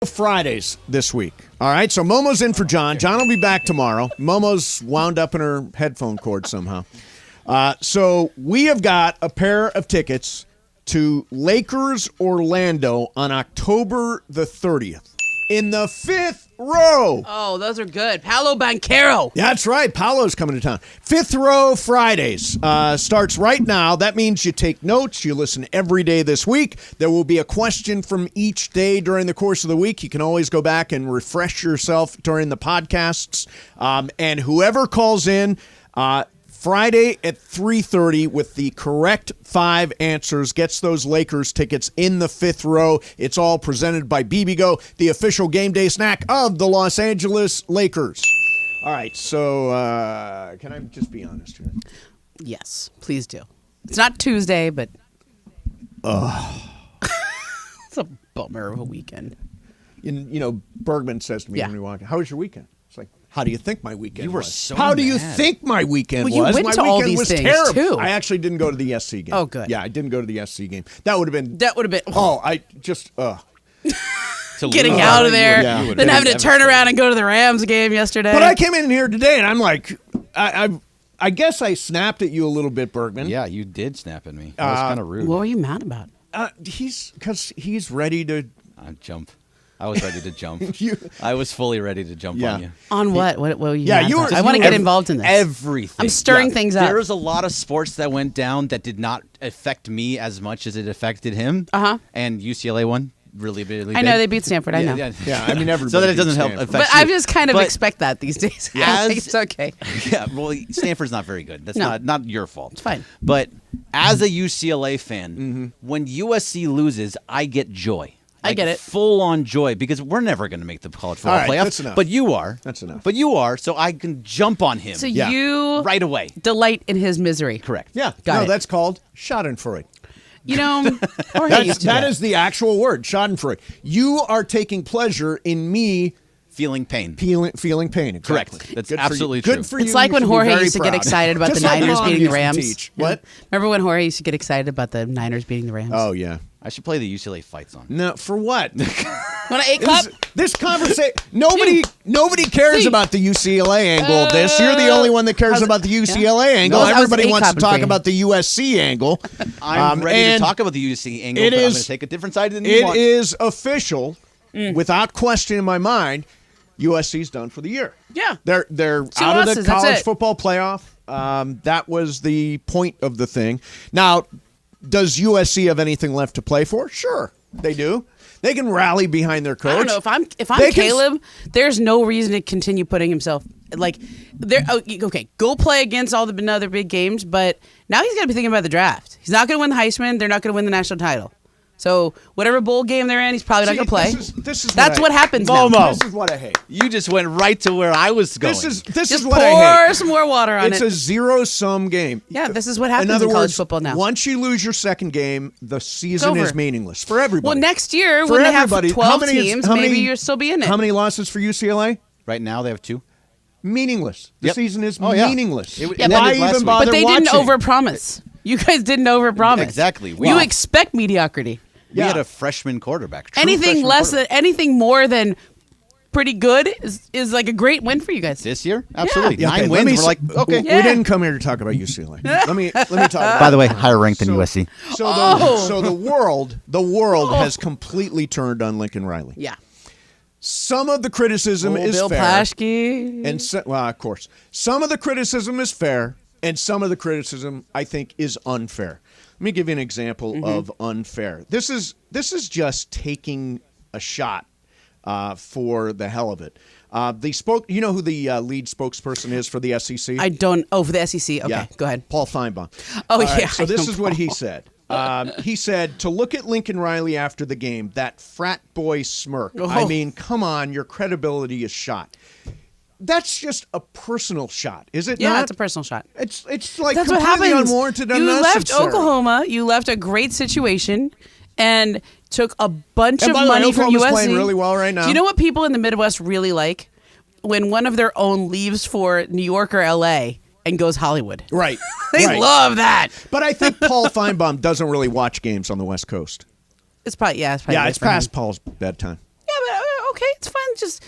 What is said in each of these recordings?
Fridays this week. All right, so Momo's in for John. John will be back tomorrow. Momo's wound up in her headphone cord somehow. So we have got a pair of tickets to Lakers Orlando on October the 30th in the 5th row. Oh, those are good. Paolo Banchero. That's right. Paolo's coming to town. 5th row Fridays starts right now. That means you take notes. You listen every day this week. There will be a question from each day during the course of the week. You can always go back and refresh yourself during the podcasts. And whoever calls in Friday at 3:30 with the correct 5 answers gets those Lakers tickets in the 5th row. It's all presented by BBGO, the official game day snack of the Los Angeles Lakers. All right, so can I just be honest here? Yes, please do. It's not Tuesday, but it's a bummer of a weekend. You know, Bergman says to me when we walk in, how was your weekend? It's like, how do you think my weekend was? So How do you mad. think my weekend Well, you was? went My to all weekend these was things, terrible. too. I actually didn't go to the SC game. Oh, good. Yeah, I didn't go to the SC game. That would have been... I just... Getting out of there, Yeah. then having to turn around and go to the Rams game yesterday. But I came in here today, and I'm like... I guess I snapped at you a little bit, Bergman. Yeah, you did snap at me. That was kind of rude. What were you mad about? Because he's ready to... Jump. I was ready to jump. You- I was fully ready to jump on you. On what? What were you Yeah, mad you about? were- I want to you get were- involved in this. Everything. I'm stirring things up. There was a lot of sports that went down that did not affect me as much as it affected him. Uh-huh. And UCLA won really big. I know they beat Stanford. I know. Yeah, I mean, everybody So that it doesn't beats help Stanford. affect But I you. just kind of But- expect that these days. I As- think it's okay. Yeah, well, Stanford's not very good. That's No. not your fault. It's fine. But as a UCLA fan, when USC loses, I get joy. I get it. Full on joy because we're never going to make the college football All right, playoffs. that's enough. But you are. That's enough. But you are, so I can jump on him. So Yeah. you right away. delight in his misery. Correct. Yeah, Got it. that's called Schadenfreude. You know, Jorge used to do That is the actual word, Schadenfreude. You are taking pleasure in me Feeling pain. feeling pain. Exactly. Correct. That's Good for absolutely you. true. Good for you. It's like You when should be Jorge very used to get proud. excited about Just the like Niners Mom beating the used to Rams. teach. What? Remember when Jorge used to get excited about the Niners beating the Rams? Oh, yeah. I should play the UCLA fight song. No, for what? Want an 8 cup? This conversation, nobody cares See. about the UCLA angle of this. You're the only one that cares how's- about the UCLA angle. No, how's Everybody the wants to A-cup talk for you? about the USC angle. I'm ready to and talk about the USC angle, it but I'm is- going to take a different side than you It want. is official, without question in my mind. USC's done for the year. Yeah. They're Two out of the losses, that's college it. football playoff. That was the point of the thing. Now, does USC have anything left to play for? Sure, they do. They can rally behind their coach. I don't know if I'm They can- Caleb. There's no reason to continue putting himself like there. Okay, go play against all the other big games, but now he's got to be thinking about the draft. He's not going to win the Heisman. They're not going to win the national title. So whatever bowl game they're in, he's probably not going to play. This is That's what happens Momo. now. This is what I hate. You just went right to where I was going. This is Just what I hate. pour some more water on It's it. a zero-sum game. Yeah, this is what happens in other in college words, football now. Once you lose your second game, the season over. is meaningless for everybody. Well, next year For when they have everybody. 12 How many is- teams, how many- maybe you'll still be in it. How many losses for UCLA? Right now they have 2. Meaningless. The Yep. season is Oh, yeah. meaningless. It Yeah, ended Why last even week. bother But they didn't watching? overpromise. You guys didn't overpromise. Exactly. You Wow. expect mediocrity. We Yeah. had a freshman quarterback. True Anything freshman less quarterback. than anything more than pretty good is like a great win for you guys. This year? Absolutely. Yeah, okay, 9 let me wins. We're like, okay. Yeah. We didn't come here to talk about UCLA. let me talk about By the way, higher ranked than So- USC. So the world has completely turned on Lincoln Riley. Yeah. Some of the criticism is Bill fair. Plaschke. And well, of course, some of the criticism is fair, and some of the criticism I think is unfair. Let me give you an example of unfair. This is just taking a shot for the hell of it. You know who the lead spokesperson is for the SEC? I don't. Oh, for the SEC. Okay, Yeah. go ahead. Paul Feinbaum. Oh, All right, yeah, So I this know is what he Paul. said. He said, to look at Lincoln Riley after the game, that frat boy smirk. I Oh. mean, come on, your credibility is shot. That's just a personal shot, is it Yeah, not? it's a personal shot. It's like That's what completely happens. unwarranted, You left unnecessary. Oklahoma. You left a great situation, and took a bunch And of by the way, money from Oklahoma's USC. playing really well right now. Do you know what people in the Midwest really like? When one of their own leaves for New York or LA and goes Hollywood. Right. They right. love that. But I think Paul Feinbaum doesn't really watch games on the West Coast. It's probably Yeah, good it's for him. past Paul's bedtime. Yeah, but okay, it's fine. Just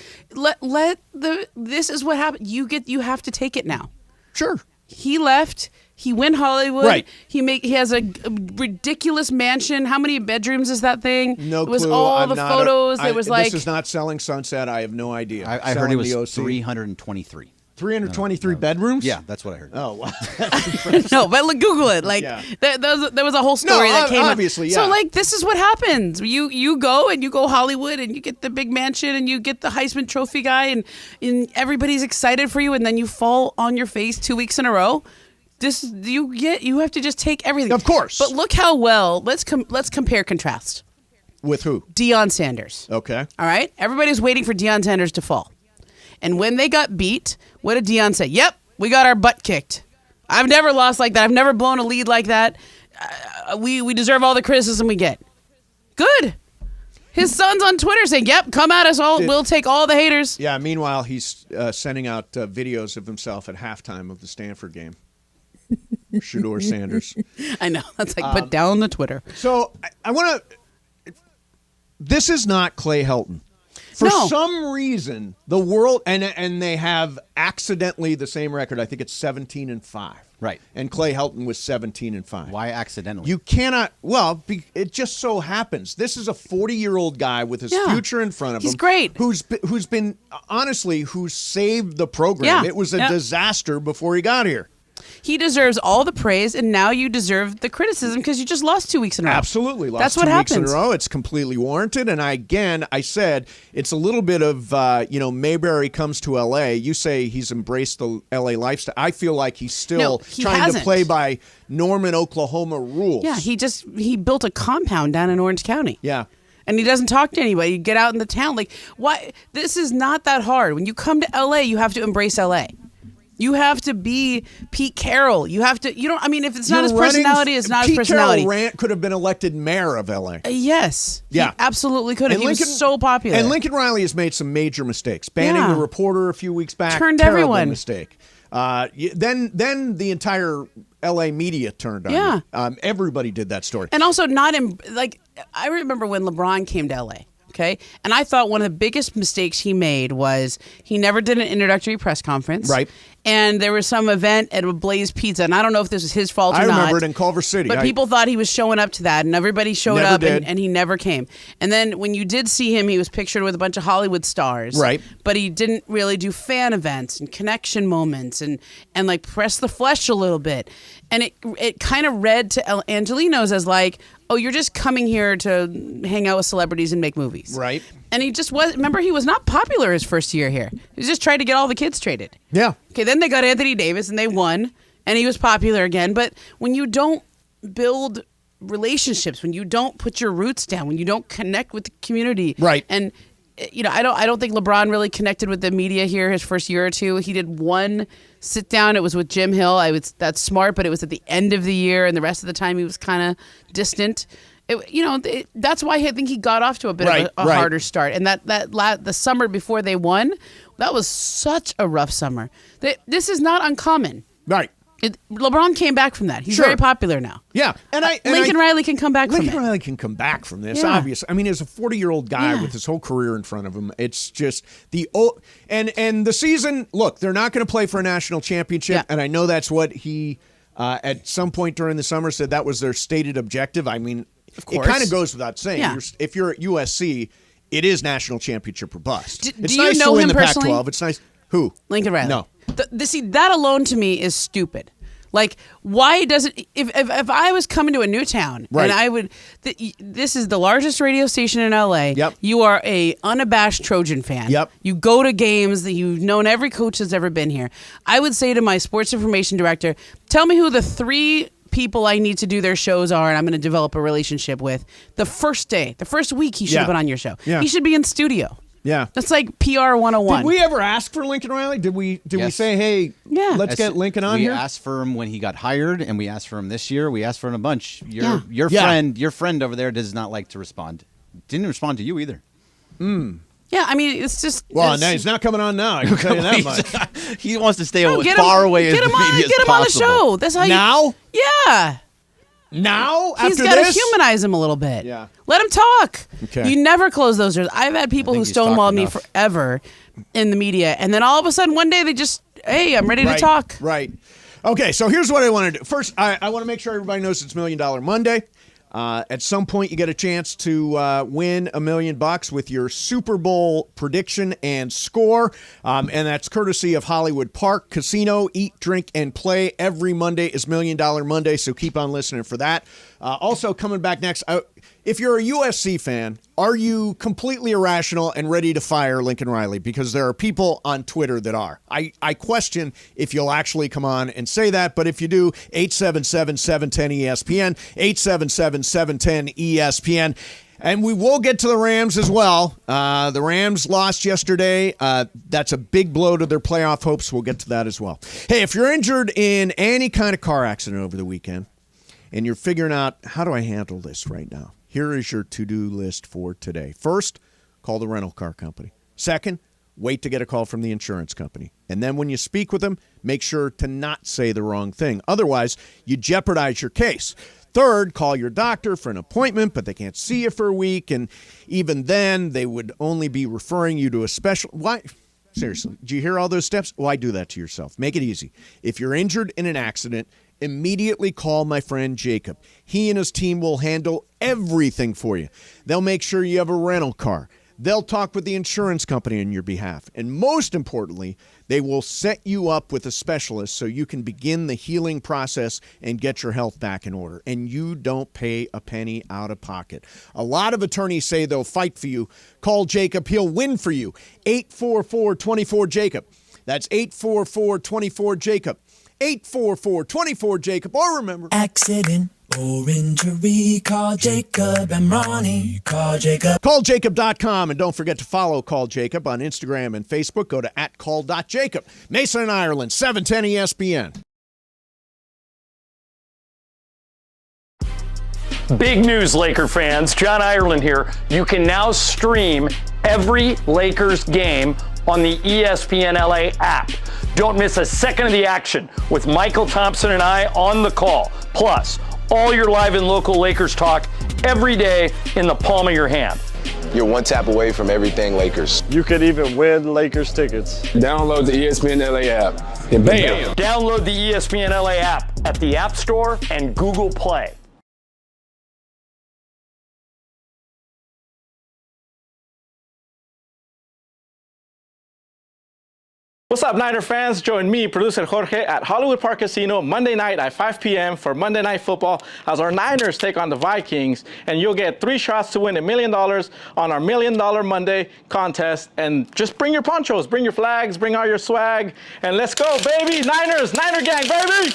this is what happened. You have to take it now. Sure. He left. He went Hollywood. Right. He has a ridiculous mansion. How many bedrooms is that thing? No clue. It was clue. all the photos. It was like this is not Selling Sunset. I have no idea. I heard it was 323. 323 bedrooms? Yeah, that's what I heard. Oh, wow. no, but Google it. Like there was a whole story that came. Obviously, yeah. So like this is what happens. You go Hollywood and you get the big mansion and you get the Heisman Trophy guy and everybody's excited for you and then you fall on your face 2 weeks in a row. You have to just take everything. Of course. But look how well. Let's compare contrast. With who? Deion Sanders. Okay. All right. Everybody's waiting for Deion Sanders to fall. And when they got beat, what did Deion say? Yep, we got our butt kicked. I've never lost like that. I've never blown a lead like that. We deserve all the criticism we get. Good. His son's on Twitter saying, yep, come at us all. We'll take all the haters. Yeah, meanwhile, he's sending out videos of himself at halftime of the Stanford game. Shedeur Sanders. I know. That's like, put down the Twitter. So I want to... This is not Clay Helton. For some reason, the world... And they have accidentally the same record. I think it's 17-5. Right. And Clay Helton was 17-5. Why accidentally? You cannot... Well, it just so happens. This is a 40-year-old guy with his future in front of him. He's great. Who's been... Honestly, who's saved the program. Yeah. It was a disaster before he got here. He deserves all the praise, and now you deserve the criticism because you just lost 2 weeks in a row. Absolutely. That's lost what 2 weeks in happens. a row. It's completely warranted. And I said, it's a little bit of, Mayberry comes to L.A. You say he's embraced the L.A. lifestyle. I feel like he's still trying to play by Norman, Oklahoma rules. Yeah, he built a compound down in Orange County. Yeah. And he doesn't talk to anybody. You get out in the town. Like, why? This is not that hard. When you come to L.A., you have to embrace L.A. You have to be Pete Carroll. You have to, if it's not his personality, it's not his personality. Pete Carroll could have been elected mayor of L.A. Yes. Yeah. He absolutely could have. He was so popular. And Lincoln Riley has made some major mistakes. Banning the reporter a few weeks back. Turned terrible everyone. mistake. Then the entire L.A. media turned on you. Everybody did that story. And also I remember when LeBron came to L.A., okay? And I thought one of the biggest mistakes he made was he never did an introductory press conference. Right. And there was some event at a Blaze Pizza, and I don't know if this was his fault or not. I remember it in Culver City. But people thought he was showing up to that, and everybody showed up, and he never came. And then when you did see him, he was pictured with a bunch of Hollywood stars. Right. But he didn't really do fan events and connection moments and like press the flesh a little bit. And it kind of read to Angelinos as like, oh, you're just coming here to hang out with celebrities and make movies. Right. And he just was, remember, he was not popular his first year here. He was just trying to get all the kids traded. Yeah. Okay, then they got Anthony Davis and they won, and he was popular again. But when you don't build relationships, when you don't put your roots down, when you don't connect with the community. Right. And, I don't think LeBron really connected with the media here his first year or two. He did one sit down. It was with Jim Hill. That's smart, but it was at the end of the year, and the rest of the time he was kind of distant. That's why I think he got off to a bit of a harder start. And the summer before they won, that was such a rough summer. This is not uncommon. Right. LeBron came back from that. He's very popular now. Yeah. Lincoln Riley can come back from it. Lincoln Riley can come back from this, obviously. I mean, as a 40-year-old guy with his whole career in front of him, it's just and the season, look, they're not going to play for a national championship, and I know that's what he, at some point during the summer, said that was their stated objective. I mean, it kind of goes without saying. Yeah. If you're at USC, it is national championship or bust. Do It's you nice know to win him the personally? Pac-12. It's nice. Who? Lincoln Riley. No. See, that alone to me is stupid. Like, why doesn't if I was coming to a new town and I would this is the largest radio station in LA. Yep. You are a unabashed Trojan fan. Yep. You go to games that you've known every coach that's ever been here. I would say to my sports information director, tell me who the 3 people I need to do their shows are and I'm going to develop a relationship with. The first day, the first week he should have been on your show. Yeah. He should be in studio. Yeah. That's like PR 101. Did we ever ask for Lincoln Riley? Did we say, hey, let's get Lincoln on here? We asked for him when he got hired, and we asked for him this year. We asked for him a bunch. Your friend over there does not like to respond. Didn't respond to you either. Yeah, I mean, it's just... Well, now he's not coming on now. I can tell you that much. He wants to stay far away as the media as possible. Get him on the show. That's how Now? Yeah. Now? He's after got to this? humanize him a little bit. Yeah. Let him talk. Okay. You never close those doors. I've had people who he's talked stonewalled me enough. forever in the media, and then all of a sudden one day they just, hey, I'm ready to talk. Right. Okay, so here's what I want to do. First, I want to make sure everybody knows it's $1 Million Monday. At some point, you get a chance to win $1 million with your Super Bowl prediction and score. And that's courtesy of Hollywood Park Casino. Eat, drink, and play. Every Monday is $1 Million Monday, so keep on listening for that. Also, coming back next, if you're a USC fan, are you completely irrational and ready to fire Lincoln Riley? Because there are people on Twitter that are. I question if you'll actually come on and say that, but if you do, 877-710-ESPN, 877-710-ESPN. And we will get to the Rams as well. The Rams lost yesterday. That's a big blow to their playoff hopes. We'll get to that as well. Hey, if you're injured in any kind of car accident over the weekend and you're figuring out, how do I handle this right now? Here is your to-do list for today. First, call the rental car company. Second, wait to get a call from the insurance company. And then when you speak with them, make sure to not say the wrong thing. Otherwise, you jeopardize your case. Third, call your doctor for an appointment, but they can't see you for a week. And even then, they would only be referring you to a special... Why? Seriously, do you hear all those steps? Why do that to yourself? Make it easy. If you're injured in an accident, immediately call my friend Jacob. He and his team will handle everything for you. They'll make sure you have a rental car. They'll talk with the insurance company on your behalf. And most importantly, they will set you up with a specialist so you can begin the healing process and get your health back in order. And you don't pay a penny out of pocket. A lot of attorneys say they'll fight for you. Call Jacob. He'll win for you. 844-24-JACOB. That's 844-24-JACOB. 844-24-JACOB. Or remember, Accident or injury, call Jacob and Ronnie. Call Jacob. CallJacob.com. And don't forget to follow Call Jacob on Instagram and Facebook. Go to @call.jacob. Mason and Ireland, 710 ESPN. Big news, Laker fans. John Ireland here. You can now stream every Lakers game on the ESPN LA app. Don't miss a second of the action with Michael Thompson and I on the call. Plus, all your live and local Lakers talk every day in the palm of your hand. You're one tap away from everything Lakers. You could even win Lakers tickets. Download the ESPN LA app and bam! Download the ESPN LA app at the App Store and Google Play. What's up, Niner fans? Join me, producer Jorge, at Hollywood Park Casino Monday night at 5 p.m. for Monday Night Football as our Niners take on the Vikings, and you'll get 3 shots to win $1 million on our $1 Million Monday contest. And just bring your ponchos, bring your flags, bring all your swag, and let's go, baby! Niners, Niner gang, baby!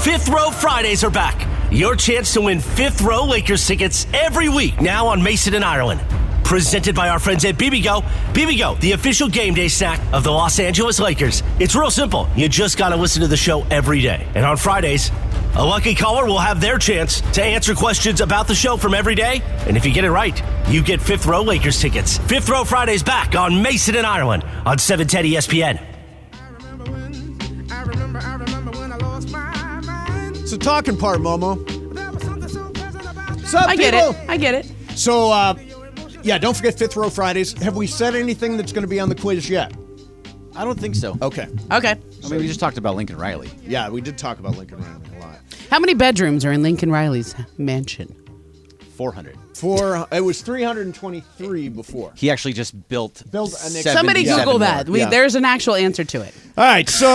Fifth Row Fridays are back. Your chance to win Fifth Row Lakers tickets every week now on Mason and Ireland. Presented by our friends at BBGO. BBGO, the official game day snack of the Los Angeles Lakers. It's real simple. You just got to listen to the show every day. And on Fridays, A lucky caller will have their chance to answer questions about the show from every day. And if you get it right, you get Fifth Row Lakers tickets. Fifth Row Fridays back on Mason and Ireland on 710 ESPN. It's the talking part, Momo. What's up, I get it. I get it. So, don't forget Fifth Row Fridays. Have we said anything that's going to be on the quiz yet? I don't think so. Okay. Okay. I mean, we just talked about Lincoln Riley. Yeah, we did talk about Lincoln Riley a lot. How many bedrooms are in Lincoln Riley's mansion? 400. It was 323 before. He actually just built an Somebody 77 Google more. that. There's an actual answer to it. All right, so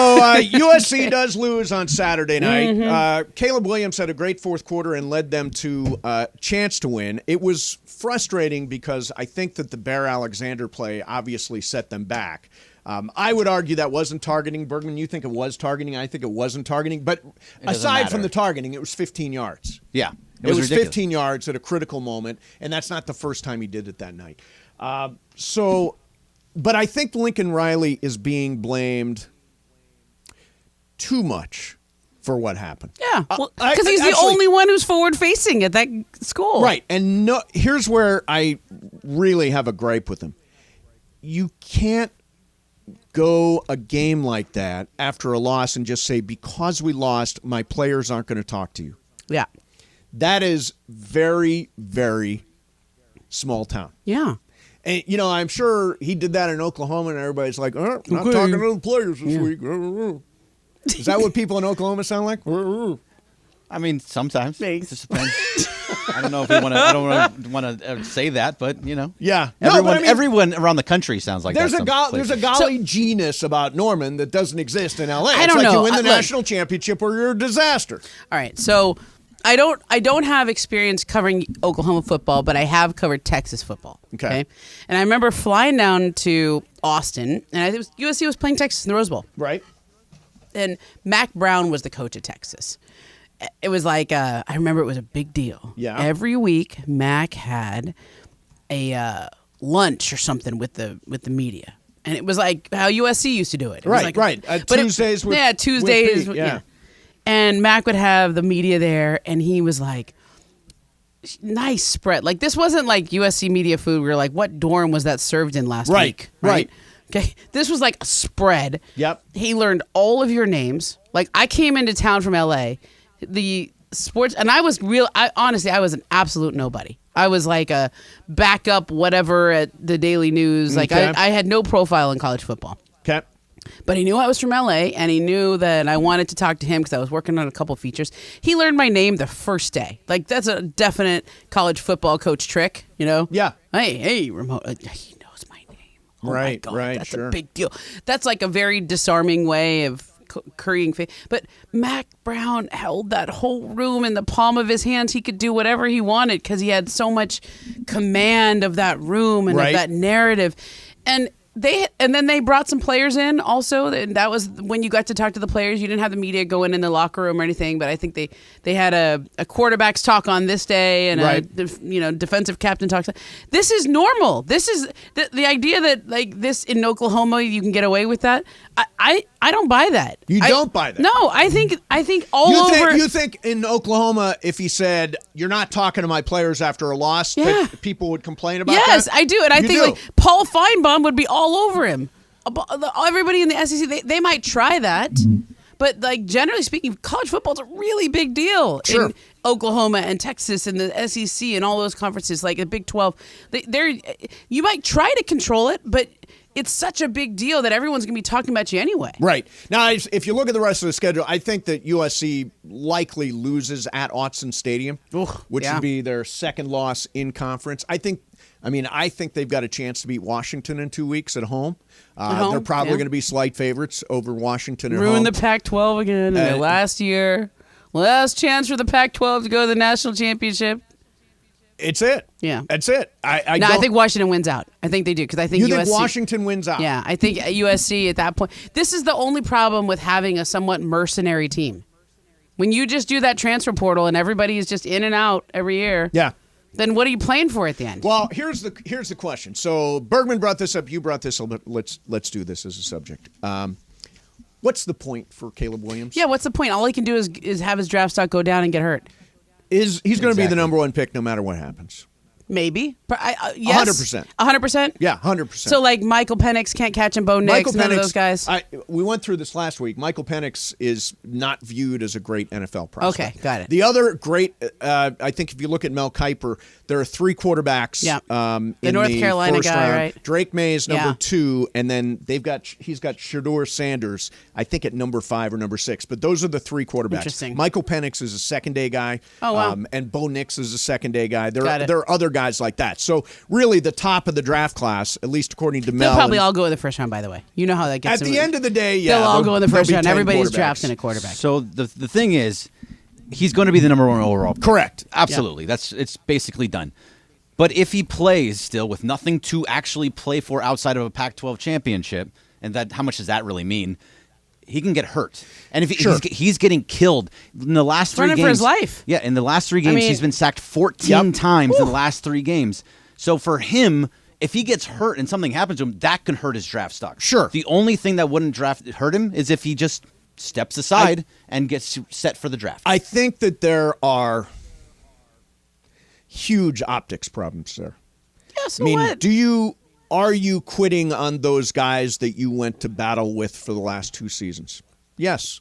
USC does lose on Saturday night. Caleb Williams had a great fourth quarter and led them to a chance to win. It was frustrating because I think that the Bear Alexander play obviously set them back. I would argue that wasn't targeting. Bergman, you think it was targeting. I think it wasn't targeting. But aside from the targeting, it was 15 yards. Yeah. It was ridiculous. 15 yards at a critical moment, and that's not the first time he did it that night. But I think Lincoln Riley is being blamed too much for what happened. Yeah, because he's the only one who's forward-facing at that school. Right, and here's where I really have a gripe with him. You can't go a game like that after a loss and just say, because we lost, my players aren't going to talk to you. Yeah. That is very, very small town. Yeah. And, I'm sure he did that in Oklahoma, and everybody's like, not talking to the players this week. Is that what people in Oklahoma sound like? I mean, sometimes. It just depends. I don't know if we want to. I don't want to say that, but Yeah. Everyone around the country sounds like there's that. There's a golly genius about Norman that doesn't exist in LA. I don't know. You win the national championship or you're a disaster. All right, so I don't have experience covering Oklahoma football, but I have covered Texas football. Okay. And I remember flying down to Austin, and I think USC was playing Texas in the Rose Bowl. Right. And Mac Brown was the coach of Texas. It was like I remember it was a big deal. Yeah. Every week, Mac had a lunch or something with the media, and it was like how USC used to do it. It was Right. like, Right. Tuesdays. With Pete, yeah. And Mac would have the media there, and he was like, nice spread. Like, this wasn't like USC media food. We were like, what dorm was that served in last week? Right. Okay. This was like a spread. Yep. He learned all of your names. Like, I came into town from LA, the sports, and I was honestly, I was an absolute nobody. I was like a backup whatever at the Daily News. Like, Okay. I had no profile in college football. Okay. But he knew I was from LA, and he knew that I wanted to talk to him because I was working on a couple features. He learned my name the first day. Like, that's a definite college football coach trick, Yeah. Hey, remote. He knows my name. Oh my Right, God, right, that's sure. a big deal. That's like a very disarming way of currying faith. But Mac Brown held that whole room in the palm of his hands. He could do whatever he wanted because he had so much command of that room and Right. of that narrative. And then they brought some players in also. And that was when you got to talk to the players. You didn't have the media go in the locker room or anything, but I think they had a quarterback's talk on this day and Right. a defensive captain talks. This is normal. This is the idea that like this in Oklahoma you can get away with that. I don't buy that. You don't buy that? No, I think all over. You think in Oklahoma, if he said, you're not talking to my players after a loss, that people would complain about that? Yes, I do. And I You think do? like Paul Feinbaum would be all over him. Everybody in the SEC, they might try that. But like generally speaking, college football is a really big deal in Oklahoma and Texas and the SEC and all those conferences, like the Big 12. You might try to control it, but it's such a big deal that everyone's going to be talking about you anyway. Right. Now, if you look at the rest of the schedule, I think that USC likely loses at Autzen Stadium, which would be their second loss in conference. I think they've got a chance to beat Washington in 2 weeks at home. They're probably going to be slight favorites over Washington at home. Ruin the Pac-12 again in their last year. Last chance for the Pac-12 to go to the national championship. It's it. Yeah. That's it. I think Washington wins out. I think they do because I think You USC, think Washington wins out? Yeah, I think USC at that point. This is the only problem with having a somewhat mercenary team. When you just do that transfer portal and everybody is just in and out every year. Yeah. Then what are you playing for at the end? Well, here's the question. So Bergman brought this up. You brought this up. But let's do this as a subject. What's the point for Caleb Williams? Yeah, what's the point? All he can do is have his draft stock go down and get hurt. He's going to be the number one pick no matter what happens. Maybe. Yes. 100%. 100%? Yeah, 100%. So, like, Michael Penix can't catch him, Bo Nix, none of those guys? We went through this last week. Michael Penix is not viewed as a great NFL prospect. Okay, got it. The other great, I think if you look at Mel Kiper, there are 3 quarterbacks in North the Carolina first guy, round. right? Drake May is number 2, and then he's got Shedeur Sanders, I think at number 5 or number 6. But those are the 3 quarterbacks. Interesting. Michael Penix is a second-day guy. Oh, wow. And Bo Nix is a second-day guy. There Got it. are other guys like that. So really the top of the draft class, at least according to Mel. They'll probably all go in the first round, by the way. You know how that gets. At the end of the day, yeah. They'll all go in the first there'll round. be 10 Everybody's quarterbacks. drafting a quarterback. So the thing is, he's going to be the number 1 overall pick. Correct. Absolutely. It's basically done. But if he plays still with nothing to actually play for outside of a Pac-12 championship, and how much does that really mean? He can get hurt, and if he's getting killed in the last 3 games, running for his life. Yeah, in the last 3 games, he's been sacked 14 times in the last 3 games. So for him, if he gets hurt and something happens to him, that can hurt his draft stock. Sure. The only thing that wouldn't hurt him is if he just steps aside and gets set for the draft. I think that there are huge optics problems there. Yeah, so what? Are you quitting on those guys that you went to battle with for the last 2 seasons? Yes.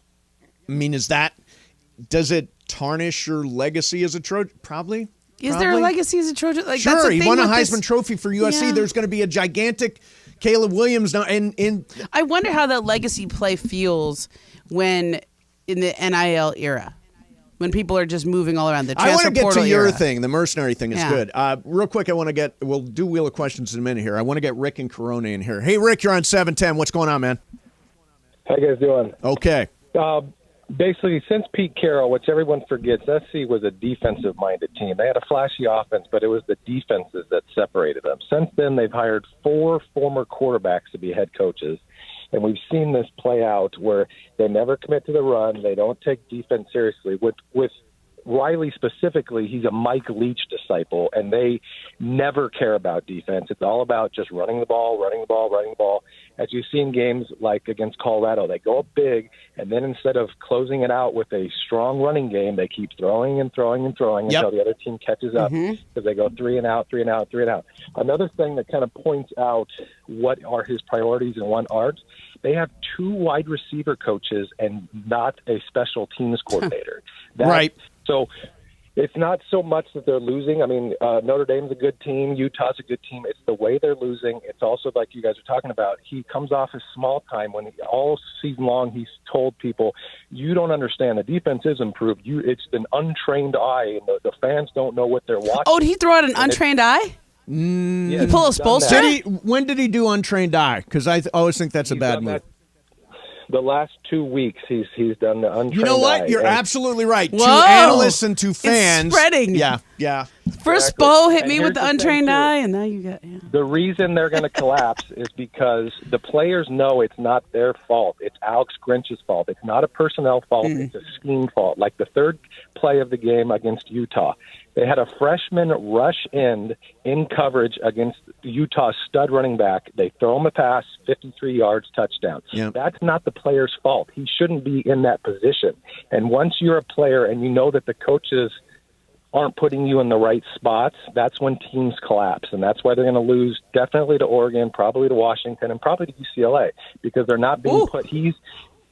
I mean, does it tarnish your legacy as a Trojan? Probably. Is there a legacy as a Trojan? Like, sure, that's the he thing won a with Heisman this. Trophy for USC. Yeah. There's going to be a gigantic Caleb Williams now. And I wonder how that legacy play feels when in the NIL era. When people are just moving all around the transfer I want to get portal to your era. thing. The mercenary thing is good. Real quick, we'll do Wheel of Questions in a minute here. I want to get Rick and Corona in here. Hey, Rick, you're on 710. What's going on, man? How you guys doing? Okay. Basically, since Pete Carroll, which everyone forgets, SC was a defensive-minded team. They had a flashy offense, but it was the defenses that separated them. Since then, they've hired 4 former quarterbacks to be head coaches. And we've seen this play out where they never commit to the run. They don't take defense seriously. With Riley specifically, he's a Mike Leach disciple, and they never care about defense. It's all about just running the ball. As you've seen games like against Colorado, they go up big, and then instead of closing it out with a strong running game, they keep throwing until the other team catches up because they go 3 and out. Another thing that kind of points out what are his priorities and what aren't, they have 2 wide receiver coaches and not a special teams coordinator. Right. So it's not so much that they're losing. I mean, Notre Dame's a good team. Utah's a good team. It's the way they're losing. It's also like you guys are talking about. He comes off as small time when all season long he's told people, you don't understand. The defense is improved. It's an untrained eye, and the fans don't know what they're watching. Oh, did he throw out an untrained eye? Yeah, He pull a Spolstra? When did he do untrained eye? Because I always think that's a bad move. The last 2 weeks, he's done the untrained eye. You know what? You're absolutely right. Whoa. To analysts and to fans. It's spreading. Yeah. First, Exactly. Bo hit And me here's with the the thing, untrained too. eye, and now you got. Yeah. The reason they're going to collapse is because the players know it's not their fault. It's Alex Grinch's fault. It's not a personnel fault. It's a scheme fault. Like the third play of the game against Utah, they had a freshman rush in coverage against Utah's stud running back. They throw him a pass, 53 yards, touchdown. Yep. That's not the player's fault. He shouldn't be in that position. And once you're a player and you know that the coaches aren't putting you in the right spots, that's when teams collapse. And that's why they're going to lose definitely to Oregon, probably to Washington, and probably to UCLA because they're not being put.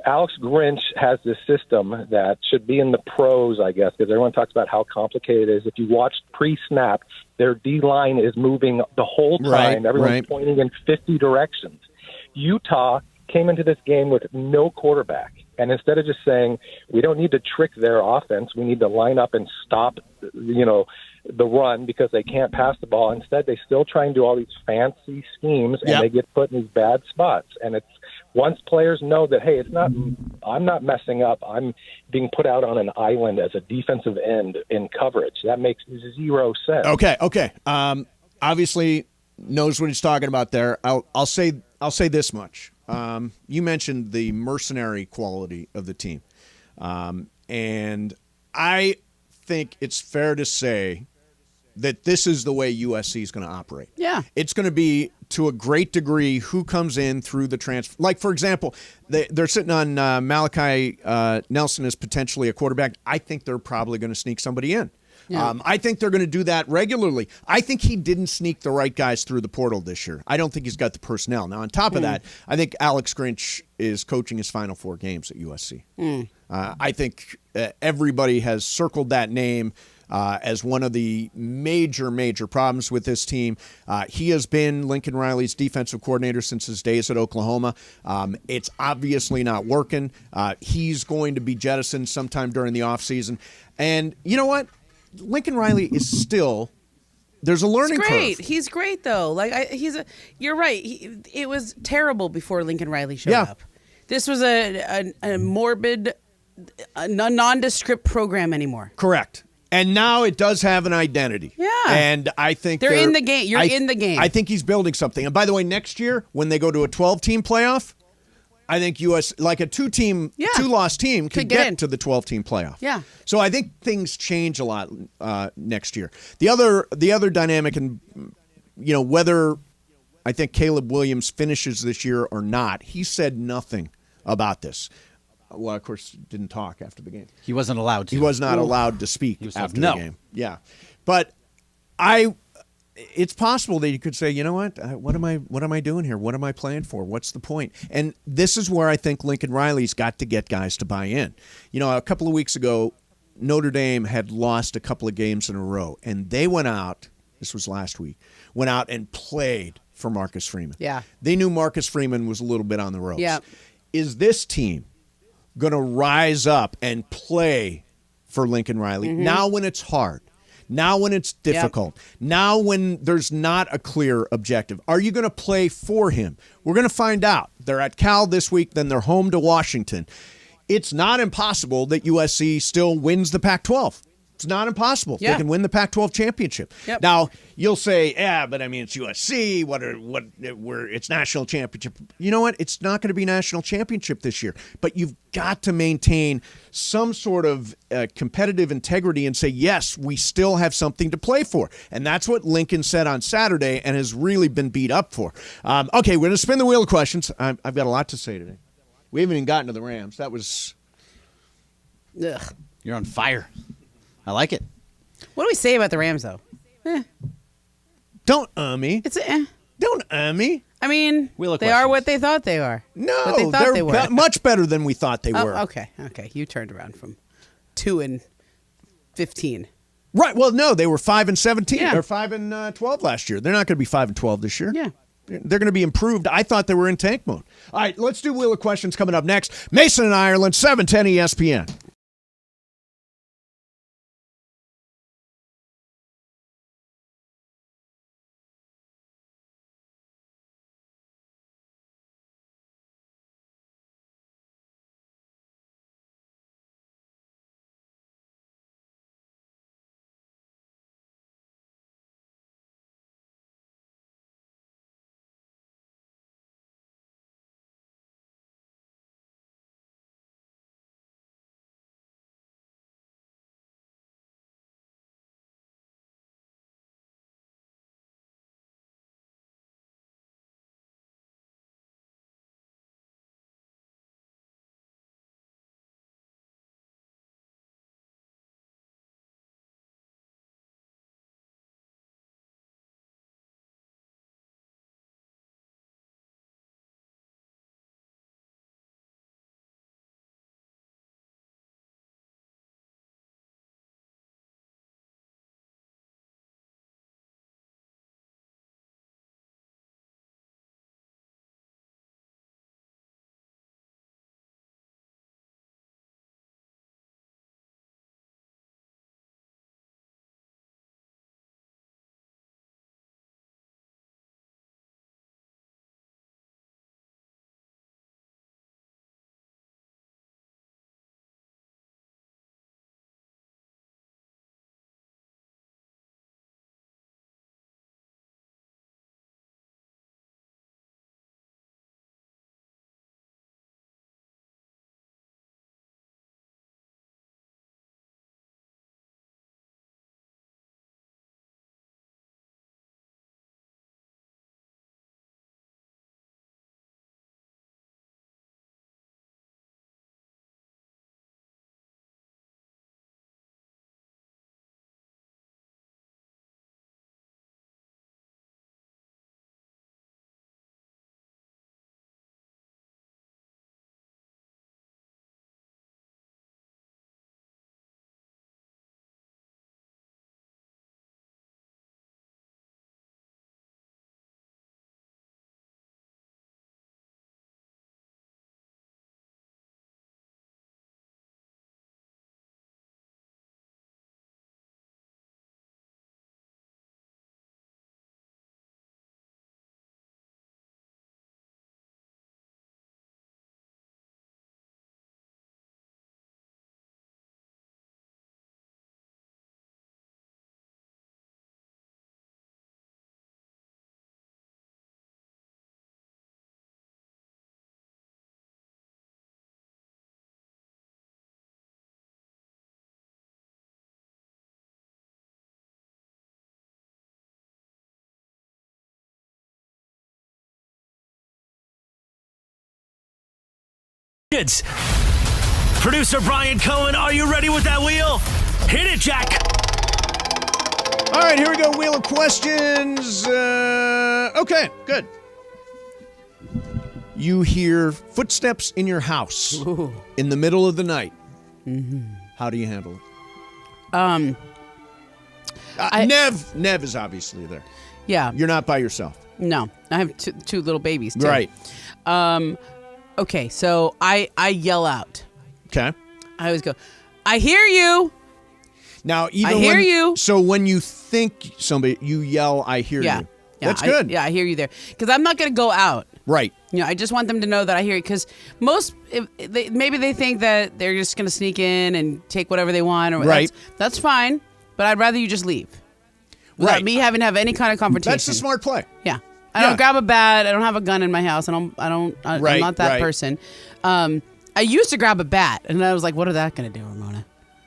Alex Grinch has this system that should be in the pros, I guess, because everyone talks about how complicated it is. If you watch pre-snap, their D-line is moving the whole time. Right, Everyone's pointing in 50 directions. Utah came into this game with no quarterback. And instead of just saying, we don't need to trick their offense, we need to line up and stop, the run because they can't pass the ball. Instead, they still try and do all these fancy schemes, and they get put in these bad spots. And it's once players know that, hey, I'm not messing up. I'm being put out on an island as a defensive end in coverage. That makes 0 sense. Okay. Obviously knows what he's talking about there. I'll say this much. You mentioned the mercenary quality of the team. And I think it's fair to say that this is the way USC is going to operate. Yeah. It's going to be, to a great degree, who comes in through the transfer. Like, for example, they're sitting on Malachi Nelson as potentially a quarterback. I think they're probably going to sneak somebody in. Yeah. I think they're going to do that regularly. I think he didn't sneak the right guys through the portal this year. I don't think he's got the personnel. Now, on top of that, I think Alex Grinch is coaching his final 4 games at USC. I think everybody has circled that name as one of the major problems with this team. He has been Lincoln Riley's defensive coordinator since his days at Oklahoma. It's obviously not working. He's going to be jettisoned sometime during the offseason. And you know what? Lincoln Riley is still, there's a learning great. curve. He's great, though. You're right. It was terrible before Lincoln Riley showed up. This was a morbid, nondescript program anymore. Correct. And now it does have an identity. Yeah. And I think they're in the game. You're in the game. I think he's building something. And by the way, next year, when they go to a 12-team playoff, I think like a two-loss team could get to the 12-team playoff. Yeah. So I think things change a lot next year. The other dynamic, and whether I think Caleb Williams finishes this year or not, he said nothing about this. Well, of course, didn't talk after the game. He wasn't allowed to. He was not allowed to speak after the game. Yeah, but it's possible that you could say, you know what am I doing here? What am I playing for? What's the point? And this is where I think Lincoln Riley's got to get guys to buy in. A couple of weeks ago, Notre Dame had lost a couple of games in a row, and they went out, this was last week, went out and played for Marcus Freeman. Yeah. They knew Marcus Freeman was a little bit on the ropes. Yeah. Is this team going to rise up and play for Lincoln Riley now when it's hard? Now when it's difficult, now when there's not a clear objective, are you going to play for him? We're going to find out. They're at Cal this week, then they're home to Washington. It's not impossible that USC still wins the Pac-12. It's not impossible. Yeah. They can win the Pac-12 championship. Yep. Now, you'll say, but I mean, it's USC. It's national championship. You know what? It's not going to be national championship this year. But you've got to maintain some sort of competitive integrity and say, yes, we still have something to play for. And that's what Lincoln said on Saturday and has really been beat up for. Okay, we're going to spin the wheel of questions. I've got a lot to say today. We haven't even gotten to the Rams. That was... Ugh. You're on fire. I like it. What do we say about the Rams, though? Don't me. It's Don't me. I mean, Wheel of they are questions. what they thought they are. No, what they thought they're they were. much better than we thought they were. Okay. You turned around from 2-15. Right. Well, no, they were 5-17 Yeah. or 5-12 last year. They're not going to be 5-12 this year. Yeah. They're going to be improved. I thought they were in tank mode. All right, let's do Wheel of Questions coming up next. Mason and Ireland, 710 ESPN. Kids. Producer Brian Cohen, are you ready with that wheel? Hit it, Jack. All right, here we go. Wheel of questions. Okay, good. You hear footsteps in your house in the middle of the night. Mm-hmm. How do you handle it? Nev is obviously there. Yeah. You're not by yourself. No, I have two little babies too. Right. Okay, so I yell out. Okay. I always go, I hear you. Now, even I hear you. So when you think somebody, you yell, I hear you. That's good. I hear you there. Because I'm not going to go out. Right. I just want them to know that I hear you. Because maybe they think that they're just going to sneak in and take whatever they want. Or right. That's fine. But I'd rather you just leave. Without me having to have any kind of confrontation. That's a smart play. Yeah. I don't grab a bat. I don't have a gun in my house. I'm not that person. I used to grab a bat, and I was like, what are that going to do, Ramona?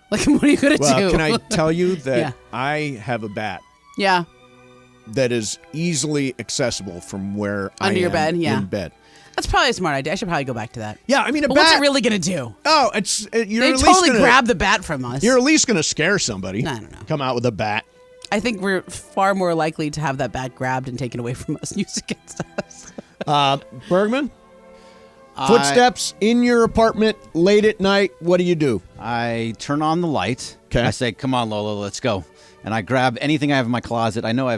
Like, what are you going to do? Well, can I tell you that I have a bat that is easily accessible from where I am your bed, in bed. That's probably a smart idea. I should probably go back to that. Yeah, I mean, what's it really going to do? Oh, you're they totally grab the bat from us. You're at least going to scare somebody. I don't know. Come out with a bat. I think we're far more likely to have that bat grabbed and taken away from us and used against us. Bergman? Footsteps in your apartment late at night. What do? I turn on the light. Okay. I say, come on, Lola, let's go. And I grab anything I have in my closet. I know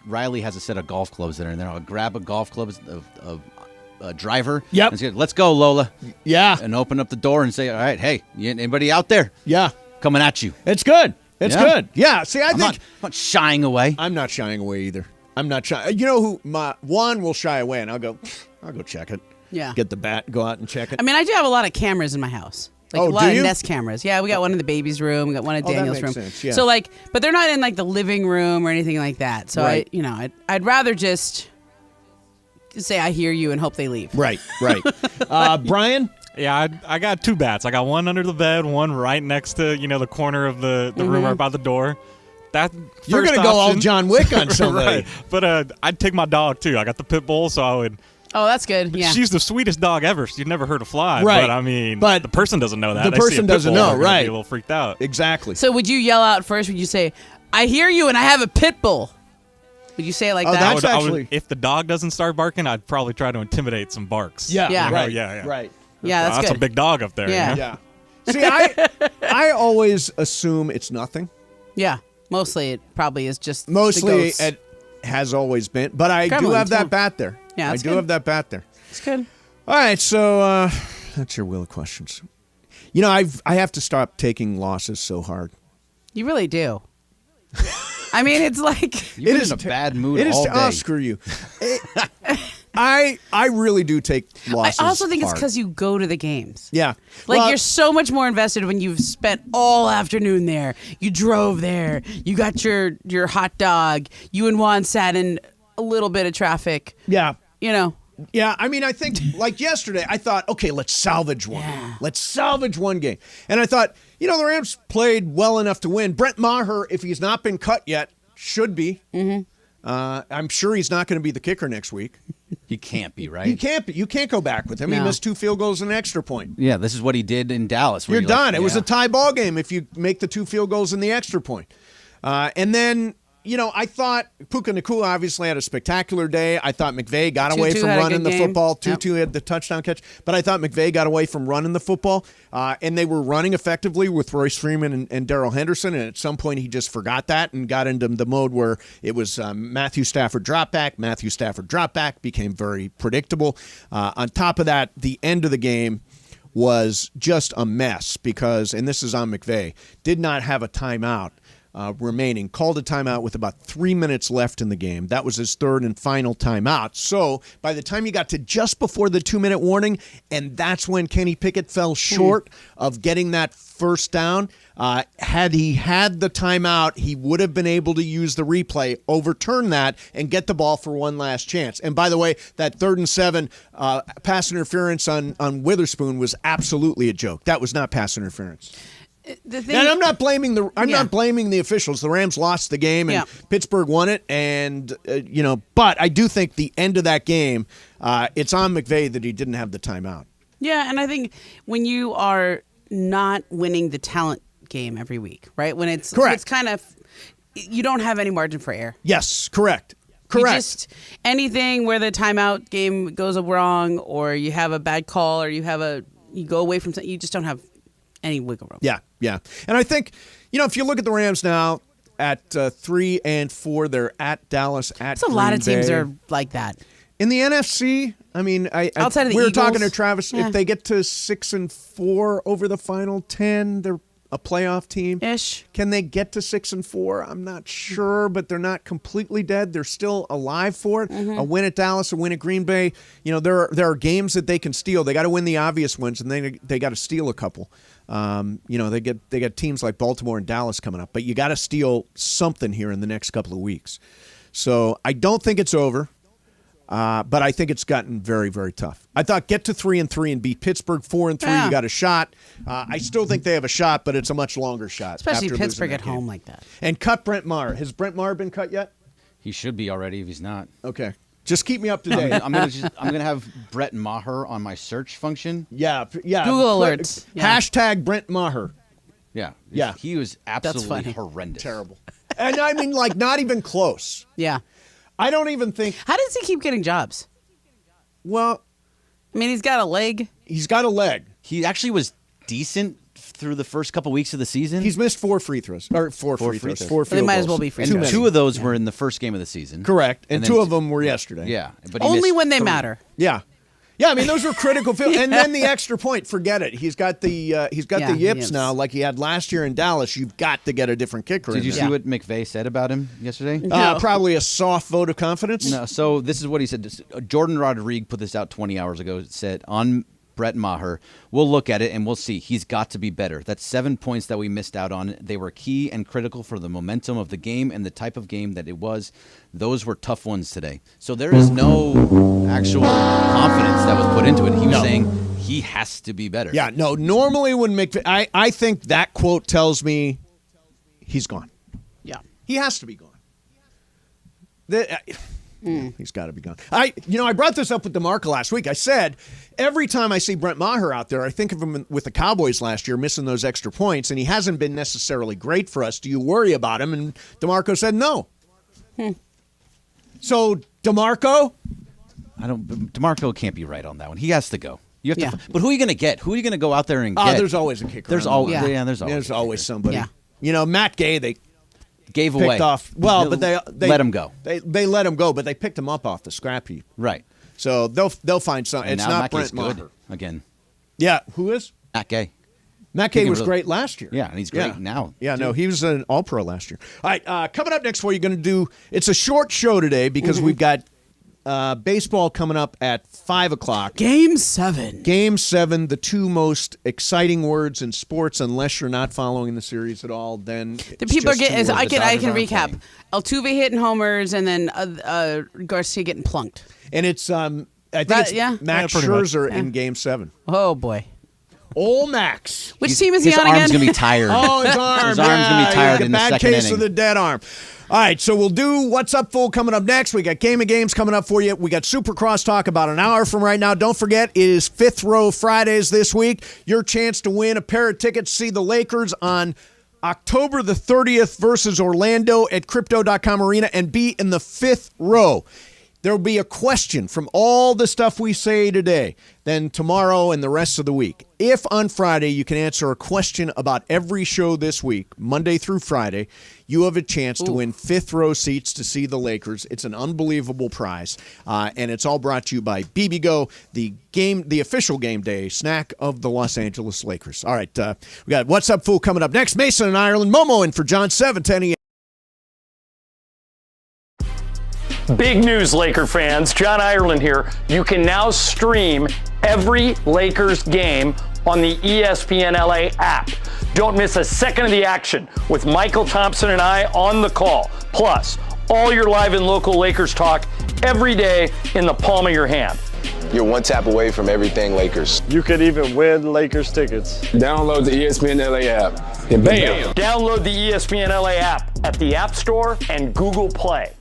Riley has a set of golf clubs that are in there. I'll grab a golf club of a driver. Yep. And say, let's go, Lola. Yeah. And open up the door and say, all right, hey, anybody out there? Yeah. Coming at you. It's good. It's good. Yeah. See, I'm not shying away. I'm not shying away either. I'm not shying. You know who? Juan will shy away, and I'll go check it. Yeah. Get the bat, go out and check it. I mean, I do have a lot of cameras in my house. Like a lot of Nest cameras. Yeah, we got one in the baby's room. We got one in Daniel's room. Sense, yeah. So but they're not in the living room or anything like that. So right. I'd rather just say I hear you and hope they leave. Right. Brian? Yeah, I got two bats. I got one under the bed, one right next to the corner of the room right by the door. You're gonna go all John Wick on somebody. Right. But I'd take my dog too. I got the pit bull, so I would. Oh, that's good. Yeah. She's the sweetest dog ever. You've never heard her fly. Right. But I mean, the person doesn't know that. The person doesn't know, right. Be a little freaked out. Exactly. So would you yell out first? Would you say, I hear you and I have a pit bull? Would you say it like that? That's actually... if the dog doesn't start barking, I'd probably try to intimidate some barks. Yeah. Right. Yeah. Right. Yeah, that's a big dog up there. Yeah. Yeah. See, I always assume it's nothing. Yeah. Mostly it probably is just Mostly the it has always been. But I do have that bat there. Yeah, I do have that bat there. It's good. All right, so that's your wheel of questions. I have to stop taking losses so hard. You really do. I mean, it's like You're in a bad mood all day. Oh, screw you. I really do take losses. I also think it's hard. because you go to the games. Yeah. You're so much more invested when you've spent all afternoon there. You drove there. You got your hot dog. You and Juan sat in a little bit of traffic. Yeah. Yeah, I mean, I think like yesterday, I thought, okay, let's salvage one. Yeah. Let's salvage one game. And I thought, the Rams played well enough to win. Brent Maher, if he's not been cut yet, should be. Mm-hmm. I'm sure he's not going to be the kicker next week. He can't be, right? He can't be. You can't go back with him. No. He missed 2 field goals and an extra point. Yeah, this is what he did in Dallas. You're done. It was a tie ball game if you make the 2 field goals and the extra point. And then, I thought Puka Nacua obviously had a spectacular day. I thought McVay got away from running the football. Tutu had the touchdown catch. But I thought McVay got away from running the football. And they were running effectively with Royce Freeman and Darrell Henderson. And at some point, he just forgot that and got into the mode where it was Matthew Stafford drop back. Matthew Stafford drop back became very predictable. On top of that, the end of the game was just a mess because, and this is on McVay, did not have a timeout remaining, called a timeout with about 3 minutes left in the game. That was his third and final timeout. So by the time you got to just before the 2-minute warning, and that's when Kenny Pickett fell short of getting that first down, had he had the timeout, he would have been able to use the replay, overturn that, and get the ball for one last chance. And by the way, that 3rd and 7 pass interference on Witherspoon was absolutely a joke. That was not pass interference. And I'm not blaming not blaming the officials. The Rams lost the game and Pittsburgh won it, and but I do think the end of that game, it's on McVay that he didn't have the timeout. Yeah, and I think when you are not winning the talent game every week, right? When it's Correct. it's kind of, you don't have any margin for error. Yes, correct. You just, anything where the timeout game goes wrong, or you have a bad call, or you go away from something, you just don't have any wiggle room. Yeah. And I think, if you look at the Rams now at 3-4, they're at Dallas, at It's a lot of Green teams Bay. are like that. In the NFC, I mean, Outside of the we were Eagles, talking to Travis. yeah. If they get to 6-4 over the final 10, they're a playoff team. Ish. Can they get to 6-4? I'm not sure, but they're not completely dead. They're still alive for it. Mm-hmm. A win at Dallas, a win at Green Bay. There are games that they can steal. They got to win the obvious ones, and they got to steal a couple. They got teams like Baltimore and Dallas coming up, but you got to steal something here in the next couple of weeks. So I don't think it's over. But I think it's gotten very, very tough. I thought get to 3-3 and beat Pittsburgh 4-3. Yeah. You got a shot. I still think they have a shot, but it's a much longer shot. Especially after Pittsburgh losing at that game. home like that. And cut Brent Maher. Has Brent Maher been cut yet? He should be already if he's not. Okay. Just keep me up to date. I'm gonna have Brett Maher on my search function. Yeah. Google alerts. Yeah. Hashtag Brent Maher. Yeah. He was absolutely funny. horrendous. Terrible. And I mean, not even close. Yeah. I don't even think. How does he keep getting jobs? Well, I mean, he's got a leg. he's got a leg. He actually was decent through the first couple weeks of the season. He's missed 4 free throws. Or 4 free throws. 4 They field might as goals. well be free and throws. two of those were in the first game of the season. Correct. And then 2 of them were yesterday. Yeah, but he Only missed when they 3. matter. Yeah. Yeah, I mean those were critical field, and then the extra point. Forget it. He's got the the yips now, like he had last year in Dallas. You've got to get a different kicker. Did in you there. see what McVay said about him yesterday? Probably a soft vote of confidence. No. So this is what he said. Jordan Rodriguez put this out 20 hours ago. It said on Brett Maher, we'll look at it and we'll see. He's got to be better. That's 7 points that we missed out on. They were key and critical for the momentum of the game and the type of game that it was. Those were tough ones today. So there is no actual confidence that was put into it. He was saying he has to be better. Yeah, no. Normally when McVay, I think that quote tells me he's gone. Yeah. He has to be gone. He's got to be gone. I brought this up with DeMarco last week. I said every time I see Brent Maher out there, I think of him with the Cowboys last year, missing those extra points, and he hasn't been necessarily great for us. Do you worry about him? And DeMarco said no. So DeMarco, DeMarco can't be right on that one. He has to go. You have Yeah. to. But who are you going to get? Who are you going to go out there and get? there's always a kicker. There's on always the Yeah. there's always There's a always kicker. somebody. Yeah. Matt Gay, they Gave picked away off. Well, but they let him go. They let him go, but they picked him up off the scrap heap. Right. So they'll find something. And It's now not Matt Gay's Brent good Maher. again. Yeah, who is? Matt Gay. Matt Gay Kicking was really- great last year. Yeah, and he's great now. Yeah, no, he was an All-Pro last year. All right, coming up next, what you're going to do? It's a short show today because we've got baseball coming up at 5 o'clock. Game 7. Game 7, the 2 most exciting words in sports. Unless you're not following the series at all, then The people are getting. words. I The can Dodgers aren't recap. playing. Altuve hitting homers, and then Garcia getting plunked. And it's I think That- it's yeah. Max Yeah, pretty much. Scherzer in Game 7. Oh boy. Old Max. Which team is he His on arm's again? going to be tired. Oh, his arm. His arm's going to be tired a in the bad second case inning. of the dead arm. All right, so we'll do What's Up Fool coming up next. We got Game of Games coming up for you. We got Supercross Talk about an hour from right now. Don't forget, it is Fifth Row Fridays this week. Your chance to win a pair of tickets to see the Lakers on October the 30th versus Orlando at Crypto.com Arena and be in the fifth row. There'll be a question from all the stuff we say today, then tomorrow and the rest of the week. If on Friday you can answer a question about every show this week, Monday through Friday, you have a chance to win fifth row seats to see the Lakers. It's an unbelievable prize, and it's all brought to you by BBGO, the official game day snack of the Los Angeles Lakers. All right, we got What's Up Fool coming up next. Mason in Ireland, Momo in for John 710. Big news, Laker fans. John Ireland here. You can now stream every Lakers game on the ESPN LA app. Don't miss a second of the action with Michael Thompson and I on the call. Plus, all your live and local Lakers talk every day in the palm of your hand. You're one tap away from everything Lakers. You could even win Lakers tickets. Download the ESPN LA app and bam! Download the ESPN LA app at the App Store and Google Play.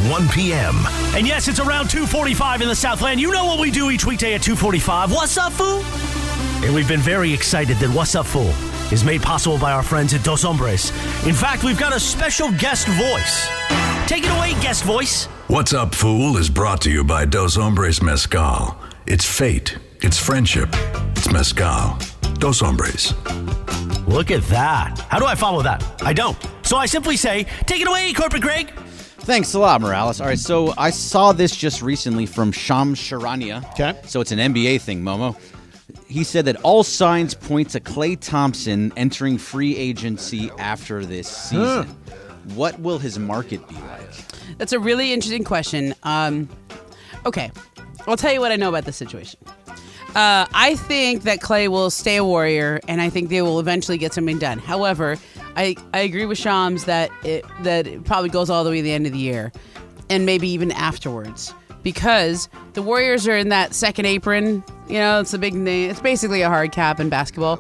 1 p.m. And yes, it's around 2:45 in the Southland. You know what we do each weekday at 2:45. What's up, fool? And we've been very excited that What's Up, Fool is made possible by our friends at Dos Hombres. In fact, we've got a special guest voice. Take it away, guest voice. What's Up, Fool is brought to you by Dos Hombres Mezcal. It's fate. It's friendship. It's mezcal. Dos Hombres. Look at that. How do I follow that? I don't. So I simply say, take it away, Corporate Greg. Thanks a lot, Morales. All right, so I saw this just recently from Shams Charania. Okay. So it's an NBA thing, Momo. He said that all signs point to Klay Thompson entering free agency after this season. What will his market be like? That's a really interesting question. Okay, I'll tell you what I know about this situation. I think that Klay will stay a Warrior, and I think they will eventually get something done. However, I agree with Shams that it probably goes all the way to the end of the year, and maybe even afterwards, because the Warriors are in that second apron. You know, it's a big name. It's basically a hard cap in basketball.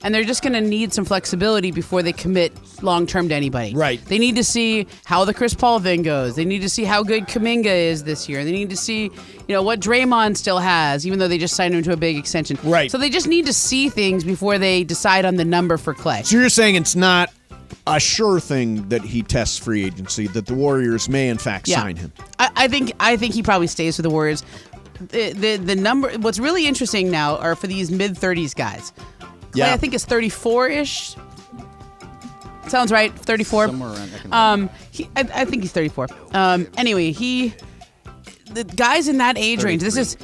And they're just going to need some flexibility before they commit long-term to anybody. Right. They need to see how the Chris Paul thing goes. They need to see how good Kuminga is this year. They need to see, what Draymond still has, even though they just signed him to a big extension. Right. So they just need to see things before they decide on the number for Klay. So you're saying it's not a sure thing that he tests free agency, that the Warriors may, in fact, sign him? I think he probably stays with the Warriors. The number. What's really interesting now are for these mid-30s guys. Klay, I think is 34-ish. Sounds right, 34. Somewhere around. I think he's 34. Anyway, the guys in that age range. This is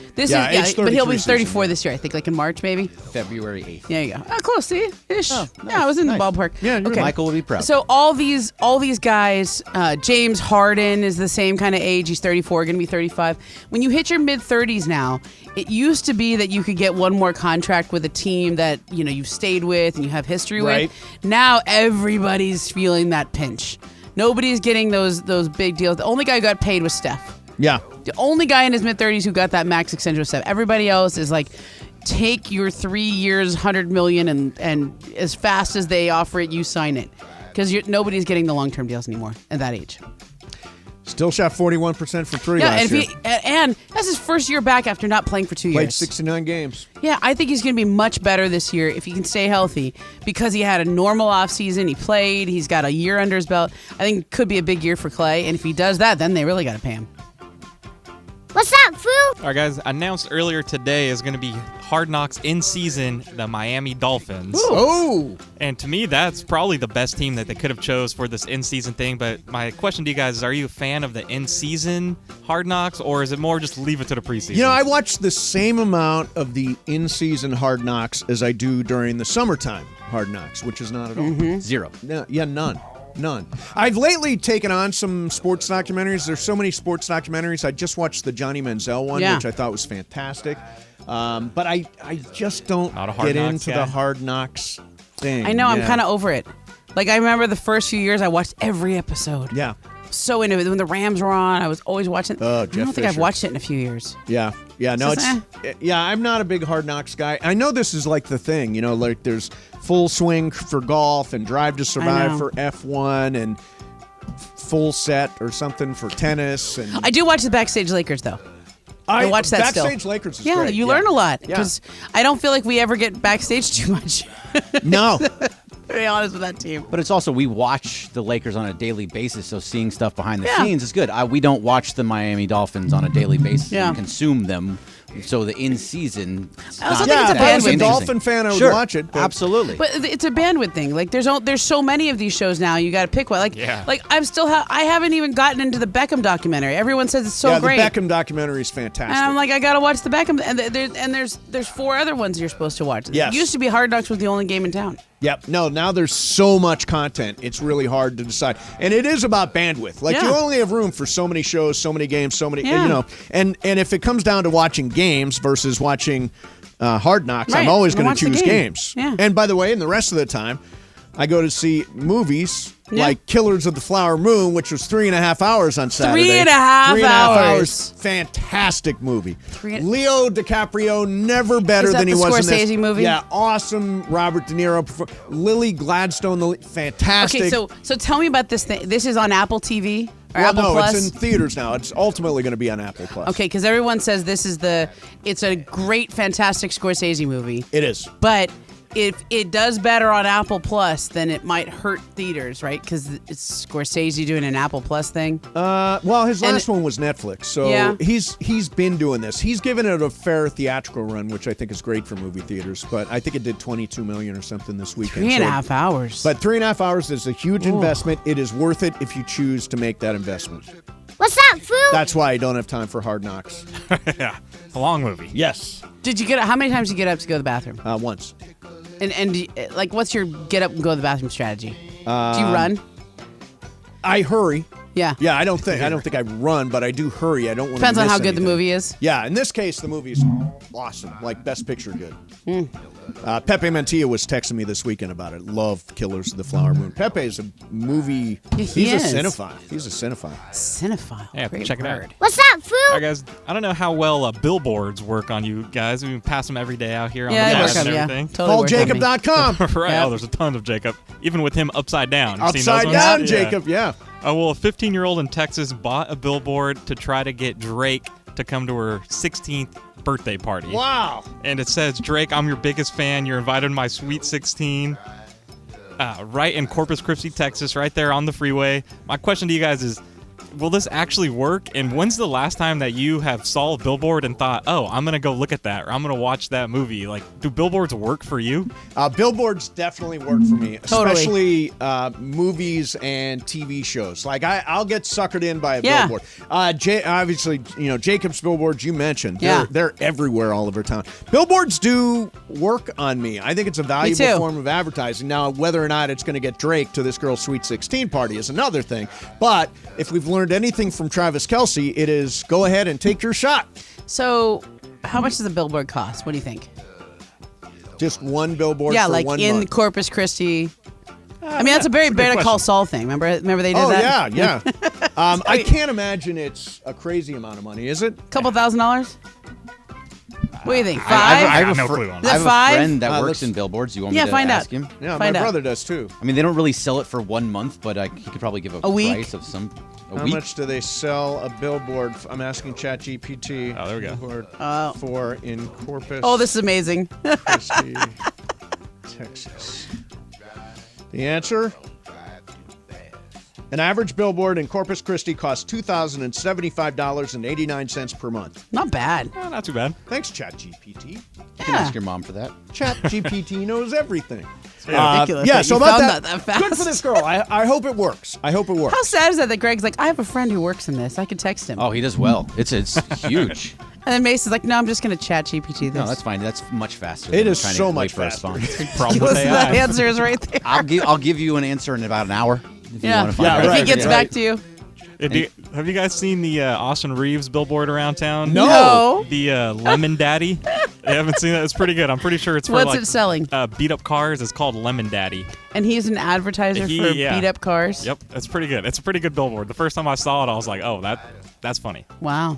but he'll be 34 this year. I think, like in March, maybe. February 8th. There you go. Oh, close. See, ish. Oh, nice, Yeah, I was in nice. the ballpark. Yeah, okay. Michael will be proud. So all these guys, James Harden is the same kind of age. He's 34, going to be 35. When you hit your mid-30s now, it used to be that you could get one more contract with a team that you've stayed with and you have history Right. with. Now everybody's feeling that pinch. Nobody's getting those big deals. The only guy who got paid was Steph. Yeah. The only guy in his mid-30s who got that max extension was Steph. Everybody else is like, take your 3 years, $100 million, and as fast as they offer it, you sign it. Because nobody's getting the long-term deals anymore at that age. Still shot 41% from three last year. And that's his first year back after not playing for 2 years. Played 69 games. Yeah, I think he's going to be much better this year if he can stay healthy because he had a normal offseason. He played. He's got a year under his belt. I think it could be a big year for Klay. And if he does that, then they really got to pay him. What's up, fool? All right, guys. Announced earlier today is going to be Hard Knocks in season, the Miami Dolphins. Oh! And to me, that's probably the best team that they could have chose for this in-season thing. But my question to you guys is, are you a fan of the in-season Hard Knocks, or is it more just leave it to the preseason? I watch the same amount of the in-season Hard Knocks as I do during the summertime Hard Knocks, which is not at all. Zero. No, none. I've lately taken on some sports documentaries. There's so many sports documentaries. I just watched the Johnny Manziel one, which I thought was fantastic. But I just don't get into the Hard Knocks thing. I know. I'm kind of over it. Like, I remember the first few years, I watched every episode. Yeah. So into it. When the Rams were on, I was always watching. Oh, I don't think I've watched it in a few years. Yeah. No, I'm not a big Hard Knocks guy. I know this is like the thing, like there's Full Swing for golf and Drive to Survive for F1 and Full Set or something for tennis. And I do watch the Backstage Lakers, though. I watch that Backstage still. Lakers is yeah, great. You learn a lot because I don't feel like we ever get backstage too much. No. To be honest with that team. But it's also, we watch the Lakers on a daily basis, so seeing stuff behind the scenes is good. We don't watch the Miami Dolphins on a daily basis and consume them. So the in-season... I also think it's a bandwidth as a Dolphin fan, I would watch it. Absolutely. But it's a bandwidth thing. Like, there's so many of these shows now, you got to pick one. Like, I haven't even gotten into the Beckham documentary. Everyone says it's so great. The Beckham documentary is fantastic. And I'm like, I got to watch the Beckham. And there's 4 other ones you're supposed to watch. Yes. It used to be Hard Knocks was the only game in town. Yep. No, now there's so much content. It's really hard to decide. And it is about bandwidth. Like, you only have room for so many shows, so many games, so many, And if it comes down to watching games versus watching Hard Knocks, I'm always going to choose games. Yeah. And by the way, in the rest of the time, I go to see movies Yeah. like Killers of the Flower Moon, which was 3.5 hours on Saturday. 3.5 hours. Fantastic movie. Leo DiCaprio, never better Is that than he the was in this. Scorsese movie? Yeah, awesome. Robert De Niro. Lily Gladstone, fantastic. Okay, so tell me about this thing. This is on Apple TV or well, Apple no, Plus? it's in theaters now. It's ultimately going to be on Apple Plus. Okay, because everyone says it's a great, fantastic Scorsese movie. It is. But if it does better on Apple Plus, then it might hurt theaters, right? Because it's Scorsese doing an Apple Plus thing. Well, his last one was Netflix, so Yeah. he's been doing this. He's given it a fair theatrical run, which I think is great for movie theaters. But I think it did $22 million or something this weekend. 3.5 hours. But 3.5 hours is a huge investment. It is worth it if you choose to make that investment. What's that, food? That's why I don't have time for Hard Knocks. Yeah, it's a long movie. Yes. How many times did you get up to go to the bathroom? Once. And like, what's your get up and go to the bathroom strategy? Do you run? I hurry. Yeah. Yeah, I don't think I run, but I do hurry. I don't want to Depends on miss how good the anything. movie is. Yeah, in this case, the movie's awesome. Like, Best Picture good. Pepe Mantilla was texting me this weekend about it. Loved Killers of the Flower Moon. Pepe is a movie. Yeah, he's is. a cinephile. He's a cinephile. Cinephile. Yeah, Great check it out. word. What's that, food? All right, guys. I don't know how well billboards work on you guys. We pass them every day out here on Yeah, the they bus work and on me, yeah. everything. Totally work on me. PaulJacob.com. Right. Yep. Oh, there's a ton of Jacob. Even with him upside down. You've seen those Upside ones? down, Yeah. Jacob. Yeah. Oh, well, a 15-year-old in Texas bought a billboard to try to get Drake to come to her 16th birthday party. Wow. And it says, Drake, I'm your biggest fan. You're invited to my Sweet 16. Right in Corpus Christi, Texas, right there on the freeway. My question to you guys is, will this actually work? And when's the last time that you have saw a billboard and thought, oh, I'm going to go look at that, or I'm going to watch that movie? Like, do billboards work for you? Billboards definitely work for me, Totally. especially movies and TV shows. Like I'll get suckered in by a Yeah. billboard. Obviously, Jacob's billboards you mentioned. Yeah. They're everywhere all over town. Billboards do work on me. I think it's a valuable too. form of advertising. Now, whether or not it's going to get Drake to this girl's Sweet 16 party is another thing. But if we've learned anything from Travis Kelce, it is go ahead and take your shot. So, how much does a billboard cost? What do you think? Just one billboard Yeah, for like one in month. Corpus Christi. I mean, that's a very Better Call Saul thing. Remember they did Oh, that? yeah. I can't imagine it's a crazy amount of money, is it? Couple $1,000? What do you think? 5? I have no clue on Is I it have 5? a friend that works let's- in billboards. You want Yeah, me to find out. ask him? Yeah, Find my out. brother does too. I mean, they don't really sell it for 1 month, but he could probably give A week? price of some a How week. much do they sell a billboard? I'm asking ChatGPT. Oh, there we go. Billboard for in Corpus Oh, this is amazing. Christi, Texas. The answer? An average billboard in Corpus Christi costs $2,075.89 per month. Not bad. Not too bad. Thanks, ChatGPT. You can ask your mom for that. ChatGPT knows everything. Ridiculous Yeah, that so you about found that, that fast. good for this girl. I hope it works. I hope it works. How sad is that Greg's like, I have a friend who works in this. I could text him. Oh, he does well. It's huge. And then Mace is like, no, I'm just going to chat GPT this. No, that's fine. That's much faster. It than is trying so to much wait faster. for a response. Problem with Listen, AI. the answer is right there. I'll give you an answer in about an hour. If you want to find Yeah, out. If right. he gets Yeah. back to you. Have you guys seen the Austin Reeves billboard around town? No. The Lemon Daddy. You haven't seen that? It's pretty good. I'm pretty sure it's for What's like it selling? beat up cars. It's called Lemon Daddy. And he's an advertiser for Yeah. beat up cars. Yep, that's pretty good. It's a pretty good billboard. The first time I saw it, I was like, oh, that's funny. Wow.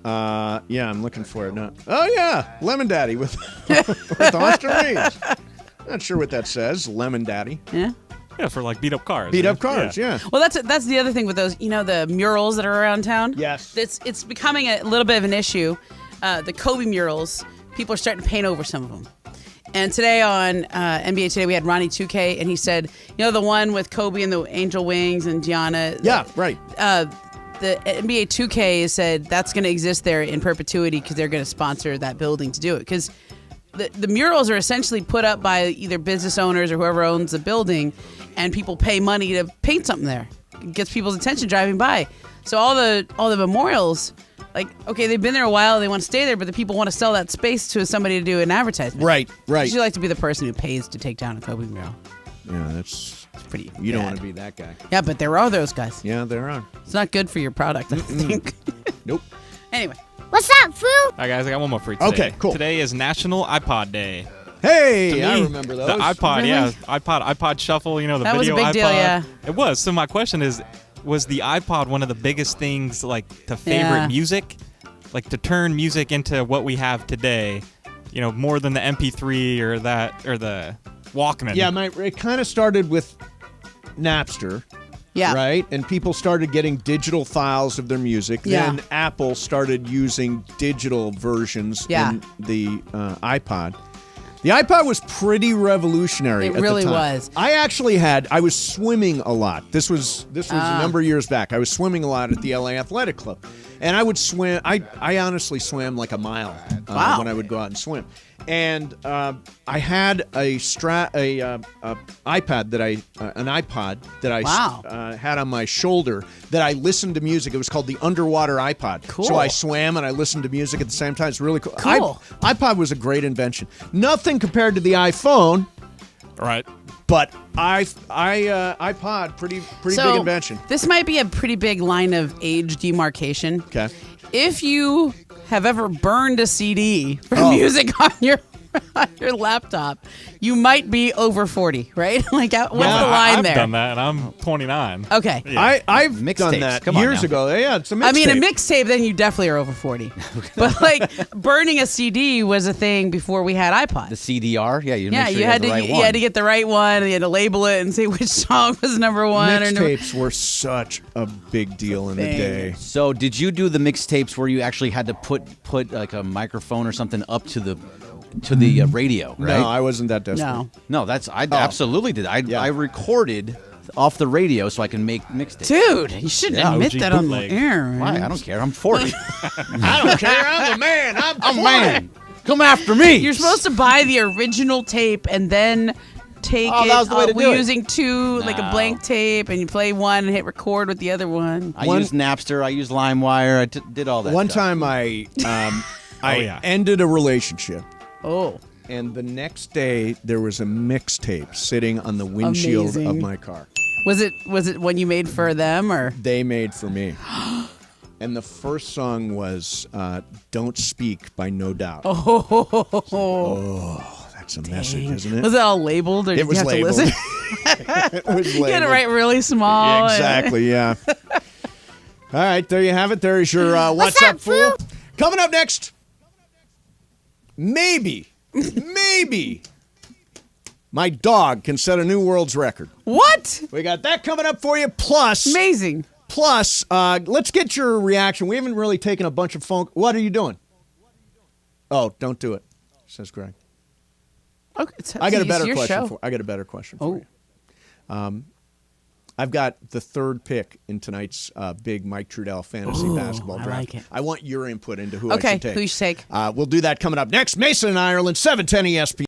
Yeah, I'm looking for it now. Oh, yeah. Lemon Daddy with Austin Reeves. Not sure what that says. Lemon Daddy. Yeah. Yeah, for like beat up cars. Beat up cars, yeah. Well, that's the other thing with those, the murals that are around town. Yes. It's becoming a little bit of an issue. The Kobe murals, people are starting to paint over some of them. And today on NBA Today, we had Ronnie 2K, and he said, the one with Kobe and the angel wings and Gianna. Yeah, right. The NBA 2K said that's going to exist there in perpetuity because they're going to sponsor that building to do it. Because the murals are essentially put up by either business owners or whoever owns the building, and people pay money to paint something there. It gets people's attention driving by. So all the memorials, like, okay, they've been there a while, they want to stay there, but the people want to sell that space to somebody to do an advertisement. Right. You like to be the person who pays to take down a Kobe mural. Yeah, that's pretty You don't bad. want to be that guy. Yeah, but there are those guys. Yeah, there are. It's not good for your product, I think. Nope. Anyway. What's that, food? All right, guys, I got one more for you today. Okay, cool. Today is National iPod Day. Hey, I remember those. The iPod, Really? yeah, iPod Shuffle. You know, the That was a video big iPod. deal, yeah. It was. So my question is, was the iPod one of the biggest things, like, to favorite Yeah. music, like to turn music into what we have today? You know, more than the MP3 or the Walkman. Yeah, it kind of started with Napster. Yeah. Right? And people started getting digital files of their music. Yeah. Then Apple started using digital versions in the iPod. The iPod was pretty revolutionary It at really the time. was. I was swimming a lot. This was a number of years back. I was swimming a lot at the LA Athletic Club. And I would swim. I honestly swam like a mile when I would go out and swim. And I had an iPod that I had on my shoulder that I listened to music. It was called the Underwater iPod. Cool. So I swam and I listened to music at the same time. It's really cool. Cool. iPod was a great invention. Nothing compared to the iPhone. Right. But iPod, pretty big invention. This might be a pretty big line of age demarcation. Okay. If you have ever burned a CD for music on your laptop, you might be over 40, right? Like, what's the line I've there? done that, and I'm 29. Okay. Yeah. I've Mixtapes. done that Come on years now. ago. Yeah, it's a mixtape. I mean, a mixtape, then you definitely are over 40. But, like, burning a CD was a thing before we had iPods. The CDR, yeah, you Yeah, make sure you had the to right you one. had to get the right one. You had to label it and say which song was number one. Mixtapes were such a big deal in the Thing. day. So, did you do the mixtapes where you actually had to put like a microphone or something up to the radio? Right? No, I wasn't that desperate. No. I absolutely did. I recorded off the radio so I can make mixtapes. Dude, you shouldn't admit OG that on the bootleg. air. Man. Why? I don't care. I'm 40. I don't care. I'm a man. I'm I'm man. Come after me. You're supposed to buy the original tape and then take Oh, it that was the way to do it. using two, like a No. blank tape, and you play one and hit record with the other one. I used Napster. I used LimeWire. I did all that. One stuff. time I yeah. ended a relationship. Oh. And the next day, there was a mixtape sitting on the windshield of Amazing. my car. Was it one you made for them or? They made for me. And the first song was Don't Speak by No Doubt. Oh, that's a message, isn't it? Was it all labeled or did It was you have labeled. to listen? It was labeled. You had to write really small. Yeah, exactly, yeah. All right, there you have it. There's your What's Up, Fool? Coming up next, maybe, my dog can set a new world's record. What? We got that coming up for you. Plus, Amazing. Let's get your reaction. We haven't really taken a bunch of phone. What are you doing? Oh, don't do it, says Greg. Okay, I got a it's better your question show. for. I got a better question for you. I've got the third pick in tonight's big Mike Trudell fantasy basketball I draft. like it. I want your input into who I Okay, should take. who you should take. We'll do that coming up next. Mason and Ireland, 710 ESPN.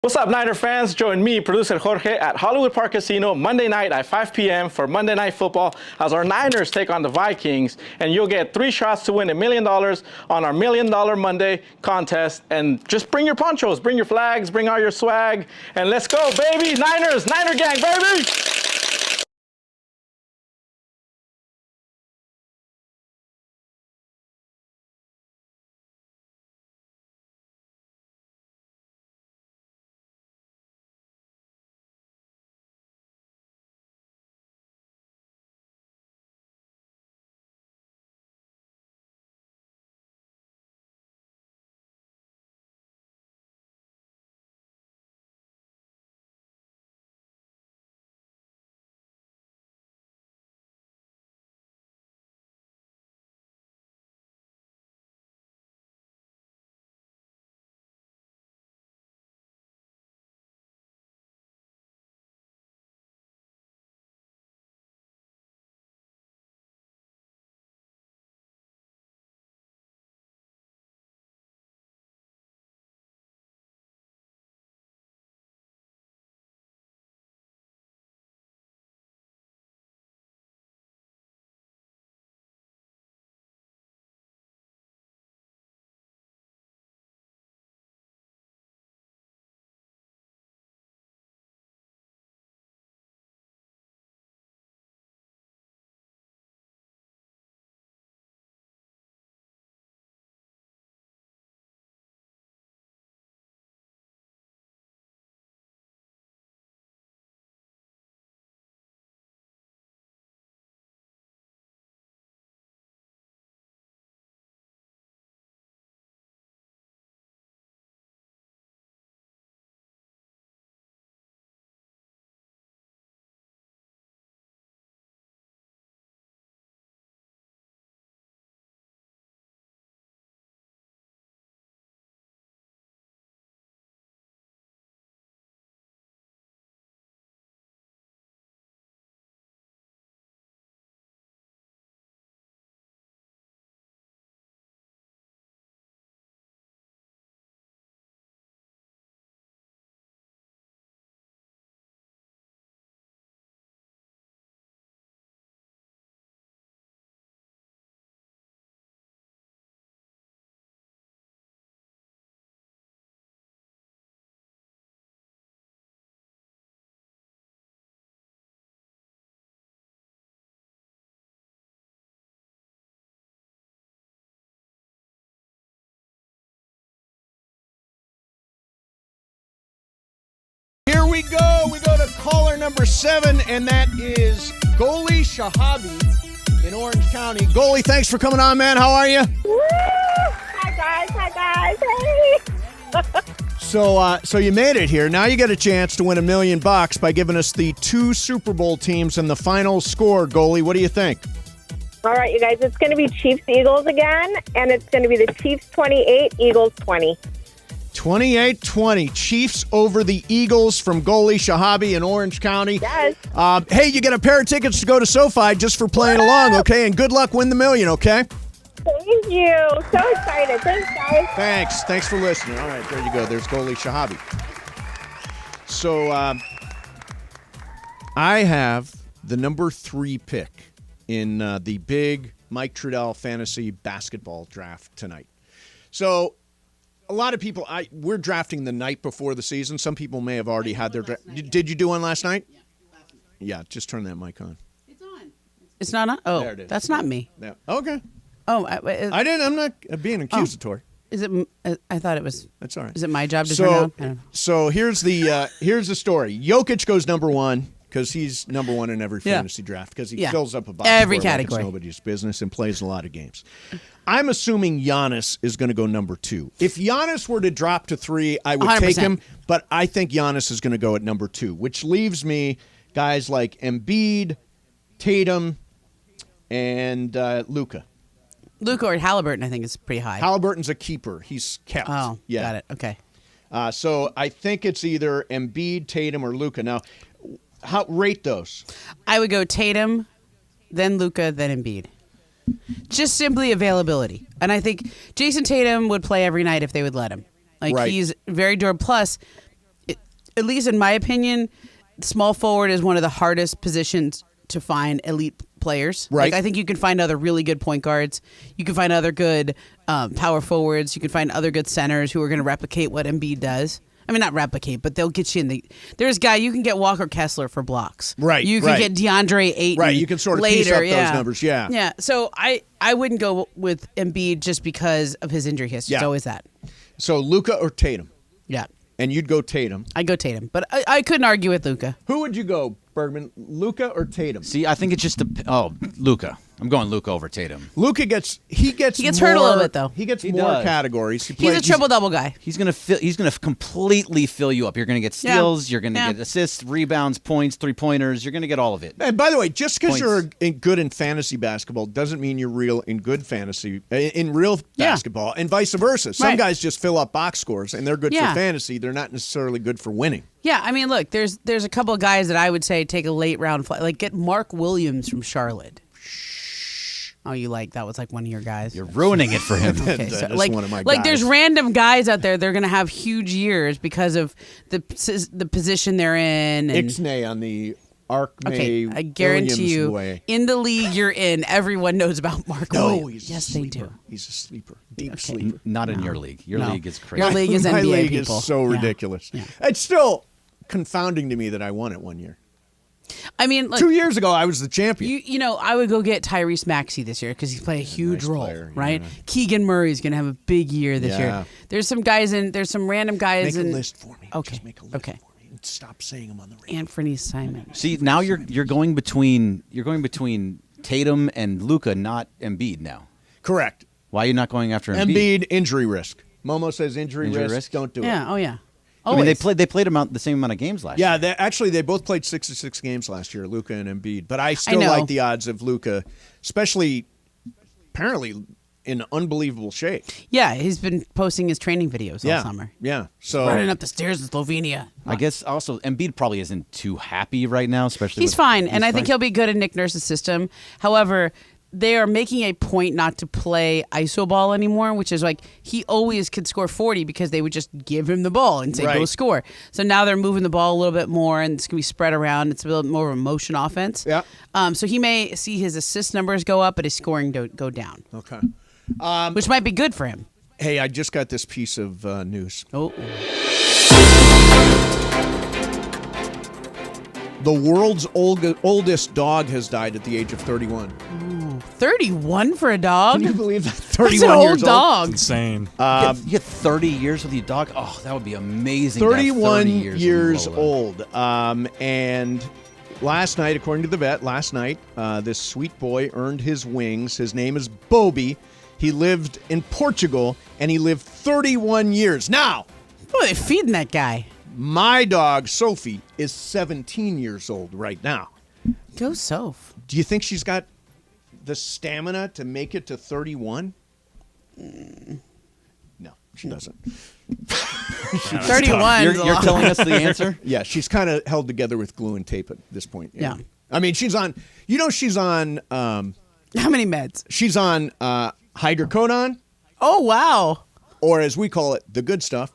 What's up, Niner fans? Join me, producer Jorge, at Hollywood Park Casino Monday night at 5 p.m. for Monday Night Football as our Niners take on the Vikings, and you'll get 3 shots to win $1 million on our $1 Million Monday contest. And just bring your ponchos, bring your flags, bring all your swag, and let's go, baby! Niners, Niner gang, baby! we go. We go to caller number 7, and that is Goalie Shahabi in Orange County. Goalie, thanks for coming on, man. How are you? Woo! Hi, guys. Hey! So you made it here. Now you get a chance to win $1 million by giving us the 2 Super Bowl teams and the final score, Goalie. What do you think? All right, you guys, it's going to be Chiefs-Eagles again, and it's going to be the Chiefs 28, Eagles 20. 28-20. Chiefs over the Eagles from Goalie Shahabi in Orange County. Yes. Hey, you get a pair of tickets to go to SoFi just for playing along, okay? And good luck, win the $1 million, okay? Thank you. So excited. Thanks, guys. Thanks for listening. All right, there you go. There's Goalie Shahabi. So I have the number 3 pick in the big Mike Trudell fantasy basketball draft tonight. So a lot of people, we're drafting the night before the season. Some people may have already had their draft. Did you do one last night? Yeah, just turn that mic on. It's on. It's not on? Oh, there it is. That's not me. Yeah. Okay. Oh, I'm not being accusatory. Is it? I thought it was. That's all right. Is it my job to turn it on? So here's the story. Jokic goes number 1 because he's number 1 in every fantasy draft because he fills up a box every score category. like it's nobody's business and plays a lot of games. I'm assuming Giannis is going to go number 2. If Giannis were to drop to 3, I would 100%. take him, but I think Giannis is going to go at number 2, which leaves me guys like Embiid, Tatum, and Luka. Luka or Halliburton, I think, is pretty high. Halliburton's a keeper. He's kept. Oh, got it. Okay. So I think it's either Embiid, Tatum, or Luka. Now, how rate those? I would go Tatum, then Luka, then Embiid. Just simply availability. And I think Jason Tatum would play every night if they would let him. He's very durable. Plus, at least in my opinion, small forward is one of the hardest positions to find elite players. Right. I think you can find other really good point guards. You can find other good power forwards. You can find other good centers who are going to replicate what Embiid does. I mean, not replicate, but they'll get you in the. There's a guy you can get Walker Kessler for blocks. Right. You can get DeAndre Ayton. Right. You can sort of later, piece up those numbers. Yeah. Yeah. So I wouldn't go with Embiid just because of his injury history. It's always that. So Luka or Tatum? Yeah. And you'd go Tatum. I'd go Tatum, but I couldn't argue with Luka. Who would you go, Bergman? Luka or Tatum? See, I think it's just Luka. I'm going Luka over Tatum. Luka gets hurt a little bit though. He gets more categories. He's a triple double guy. He's gonna completely fill you up. You're gonna get steals. You're gonna get assists, rebounds, points, 3-pointers. You're gonna get all of it. And by the way, just because you're good in fantasy basketball doesn't mean you're real in good fantasy in real basketball, and vice versa. Some guys just fill up box scores and they're good for fantasy. They're not necessarily good for winning. Yeah, I mean, look, there's a couple of guys that I would say take a late round flight. Like get Mark Williams from Charlotte. Oh, that was like one of your guys. You're ruining it for him. Okay, so like one of my guys. There's random guys out there. They're going to have huge years because of the position they're in. And, Ixnay on the Ark May. Okay, I guarantee you, way. in the league you're in, everyone knows about Mark Williams. Yes, they do. He's a sleeper, deep sleeper. Not in your league. Your league is crazy. Your league is NBA My league people. is so ridiculous. Yeah. It's still confounding to me that I won it one year. I mean, 2 years ago, I was the champion. You know, I would go get Tyrese Maxey this year because he's playing a huge role, player, right? Yeah. Keegan Murray's going to have a big year this year. There's some random guys Make in. a list for me. Okay. Just make a list for me. And stop saying them on the radio. Anthony Simon. See, now you're going between Tatum and Luka, not Embiid now. Correct. Why are you not going after Embiid? Embiid, injury risk. Momo says injury risk. Don't do it. Yeah. Oh yeah. I mean, they played the same amount of games last year. Yeah, they both played 66 games last year, Luka and Embiid. But I still like the odds of Luka, especially apparently in unbelievable shape. Yeah, he's been posting his training videos all summer. Yeah, so running up the stairs in Slovenia. I guess also Embiid probably isn't too happy right now, especially. He's fine, and I think he'll be good in Nick Nurse's system. However, they are making a point not to play iso ball anymore, which is like he always could score 40 because they would just give him the ball and say, go score. So now they're moving the ball a little bit more and it's going to be spread around. It's a little more of a motion offense. Yeah. So he may see his assist numbers go up, but his scoring go down. Okay. Which might be good for him. Hey, I just got this piece of news. Oh. The world's oldest dog has died at the age of 31. Ooh, 31 for a dog? Can you believe that? That's 31 an old years dog. It's insane. You get 30 years with your dog? Oh, that would be amazing. 31 to have 30 years with Lola. old. And last night, according to the vet, this sweet boy earned his wings. His name is Bobby. He lived in Portugal, and he lived 31 years. Now, What are they feeding that guy? my dog, Sophie, is 17 years old right now. Go Soph. Do you think she's got the stamina to make it to 31? No, she doesn't. 31. You're telling us the answer? Yeah, she's kind of held together with glue and tape at this point. Yeah. I mean, she's on, she's on, How many meds? she's on hydrocodone, Oh, wow. or as we call it, the good stuff.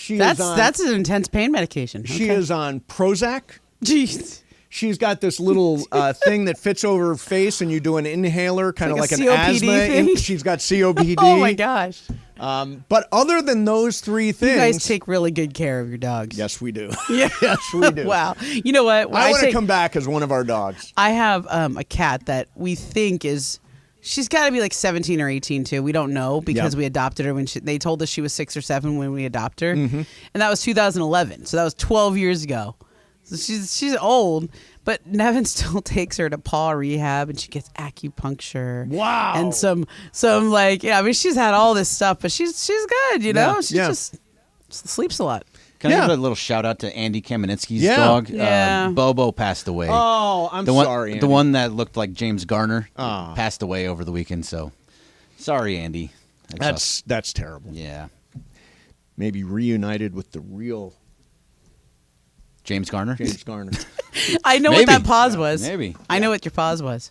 That's an intense pain medication. She Okay. is on Prozac. Jeez. She's got this little thing that fits over her face, and you do an inhaler, kind of like like a an COPD asthma. thing? She's got COPD. Oh, my gosh. But other than those three things, You guys take really good care of your dogs. yes, we do. Yeah. Yes, we do. Wow. You know what? I want to come back as one of our dogs. I have a cat that we think is. She's got to be like 17 or 18 too. We don't know because Yep. we adopted her when they told us she was 6 or 7 when we adopted her, Mm-hmm. and that was 2011. So that was 12 years ago. So she's old, but Nevin still takes her to paw rehab, and she gets acupuncture. Wow. And some like I mean she's had all this stuff, but she's good. You know, Yeah, she yeah. just sleeps a lot. Can I Yeah. give a little shout out to Andy Kamenetsky's Yeah. dog? Yeah. Bobo passed away. Oh, I'm the one, sorry, Andy. The one that looked like James Garner Ah. passed away over the weekend. So, sorry, Andy. That's terrible. Yeah. Maybe reunited with the real James Garner. James Garner. I know what Maybe. that pause was. Maybe. I know what your pause was.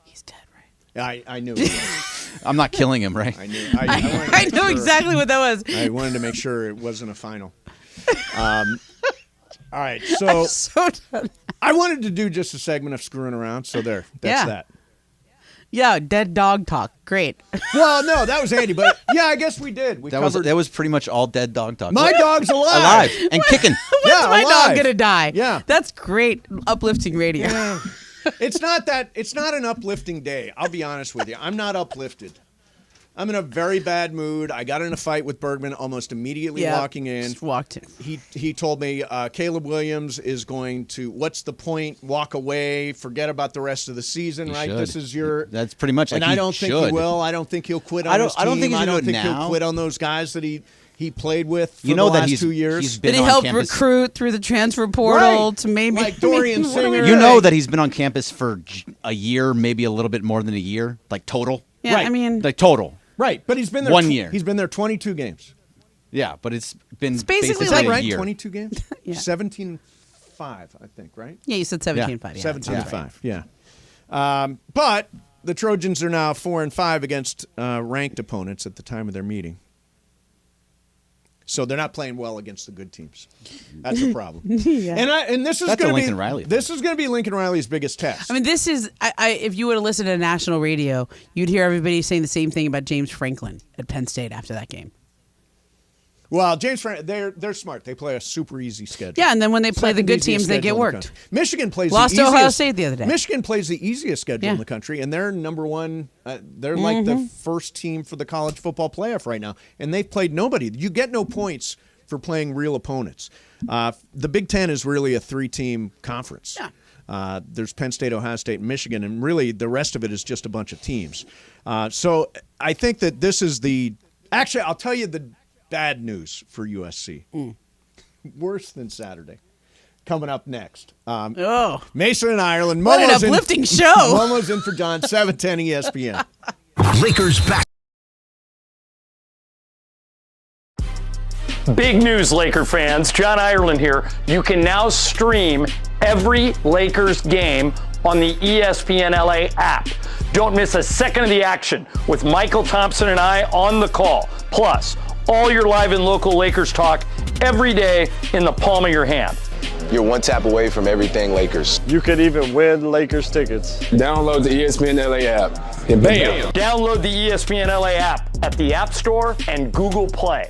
He's dead, right? I knew. He was. I'm not killing him, right? I knew. I wanted to I make know sure- exactly what that was. I wanted to make sure it wasn't a final. All right, so So done. I wanted to do just a segment of screwing around. So there, that's Yeah. that. Yeah, dead dog talk. Great. Well, no, that was Andy, but yeah, I guess we did. We That was covered. pretty much all dead dog talk. My dog's alive. alive and kicking. Yeah, When's my alive. dog gonna die? Yeah. That's great uplifting radio. Yeah. It's not an uplifting day. I'll be honest with you. I'm not uplifted. I'm in a very bad mood. I got in a fight with Bergman almost immediately walking in. Just walked in. He told me Caleb Williams is going to, what's the point? Walk away, forget about the rest of the season, He right? should. This is your. That's pretty much. And like I he don't think should. he will. I don't think he'll quit on I don't- his team. I don't think he's I gonna don't do it think he'll now. quit on those guys that he played with for You know the that last he's 2 years. He's been Did he on help campus. recruit through the transfer portal Right. to maybe Like Dorian what are we Singer. You doing? know that he's been on campus for a year, maybe a little bit more than a year, like total. Yeah, Right. I mean, Like total. Right, but he's been there 1 year. He's been there 22 games. Yeah, but it's been basically Is like- that a right? year. 22 games? Yeah. 17-5, I think, right? yeah, you said 17-5. Yeah, 17-5, yeah. But the Trojans are now 4-5 against ranked opponents at the time of their meeting. So they're not playing well against the good teams. That's a problem. Yeah. And this is That's a going to be Lincoln Riley thing. This is going to be Lincoln Riley's biggest test. I mean, this is. If you were to listen to national radio, you'd hear everybody saying the same thing about James Franklin at Penn State after that game. Well, James Franklin, they're smart. They play a super easy schedule. Yeah, and then when they play the Second good easiest teams, they schedule get in the worked. country. Michigan plays Lost the to easiest. Ohio State the other day. Michigan plays the easiest schedule Yeah. in the country, and they're number one. They're like the first team for the college football playoff right now, and they've played nobody. You get no points for playing real opponents. The Big Ten is really a 3-team conference. Yeah. There's Penn State, Ohio State, and Michigan, and really the rest of it is just a bunch of teams. So I think that this is the. Actually, I'll tell you the bad news for USC. Worse than Saturday. Coming up next. Oh, Mason and Ireland. what an Momo's uplifting in, show! Momo's in for John, 710 ESPN. Lakers back. Big news, Laker fans. John Ireland here. You can now stream every Lakers game on the ESPN LA app. Don't miss a second of the action with Michael Thompson and I on the call. Plus, all your live and local Lakers talk every day in the palm of your hand. You're one tap away from everything Lakers. You could even win Lakers tickets. Download the ESPN LA app and bam! Download the ESPN LA app at the App Store and Google Play.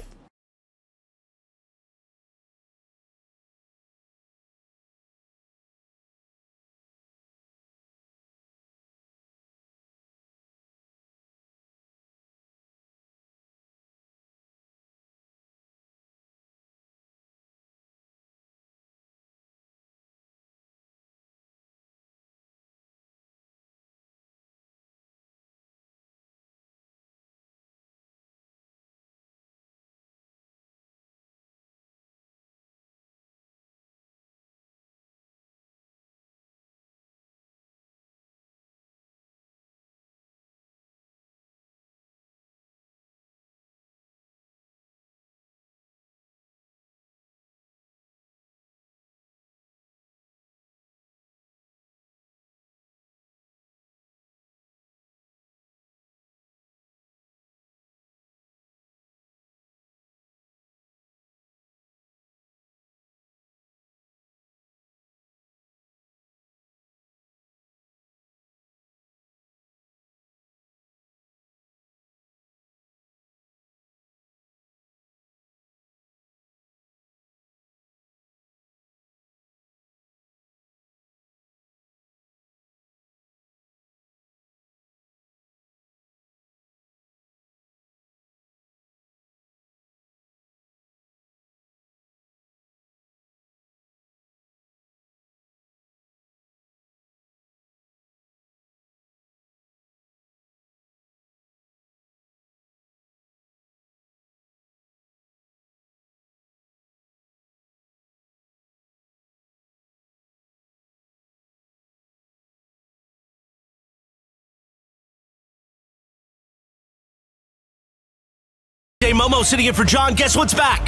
Momo sitting in for John. Guess what's back?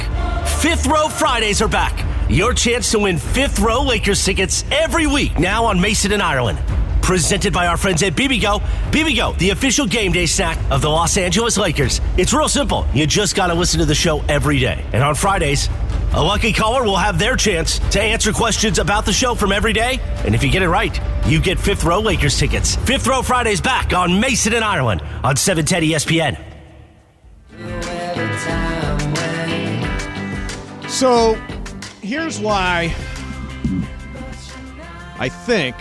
Fifth Row Fridays are back. Your chance to win Fifth Row Lakers tickets every week now on Mason and Ireland. Presented by our friends at BBGO. BBGO, the official game day snack of the Los Angeles Lakers. It's real simple. You just got to listen to the show every day. And on Fridays, a lucky caller will have their chance to answer questions about the show from every day. And if you get it right, you get Fifth Row Lakers tickets. Fifth Row Fridays back on Mason and Ireland on 710 ESPN. So here's why I think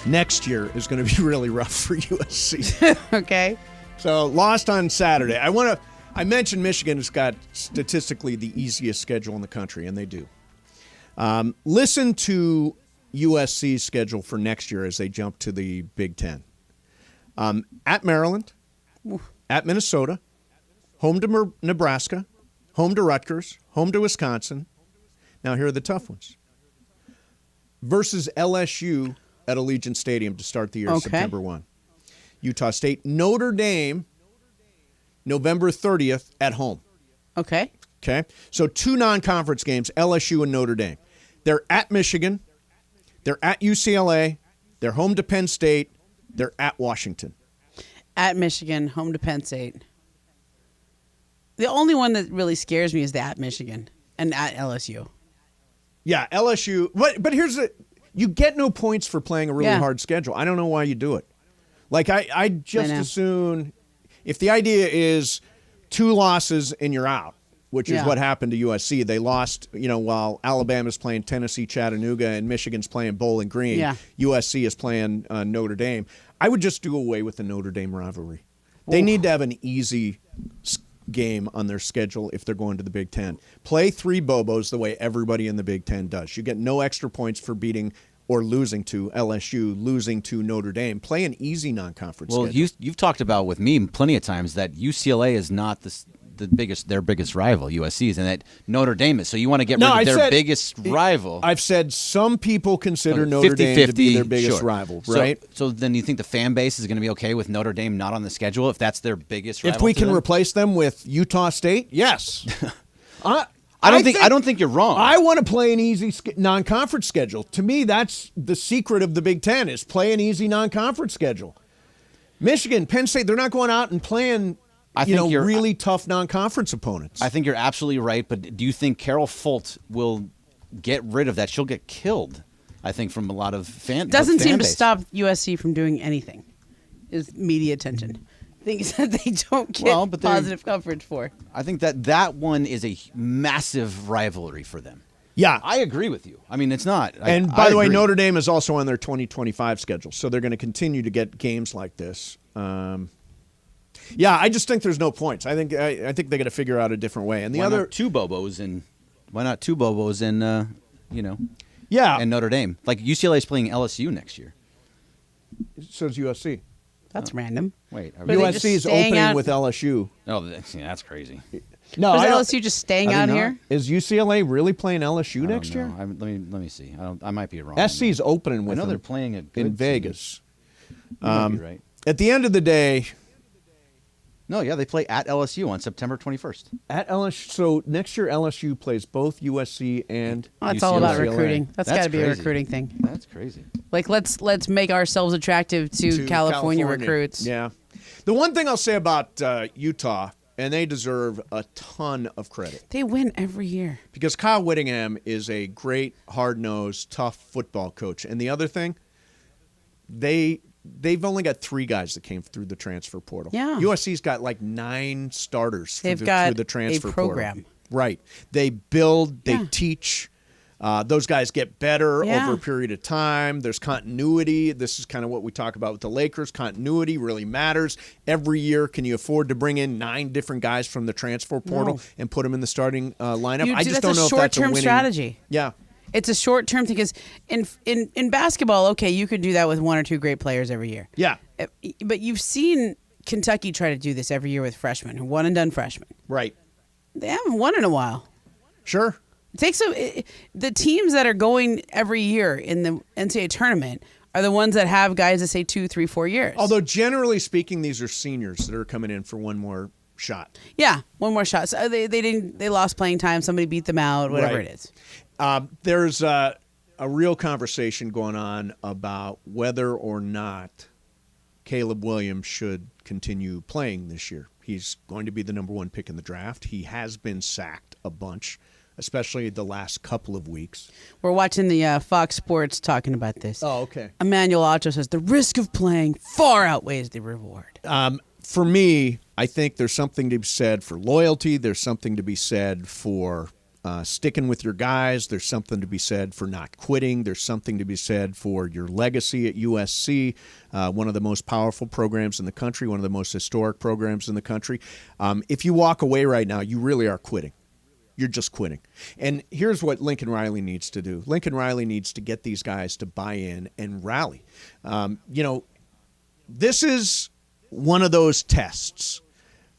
next year is going to be really rough for USC. Okay. So lost on Saturday. I mentioned Michigan has got statistically the easiest schedule in the country, and they do. Listen to USC's schedule for next year as they jump to the Big Ten. At Maryland, at Minnesota, home to Nebraska, home to Rutgers, home to Wisconsin. Now here are the tough ones. Versus LSU at Allegiant Stadium to start the year, September 1. Utah State, Notre Dame, November 30th at home. Okay. So 2 non-conference games, LSU and Notre Dame. They're at Michigan. They're at UCLA. They're home to Penn State. They're at Washington. At Michigan, home to Penn State. The only one that really scares me is the at Michigan and at LSU. Yeah, LSU. But here's the... You get no points for playing a really hard schedule. I don't know why you do it. Like, I just as soon... If the idea is 2 losses and you're out, which is what happened to USC. They lost, while Alabama's playing Tennessee, Chattanooga, and Michigan's playing Bowling Green. Yeah. USC is playing Notre Dame. I would just do away with the Notre Dame rivalry. They need to have an easy game on their schedule if they're going to the Big Ten. Play 3 Bobos the way everybody in the Big Ten does. You get no extra points for beating or losing to LSU, losing to Notre Dame. Play an easy non-conference schedule. You've talked about with me plenty of times that UCLA is not their biggest rival, USC's, and that Notre Dame is. So you want to get rid of their biggest rival. I've said some people consider Notre Dame to be their biggest rival, right? So then you think the fan base is going to be okay with Notre Dame not on the schedule if that's their biggest rival? If we can replace them with Utah State, yes. I don't think you're wrong. I want to play an easy non-conference schedule. To me, that's the secret of the Big Ten is play an easy non-conference schedule. Michigan, Penn State, they're not going out and playing really tough non-conference opponents. I think you're absolutely right, but do you think Carol Folt will get rid of that? She'll get killed, I think, from a lot of fans. Doesn't seem to stop USC from doing anything, is media attention. Things that they don't get positive coverage for. I think that one is a massive rivalry for them. Yeah. I agree with you. I mean, it's not. And by the way, Notre Dame is also on their 2025 schedule, so they're going to continue to get games like this. I just think there's no points. I think they got to figure out a different way. And the other 2 Bobos and why not 2 Bobos in and Notre Dame? Like UCLA is playing LSU next year. So is USC. That's random. Wait, USC is opening with LSU. Oh, that's crazy. No, is LSU just staying out here? Is UCLA really playing LSU next year? Let me see. I might be wrong. SC's opening with them. I know they're playing it in Vegas. You might be right. At the end of the day, no, they play at LSU on September 21st. At LSU, so next year LSU plays both USC and it's UCLA. all about recruiting. That's got to be a recruiting thing. That's crazy. Like let's make ourselves attractive to California recruits. Yeah. The one thing I'll say about Utah, and they deserve a ton of credit. They win every year. Because Kyle Whittingham is a great, hard-nosed, tough football coach. And the other thing, they've only got 3 guys that came through the transfer portal. Yeah. USC's got like 9 starters through the transfer a program. portal. Right. They build, they teach. Those guys get better over a period of time. There's continuity. This is kind of what we talk about with the Lakers. Continuity really matters. Every year, can you afford to bring in 9 different guys from the transfer portal and put them in the starting lineup? I just don't know if that's a winning strategy. Yeah. It's a short-term thing because in basketball, okay, you could do that with 1 or 2 great players every year. Yeah. But you've seen Kentucky try to do this every year with freshmen, one-and-done freshmen. Right. They haven't won in a while. Sure. It takes the teams that are going every year in the NCAA tournament are the ones that have guys that say 2, 3, 4 years. Although generally speaking, these are seniors that are coming in for one more shot. Yeah, one more shot. So they lost playing time. Somebody beat them out. Whatever Right. it is. There's a real conversation going on about whether or not Caleb Williams should continue playing this year. He's going to be the number 1 pick in the draft. He has been sacked a bunch, especially the last couple of weeks. We're watching the Fox Sports talking about this. Oh, okay. Emmanuel Ocho says the risk of playing far outweighs the reward. For me, I think there's something to be said for loyalty. There's something to be said for sticking with your guys. There's something to be said for not quitting. There's something to be said for your legacy at USC, one of the most powerful programs in the country, one of the most historic programs in the country. If you walk away right now, you really are quitting. You're just quitting. And here's what Lincoln Riley needs to do. Lincoln Riley needs to get these guys to buy in and rally. This is one of those tests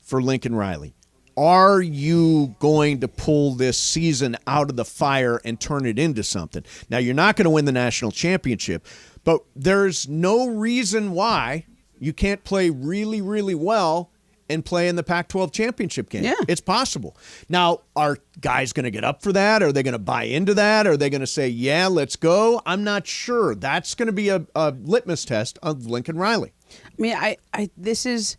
for Lincoln Riley. Are you going to pull this season out of the fire and turn it into something? Now, you're not going to win the national championship, but there's no reason why you can't play really, really well and play in the Pac-12 championship game. Yeah. It's possible. Now, are guys going to get up for that? Are they going to buy into that? Are they going to say, yeah, let's go? I'm not sure. That's going to be a litmus test of Lincoln Riley. I mean, this is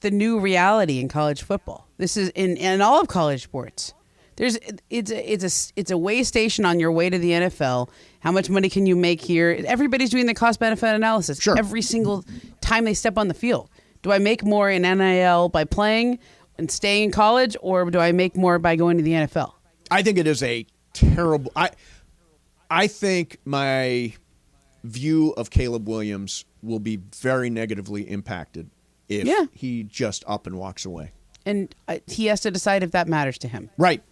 the new reality in college football. This is in all of college sports. It's a way station on your way to the NFL. How much money can you make here? Everybody's doing the cost benefit analysis every single time they step on the field. Do I make more in NIL by playing and staying in college, or do I make more by going to the NFL? I think it is a terrible. I think my view of Caleb Williams will be very negatively impacted if he just up and walks away. And he has to decide if that matters to him. Right.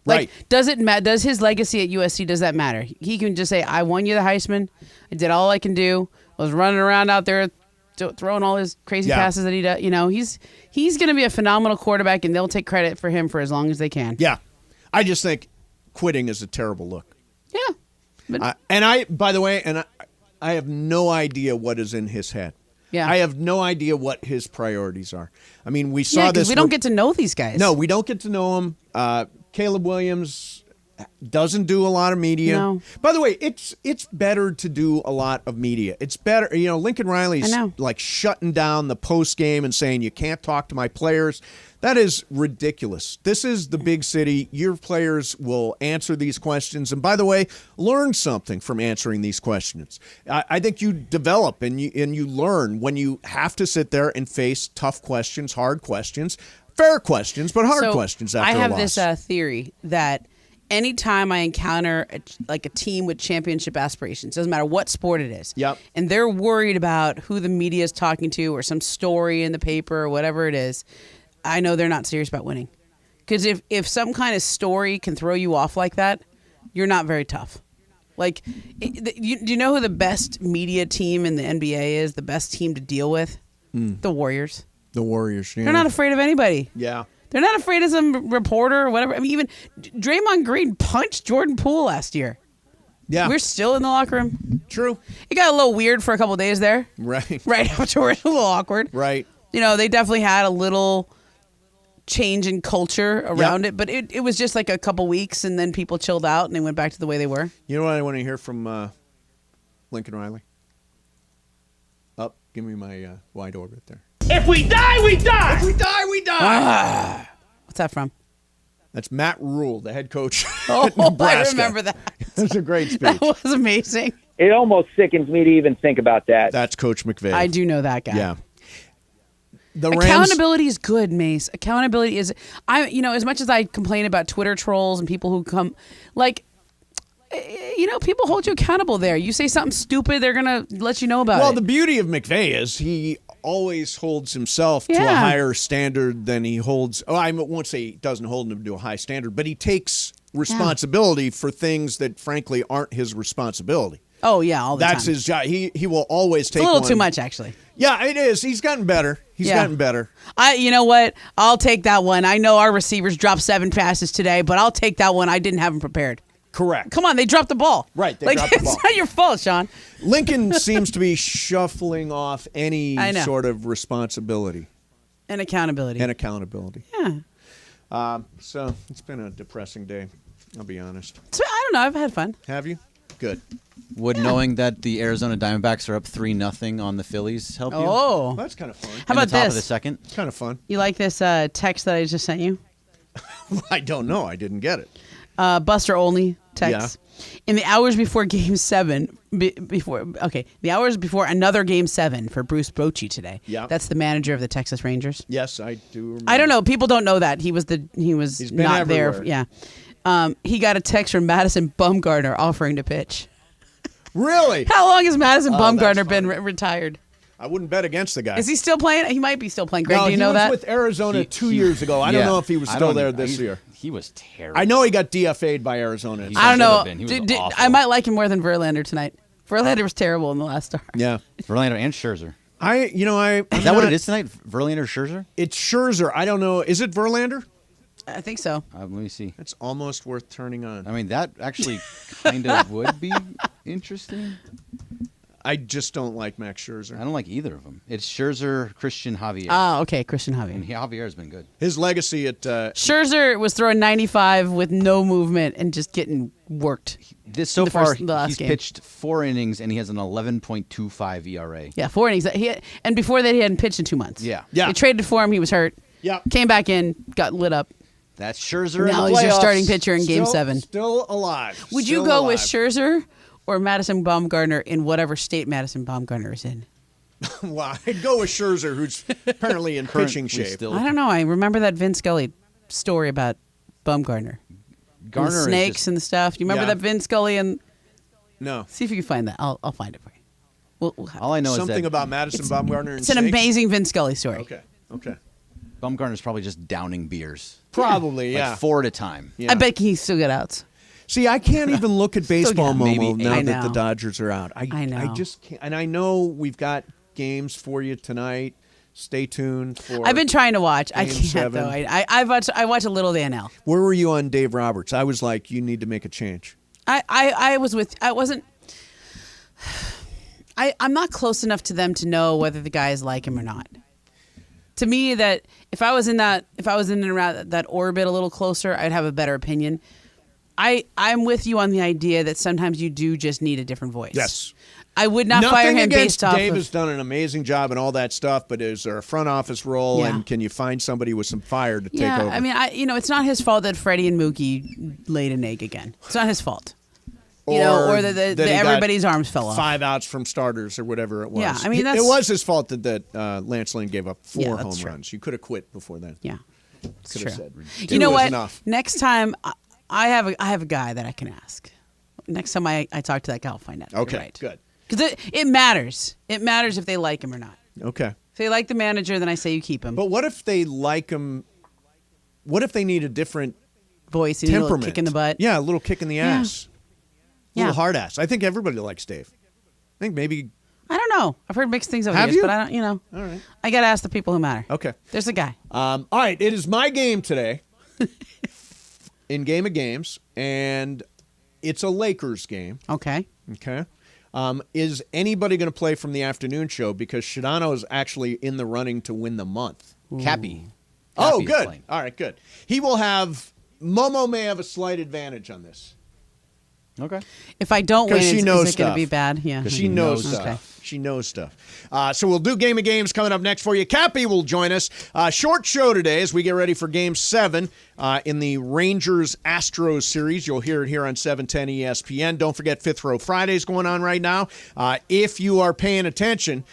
Like, does it matter? Does his legacy at USC, does that matter? He can just say, I won you the Heisman. I did all I can do. I was running around out there throwing all his crazy passes that he does. He's going to be a phenomenal quarterback, and they'll take credit for him for as long as they can. Yeah. I just think quitting is a terrible look. Yeah. But, by the way, I have no idea what is in his head. Yeah. I have no idea what his priorities are. I mean, we saw this. We don't get to know these guys. No, we don't get to know them. Caleb Williams doesn't do a lot of media. No. By the way, it's better to do a lot of media. It's better. Lincoln Riley's like shutting down the post game and saying you can't talk to my players. That is ridiculous. This is the big city. Your players will answer these questions. And by the way, learn something from answering these questions. I think you develop and you learn when you have to sit there and face tough questions, hard questions, fair questions, but hard questions after a loss. I have this theory that anytime I encounter a team with championship aspirations, doesn't matter what sport it is, and they're worried about who the media is talking to or some story in the paper or whatever it is, I know they're not serious about winning. Because if some kind of story can throw you off like that, you're not very tough. Like, do you know who the best media team in the NBA is, the best team to deal with? The Warriors. The Warriors, yeah. They're not afraid of anybody. Yeah. They're not afraid of some reporter or whatever. I mean, even Draymond Green punched Jordan Poole last year. Yeah. We're still in the locker room. True. It got a little weird for a couple of days there. Right. Right afterwards, a little awkward. Right. They definitely had a little change in culture around it, but it was just like a couple weeks, and then people chilled out and they went back to the way they were. You know what I want to hear from Lincoln Riley? Give me my wide orbit there. If we die, we die! If we die, we die! What's that from? That's Matt Rule, the head coach Oh, at Nebraska. I remember that. That's a great speech. That was amazing. It almost sickens me to even think about that. That's Coach McVay. I do know that guy. Yeah. The Rams, accountability is good, Mace. Accountability is, as much as I complain about Twitter trolls and people who come, people hold you accountable there. You say something stupid, they're going to let you know about it. Well, the beauty of McVay is he always holds himself to a higher standard than he holds. Oh, I won't say he doesn't hold him to a high standard, but he takes responsibility for things that, frankly, aren't his responsibility. Oh, yeah, all the time. That's his job. He will always take It's a little one. too much, actually. Yeah, it is. He's gotten better. He's gotten better. You know what? I'll take that one. I know our receivers dropped 7 passes today, but I'll take that one. I didn't have them prepared. Correct. Come on, they dropped the ball. Right, they dropped the ball. It's not your fault, Sean. Lincoln seems to be shuffling off any sort of responsibility. And accountability. Yeah. So it's been a depressing day, I'll be honest. So, I don't know. I've had fun. Have you? Good. Would knowing that the Arizona Diamondbacks are up 3-0 on the Phillies help you? Oh. That's kind of fun. How about the top this? of the second? Kind of fun. You like this text that I just sent you? I don't know. I didn't get it. Buster only text. Yeah. In the hours before Game 7, the hours before another Game 7 for Bruce Bochy today. Yeah. That's the manager of the Texas Rangers. Yes, I do remember. I don't know. People don't know that. He's He's been not everywhere. there. Yeah. He got a text from Madison Bumgarner offering to pitch. Really? How long has Madison that's Bumgarner been funny. retired? I wouldn't bet against the guy. Is he still playing? He might be still playing. Greg, no, do you know he that? was with Arizona 2 years ago. I don't know if he was still there this year. He was terrible. I know he got DFA'd by Arizona. I don't know. He was awful. I might like him more than Verlander tonight. Verlander was terrible in the last start. Yeah. Verlander and Scherzer. Is Is that what it is tonight? Verlander, Scherzer? It's Scherzer. I don't know. Is it Verlander? I think so. Let me see. It's almost worth turning on. I mean, that actually kind of would be interesting. I just don't like Max Scherzer. I don't like either of them. It's Scherzer, Christian Javier. Oh, okay. Christian Javier. And Javier's been good. His legacy at Scherzer was throwing 95 with no movement and just getting worked. So far, last he's game. pitched 4 innings and he has an 11.25 ERA. Yeah, 4 innings. And before that, he hadn't pitched in 2 months. Yeah. They traded for him. He was hurt. Yeah. Came back in, got lit up. That's Scherzer. Now in the he's your playoffs. starting pitcher in Game 7. Still alive. Would you go with Scherzer or Madison Bumgarner in whatever state Madison Bumgarner is in? Well, I'd go with Scherzer, who's apparently in pitching shape. I don't know. I remember that Vin Scully story about Bumgarner. Garner and the is snakes just- and the stuff. You remember Yeah. that Vin Scully and... No. See if you can find that. I'll find it for you. All I know Something is that about Madison Bumgarner and It's an snakes? amazing Vin Scully story. Okay. Bumgarner's probably just downing beers. Probably, Like yeah. 4 at a time. I bet he still get outs. See, I can't even look at baseball, Still Momo, maybe now I that the know. Dodgers are out. I know. I just can't. And I know we've got games for you tonight. Stay tuned for. I've been trying to watch. I Game can't 7. though. I watch a little of the NL. Where were you on Dave Roberts? I was like, you need to make a change. I wasn't. I'm not close enough to them to know whether the guys like him or not. To me, that if I was in and around that orbit a little closer, I'd have a better opinion. I'm with you on the idea that sometimes you do just need a different voice. Yes. I would not Nothing fire him against based off Dave of. has done an amazing job and all that stuff, but is there a front office role, Yeah. and can you find somebody with some fire to take Yeah, over? I mean, it's not his fault that Freddie and Mookie laid an egg again. It's not his fault. Or that that he got everybody's arms fell off. 5 outs from starters or whatever it was. Yeah, I mean, it was his fault that Lance Lynn gave up 4 that's home true. runs. You could have quit before then. Yeah, it's Could true. have said, You know "It was what? enough." Next time, I have a guy that I can ask. Next time I talk to that guy, I'll find out. Okay, You're right. good. Because it matters. It matters if they like him or not. Okay. If they like the manager, then I say you keep him. But what if they like him? What if they need a different voice, you need a little temperament? kick in the butt. Yeah, a little kick in the Yeah. ass. A little Yeah. hard ass. I think everybody likes Dave. I think maybe. I don't know. I've heard mixed things over Have the years, you? but I don't. All right. I got to ask the people who matter. Okay. There's a guy. All right. It is my game today. In Game of Games, and it's a Lakers game. Okay. Okay. Is anybody going to play from the afternoon show? Because Shadano is actually in the running to win the month. Cappy. Oh, Cappy is good. playing. All right, good. He will have. Momo may have a slight advantage on this. Okay. If I don't win, Because she is knows it going stuff. to be bad? Yeah. Because she knows stuff. Okay. She knows stuff. So we'll do Game of Games coming up next for you. Cappy will join us. Short show today as we get ready for Game 7 in the Rangers-Astros series. You'll hear it here on 710 ESPN. Don't forget Fifth Row Fridays going on right now. If you are paying attention,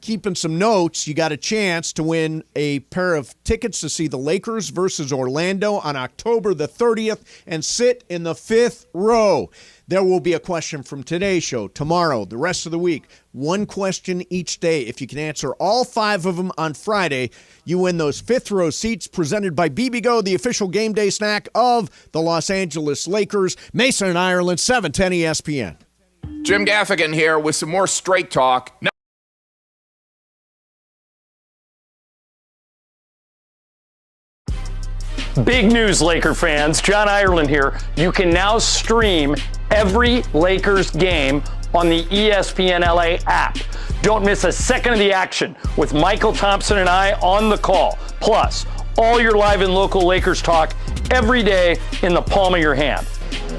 keeping some notes, you got a chance to win a pair of tickets to see the Lakers versus Orlando on October the 30th and sit in the fifth row. There will be a question from today's show, tomorrow, the rest of the week. One question each day. If you can answer all 5 of them on Friday, you win those fifth row seats presented by BBGO, the official game day snack of the Los Angeles Lakers. Mason and Ireland, 710 ESPN. Jim Gaffigan here with some more straight talk. Big news, Laker fans. John Ireland here. You can now stream every Lakers game on the ESPN LA app. Don't miss a second of the action with Michael Thompson and I on the call. Plus, all your live and local Lakers talk every day in the palm of your hand.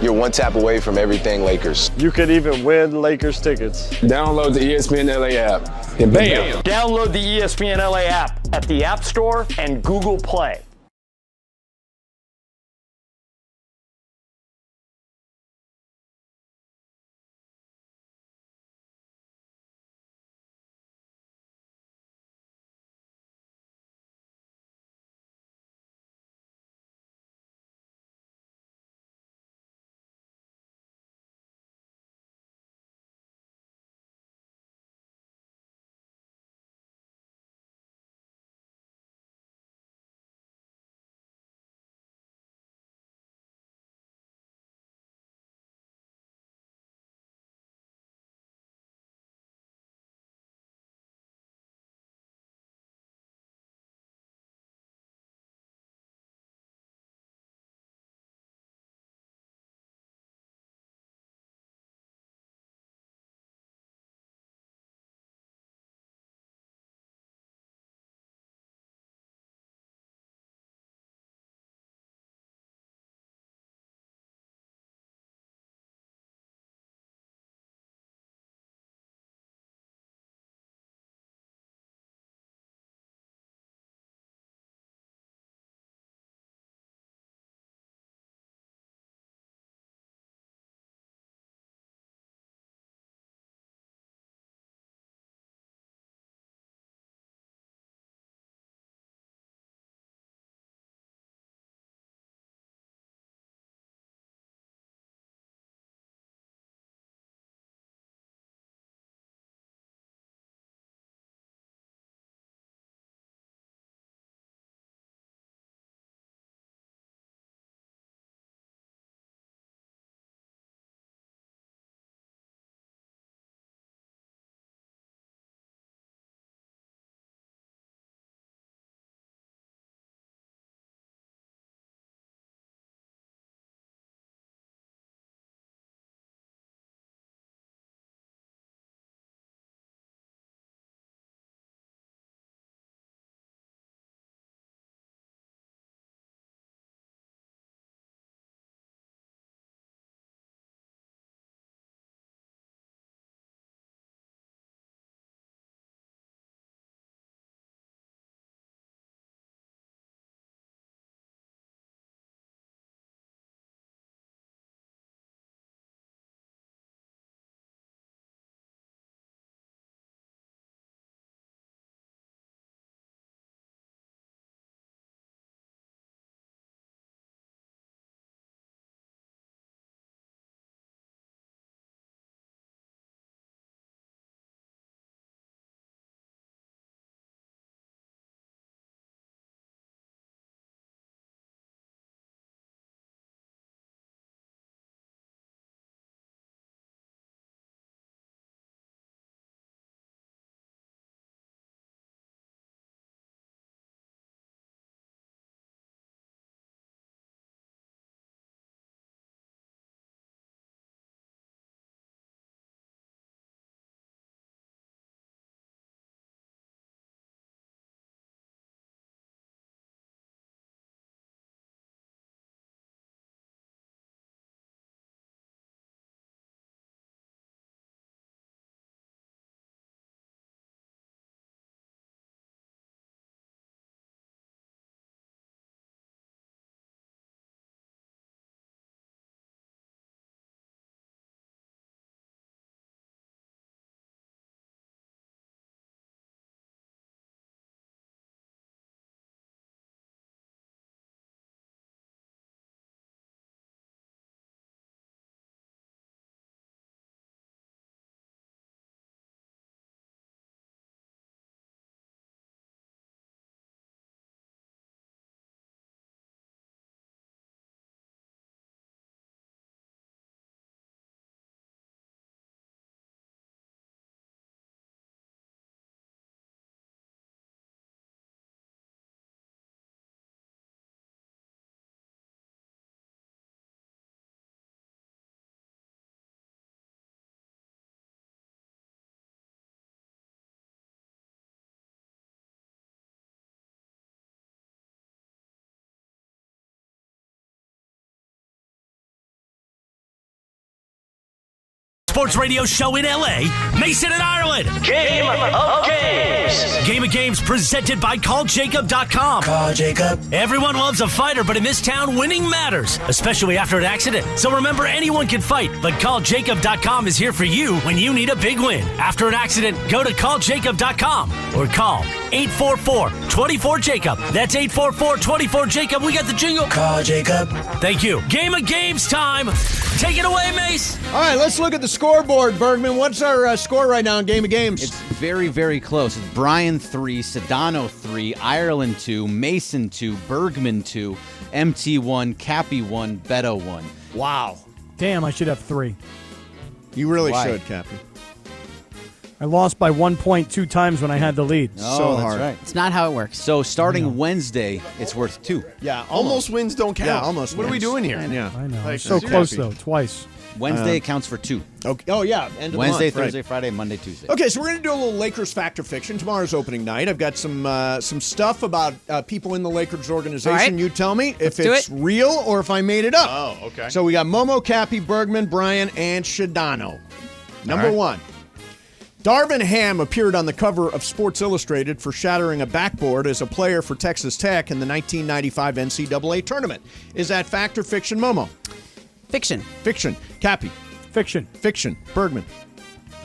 You're one tap away from everything Lakers. You could even win Lakers tickets. Download the ESPN LA app. And bam! Download the ESPN LA app at the App Store and Google Play. sports radio show in L.A., Mason and Ireland. Game of Games. Game of Games presented by CallJacob.com. Call Jacob. Everyone loves a fighter, but in this town, winning matters, especially after an accident. So remember, anyone can fight, but CallJacob.com is here for you when you need a big win. After an accident, go to CallJacob.com or call 844-24-JACOB. That's 844-24-JACOB. We got the jingle. Call Jacob. Thank you. Game of Games time. Take it away, Mace. All right, let's look at the scoreboard, Bergman. What's our score right now in Game of Games? It's very, very close. It's Brian 3, Sedano 3, Ireland 2, Mason 2, Bergman 2, MT 1, Cappy 1, Beto 1. Wow. Damn, I should have 3. You really Why? should, Cappy. I lost by 1.2 times when I had the lead. Oh, that's right. It's not how it works. So starting Wednesday, it's worth 2. Yeah, Almost wins don't count. Yeah, almost What are we wins. doing here? Yeah. I know. Like, So seriously. close, though. Twice. Wednesday counts for 2. Okay. Oh, yeah. End of the Wednesday, month, right. Thursday, Friday, Monday, Tuesday. Okay, so we're going to do a little Lakers Fact or Fiction. Tomorrow's opening night. I've got some stuff about people in the Lakers organization. All right. You tell me if do it's it. real or if I made it up. Oh, okay. So we got Momo, Cappy, Bergman, Brian, and Shadano. Number right. 1. Darvin Ham appeared on the cover of Sports Illustrated for shattering a backboard as a player for Texas Tech in the 1995 NCAA tournament. Is that fact or fiction, Momo? Fiction. Fiction. Cappy. Fiction. Fiction. Bergman.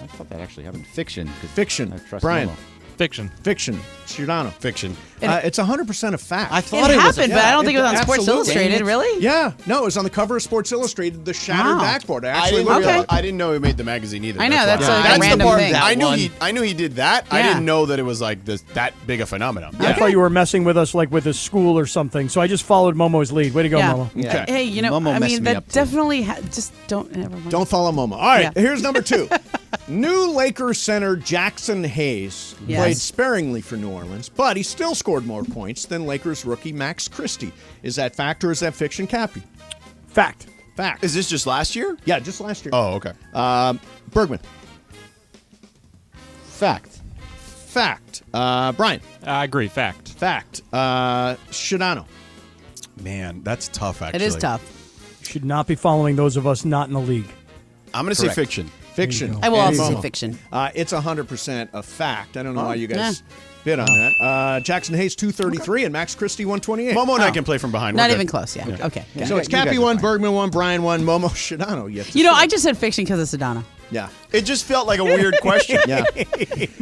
I thought that actually happened. Fiction. 'cause Fiction. I trust Brian. Momo. Fiction. Fiction. Shadano. Fiction. It's 100% a fact. I It thought it was happened, but I don't think it was on Sports absolutely. Illustrated, really? Yeah, no, it was on the cover of Sports Illustrated, the shattered Wow. backboard. I I actually didn't, looked Okay. at it. I didn't know he made the magazine either. I know, that's why. like a That's random the part. thing. I knew That I knew he did that. I Yeah. didn't know that it was like that big a phenomenon. I thought you were messing with us like with a school or something, so I just followed Momo's lead. Way to go, Yeah. Momo. Yeah. Hey, you know, Momo I messed mean, me that up, too. definitely just don't ever mind. Don't follow Momo. All right, Yeah. here's number 2. New Lakers center Jackson Hayes Yes. played sparingly for New Orleans, but he still scored more points than Lakers rookie Max Christie. Is that fact or is that fiction, Cappy? Fact. Fact. Is this just last year? Yeah, just last year. Oh, okay. Bergman. Fact. Fact. Brian. I agree. Fact. Fact. Shadano. Man, that's tough. Actually, It is tough. Should not be following those of us not in the league. I'm going to say Correct. fiction. Fiction. go. I will And also say Momo. fiction. It's 100% a fact. I don't know why you Yeah. guys bid on that. Jackson Hayes 233 and Max Christie 128. Momo and I Oh. can play from behind. Not We're even good. close, yeah. Okay. So good. it's You guys Cappy are 1, fine. Bergman 1, Brian 1, Momo, Shadano. Yet to You know, see. I just said fiction because of Sedano. Yeah. It just felt like a weird question. Yeah.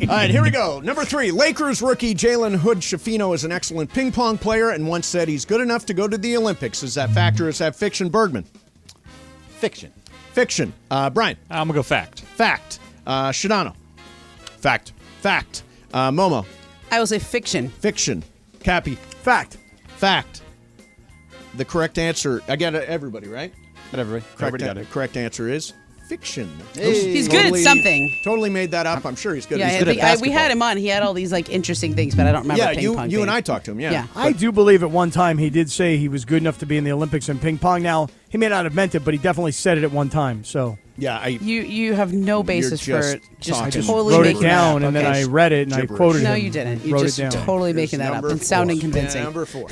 All right, here we go. Number 3, Lakers rookie Jalen Hood-Schifino is an excellent ping pong player and once said he's good enough to go to the Olympics. Is that fact or is that fiction, Bergman? Fiction. Fiction. Brian. I'm going to go fact. Fact. Shadano. Fact. Fact. Momo. I will say fiction. Fiction. Cappy. Fact. Fact. The correct answer, I got everybody, right? But everybody. Correct answer is fiction. He's good at something. Totally made that up. I'm sure he's good. Yeah, He's I good think- at basketball. we had him on. He had all these like interesting things, but I don't remember. Yeah, ping you pong and thing. I talked to him. Yeah. Yeah. I do believe at one time he did say he was good enough to be in the Olympics in ping pong. Now, he may not have meant it, but he definitely said it at one time. So Yeah, You have no basis for just just talking. totally wrote it making that down, up, and then okay? I read it, and I Gibberish. quoted him. No, you didn't. You wrote just it down. totally Here's making that up number and sounding 4. convincing. Number 4.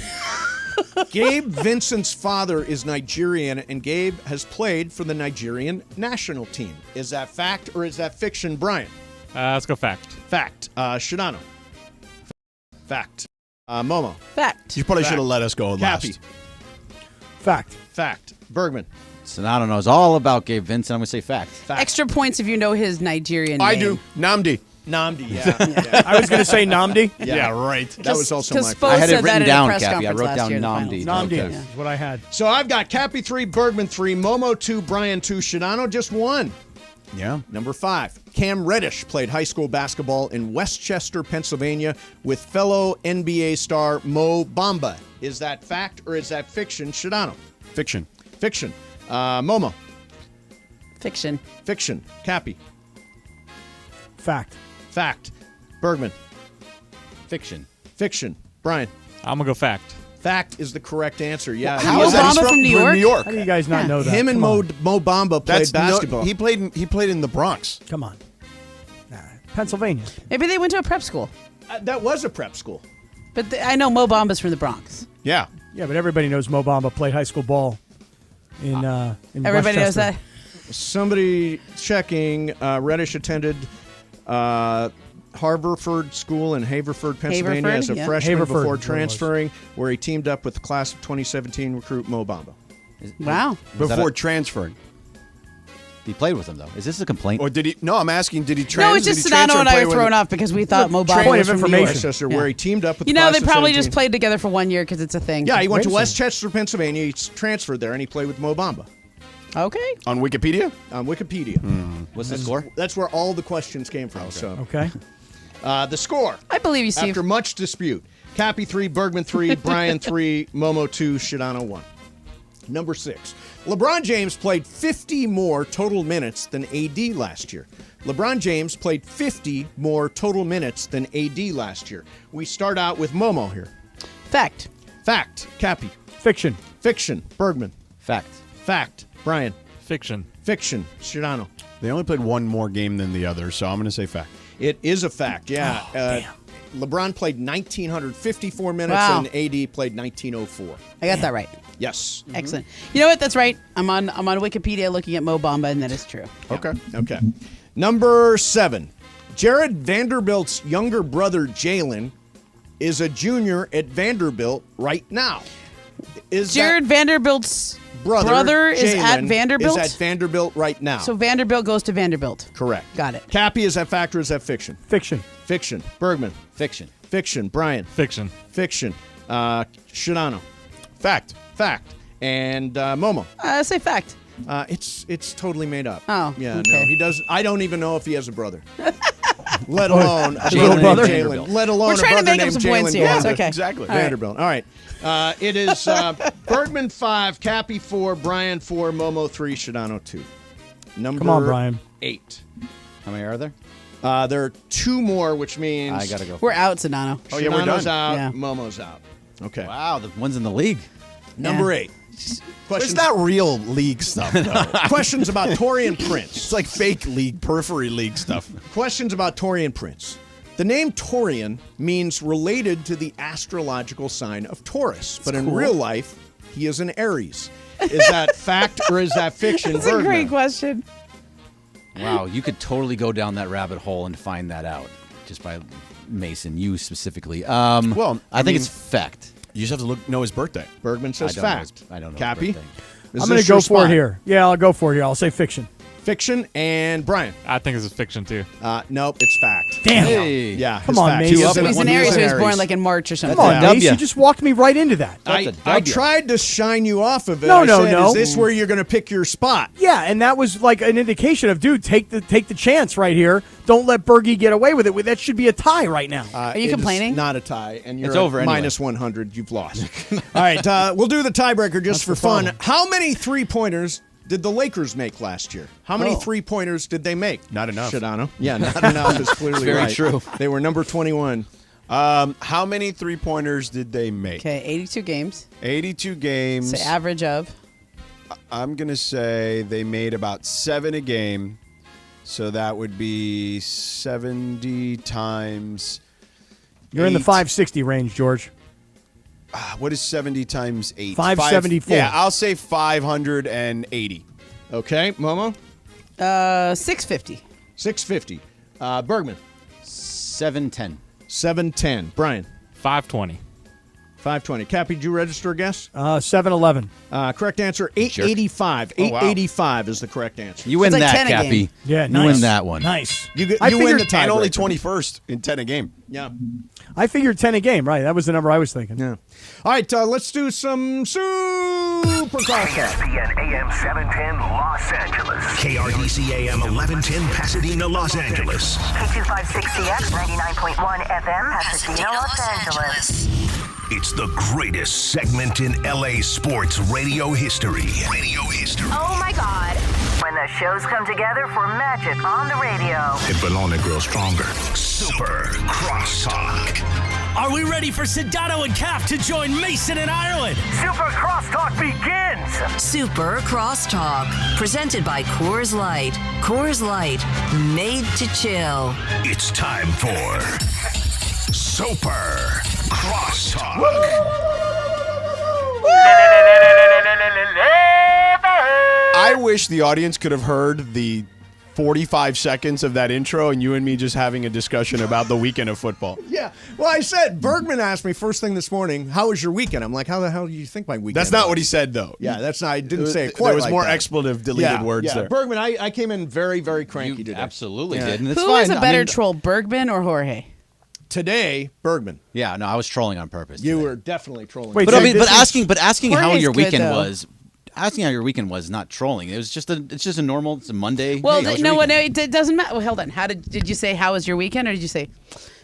Gabe Vincent's father is Nigerian, and Gabe has played for the Nigerian national team. Is that fact or is that fiction, Brian? Let's go fact. Fact. Shadano. Fact. Momo. Fact. You probably Fact. should have let us go Cappy. last. Fact. Fact. Bergman. Sedano knows all about Gabe Vincent. I'm going to say fact. Fact. Extra points if you know his Nigerian I name. do. Namdi. Namdi. Yeah. I was going to say Namdi. Yeah, right. That was also Because my I had it said that written in a down, press Cappy. I conference wrote last down year in the Namdi. finals. Namdi Okay. is what I had. So I've got Cappy 3, Bergman 3, Momo 2, Brian 2, Shadano just 1. Yeah. Number 5, Cam Reddish played high school basketball in Westchester, Pennsylvania with fellow NBA star Mo Bamba. Is that fact or is that fiction, Shadano? Fiction. Fiction. Momo. Fiction. Fiction. Cappy. Fact. Fact. Bergman. Fiction. Fiction. Brian. I'm going to go fact. Fact is the correct answer. Yeah. How he is was- Bamba He's from New we're York? New York. How do you guys not know that? Him and Come Mo on. Bamba played basketball. He played in the Bronx. Come on. Nah, Pennsylvania. Maybe they went to a prep school. That was a prep school. But I know Mo Bamba's from the Bronx. Yeah. Yeah, but everybody knows Mo Bamba played high school ball in Everybody knows Westchester. Somebody checking. Reddish attended Haverford School in Haverford, Pennsylvania as a freshman before transferring, where he teamed up with the class of 2017 recruit Mo Bamba. Wow. Before transferring. He played with him, though. Is this a complaint? Or did he? No, I'm asking, did he No, it's just Sedano and I are thrown off because we thought Mo Bamba was from New York. Where he teamed up with You the know, class they of probably 17. just played together for 1 year because it's a thing. Yeah, he went to Westchester, Pennsylvania. He transferred there, and he played with Mo Bamba. Okay. On Wikipedia? On Wikipedia. What's the score? That's where all the questions came from. Okay. The score. I believe you, Steve. After much dispute, Cappy 3, Bergman 3, Brian 3, Momo 2, Shadano 1. Number 6. LeBron James played 50 more total minutes than AD last year. LeBron James played 50 more total minutes than AD last year. We start out with Momo here. Fact. Fact. Cappy. Fiction. Fiction. Bergman. Fact. Fact. Brian. Fiction. Fiction. Shadano. They only played one more game than the other, so I'm going to say fact. It is a fact, yeah. Oh, damn. LeBron played 1,954 minutes Wow. and AD played 1,904. I got that right. Yes. Excellent. You know what? That's right. I'm on Wikipedia looking at Mo Bamba, and that is true. Okay. Okay. Number 7. Jared Vanderbilt's younger brother, Jalen, is a junior at Vanderbilt right now. Is Jared Vanderbilt's brother is at Jalen Vanderbilt? Is at Vanderbilt right now. So Vanderbilt goes to Vanderbilt. Correct. Got it. Cappy, is that fact or is that fiction? Fiction. Fiction. Bergman. Fiction. Fiction. Brian. Fiction. Fiction. Shadano. Fact. Fact. And Momo. Say fact. It's totally made up. Oh, yeah, okay. no, he does. I don't even know if he has a brother. Let alone a Jalen brother named Vanderbilt. Jalen. Let alone We're trying a to brother make up named some points Jalen here. Vanderbilt. It's okay. Exactly. All right. Vanderbilt. All right. It is Bergman 5, Cappy 4, Brian 4, Momo 3, Shadano 2. Number Come on, Brian. 8. How many are there? There are 2 more, which means I got to go. We're out, Sedano. Oh, yeah, we're Shadano's done. out, Yeah. Momo's out. Okay. Wow, the one's in the league. Number 8. It's Questions, not real league stuff, though. questions about Torian Prince. It's like fake league, periphery league stuff. Questions about Torian Prince. The name Torian means related to the astrological sign of Taurus, but in real life, he is an Aries. Is that fact or is that fiction? That's a great question. Wow, you could totally go down that rabbit hole and find that out just by Mason, you specifically. Well, I think it's fact. You just have to know his birthday. Bergman says I don't know fact. his- I don't know his Cappy? birthday. I'm going to go for it here. Yeah, I'll go for it here. I'll say fiction. Fiction. And Brian? I think it's fiction too. Nope, it's fact. Damn. Hey. Yeah. Come his on, fact. Mace. He is He's an he is Aries who was an born Aries. like in March or something. Come on, Mace. W. You just walked me right into that. I tried to shine you off of it. No, I no, said, no. Is this where you're going to pick your spot? Yeah, and that was like an indication of, dude, take the chance right here. Don't let Bergie get away with it. That should be a tie right now. Are you It is complaining? not a tie, and you're It's over at anyway. minus 100. You've lost. All right, we'll do the tiebreaker just for fun. How many three-pointers did the Lakers make last year? How many three-pointers did they make? Not enough. Shadano. Yeah, not enough is clearly Very right. true. They were number 21. How many three-pointers did they make? Okay, 82 games. 82 games. Say average of. I'm going to say they made about 7 a game. So that would be 70 times. You're in the 8. 560 range, George. What is 70 times 8? 574. Yeah, I'll say 580. Okay, Momo? 650. 650. Bergman? 710. 710. Brian? 520. 520. Cappy, did you register a guess? 711. Correct answer, 885. Oh, wow. 885 is the correct answer. You win It's like that, 10 a game. Cappy. Yeah, You nice. win that one. Nice. You win figured- the And only tiebreaker. 21st in 10 a game. Yeah. I figured 10 a game, right? That was the number I was thinking. Yeah. All right, let's do some super crosstalk. ESPN AM 710 Los Angeles. KRDC AM 1110 Pasadena, Los Angeles. K256CX 99.1 FM Pasadena, Los Angeles. It's the greatest segment in LA sports radio history. Oh my God. When the shows come together for magic on the radio. It will only grow stronger. Super Crosstalk. Are we ready for Sedano and Cap to join Mason in Ireland? Super Crosstalk begins. Super Crosstalk. Presented by Coors Light. Coors Light. Made to chill. It's time for Super Crosstalk. I wish the audience could have heard the 45 seconds of that intro and you and me just having a discussion about the weekend of football. Yeah. Well, I said, Bergman asked me first thing this morning, how was your weekend? I'm like, how the hell do you think my weekend That's not was? what he said, though. Yeah, that's not. I didn't say it quite There was like more that. expletive deleted words there. Bergman, I came in very, very cranky today. Absolutely did. And it's Who fine. is a better troll, Bergman or Jorge? Today, Bergman. Yeah, no, I was trolling on purpose. You were definitely trolling. Wait, But, so I mean, this but asking how Jorge's your good, weekend though. was. Asking how your weekend was not trolling. It was just it's a normal. It's a Monday. Well, hey, how was your no, weekend? it doesn't matter. Well, hold on. Did you say how was your weekend, or did you say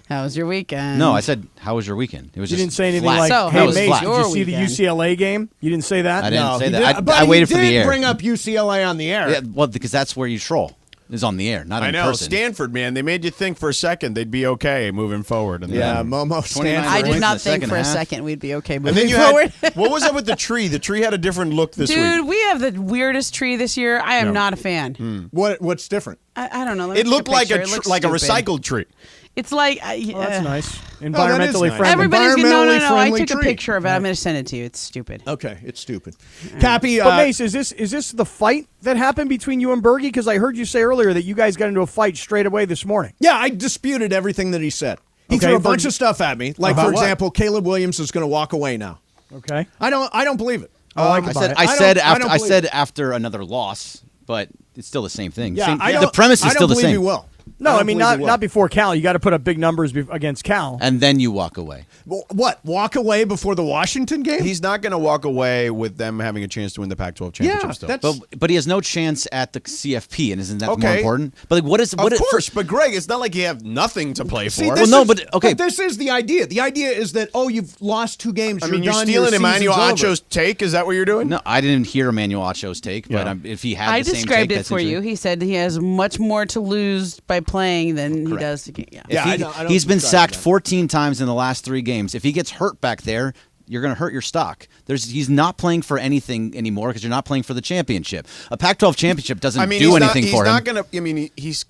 how was your weekend? No, I said how was your weekend. It was You just didn't say anything flat. like, So, hey, how was Mace, flat? did you Your see the weekend? UCLA game? You didn't say that? I didn't say he that. did- but I waited he for the did air. bring up UCLA on the air. Yeah, well, because that's where you troll. Is on the air, not in I know. person. Stanford, man, they made you think for a second they'd be okay moving forward. And Yeah, then, Momo 29 Stanford. I points did in not the think second for a half. second we'd be okay and moving then you forward. had, what was up with the tree? The tree had a different look this Dude, week. we have the weirdest tree this year. I am Yeah. not a fan. What's different? I don't know. Let me It take looked like picture. a It looks like a stupid. recycled tree. It's like Oh, that's nice. that is Environmentally nice. friendly. Everybody's gonna, no. I friendly took tree. a picture of it. I'm going to send it to you. It's stupid. Okay, it's stupid. Cappy, But Mace, is this the fight that happened between you and Bergie? Because I heard you say earlier that you guys got into a fight straight away this morning. yeah, I disputed everything that he said. He Okay, threw a for- bunch of stuff at me. Like, About for what? example, Caleb Williams is going to walk away now. Okay. I don't believe it. Oh, I I can buy said it. I don't said believe after another loss, but it's still the same thing. Yeah, Same- I the don't- premise I is don't still the believe same. he will. No, I don't mean believe he will. not before Cal. You got to put up big numbers against Cal. And then you walk away. Well, what? Walk away before the Washington game? He's not going to walk away with them having a chance to win the Pac-12 championship. Still. that's But he has no chance at the CFP, and isn't that more Okay. important? But like, what is Of what? course, but Greg, it's not like you have nothing to play See, for. this no, is- but okay. this is the idea. The idea is that you've lost 2 games. I mean, you're done, stealing your Emmanuel season's over. Acho's take. Is that what you're doing? No, I didn't hear Emmanuel Acho's take, but Yeah. if he had I the same described take, it that's for you. interesting. He said he has much more to lose by playing than he does to get. Yeah. If Yeah, he- I don't he's been subscribe to sacked that. 14 times in the last 3 games. If he gets hurt back there, you're going to hurt your stock. He's not playing for anything anymore because you're not playing for the championship. A Pac-12 championship doesn't do he's anything not, for he's him. not gonna. I mean, he's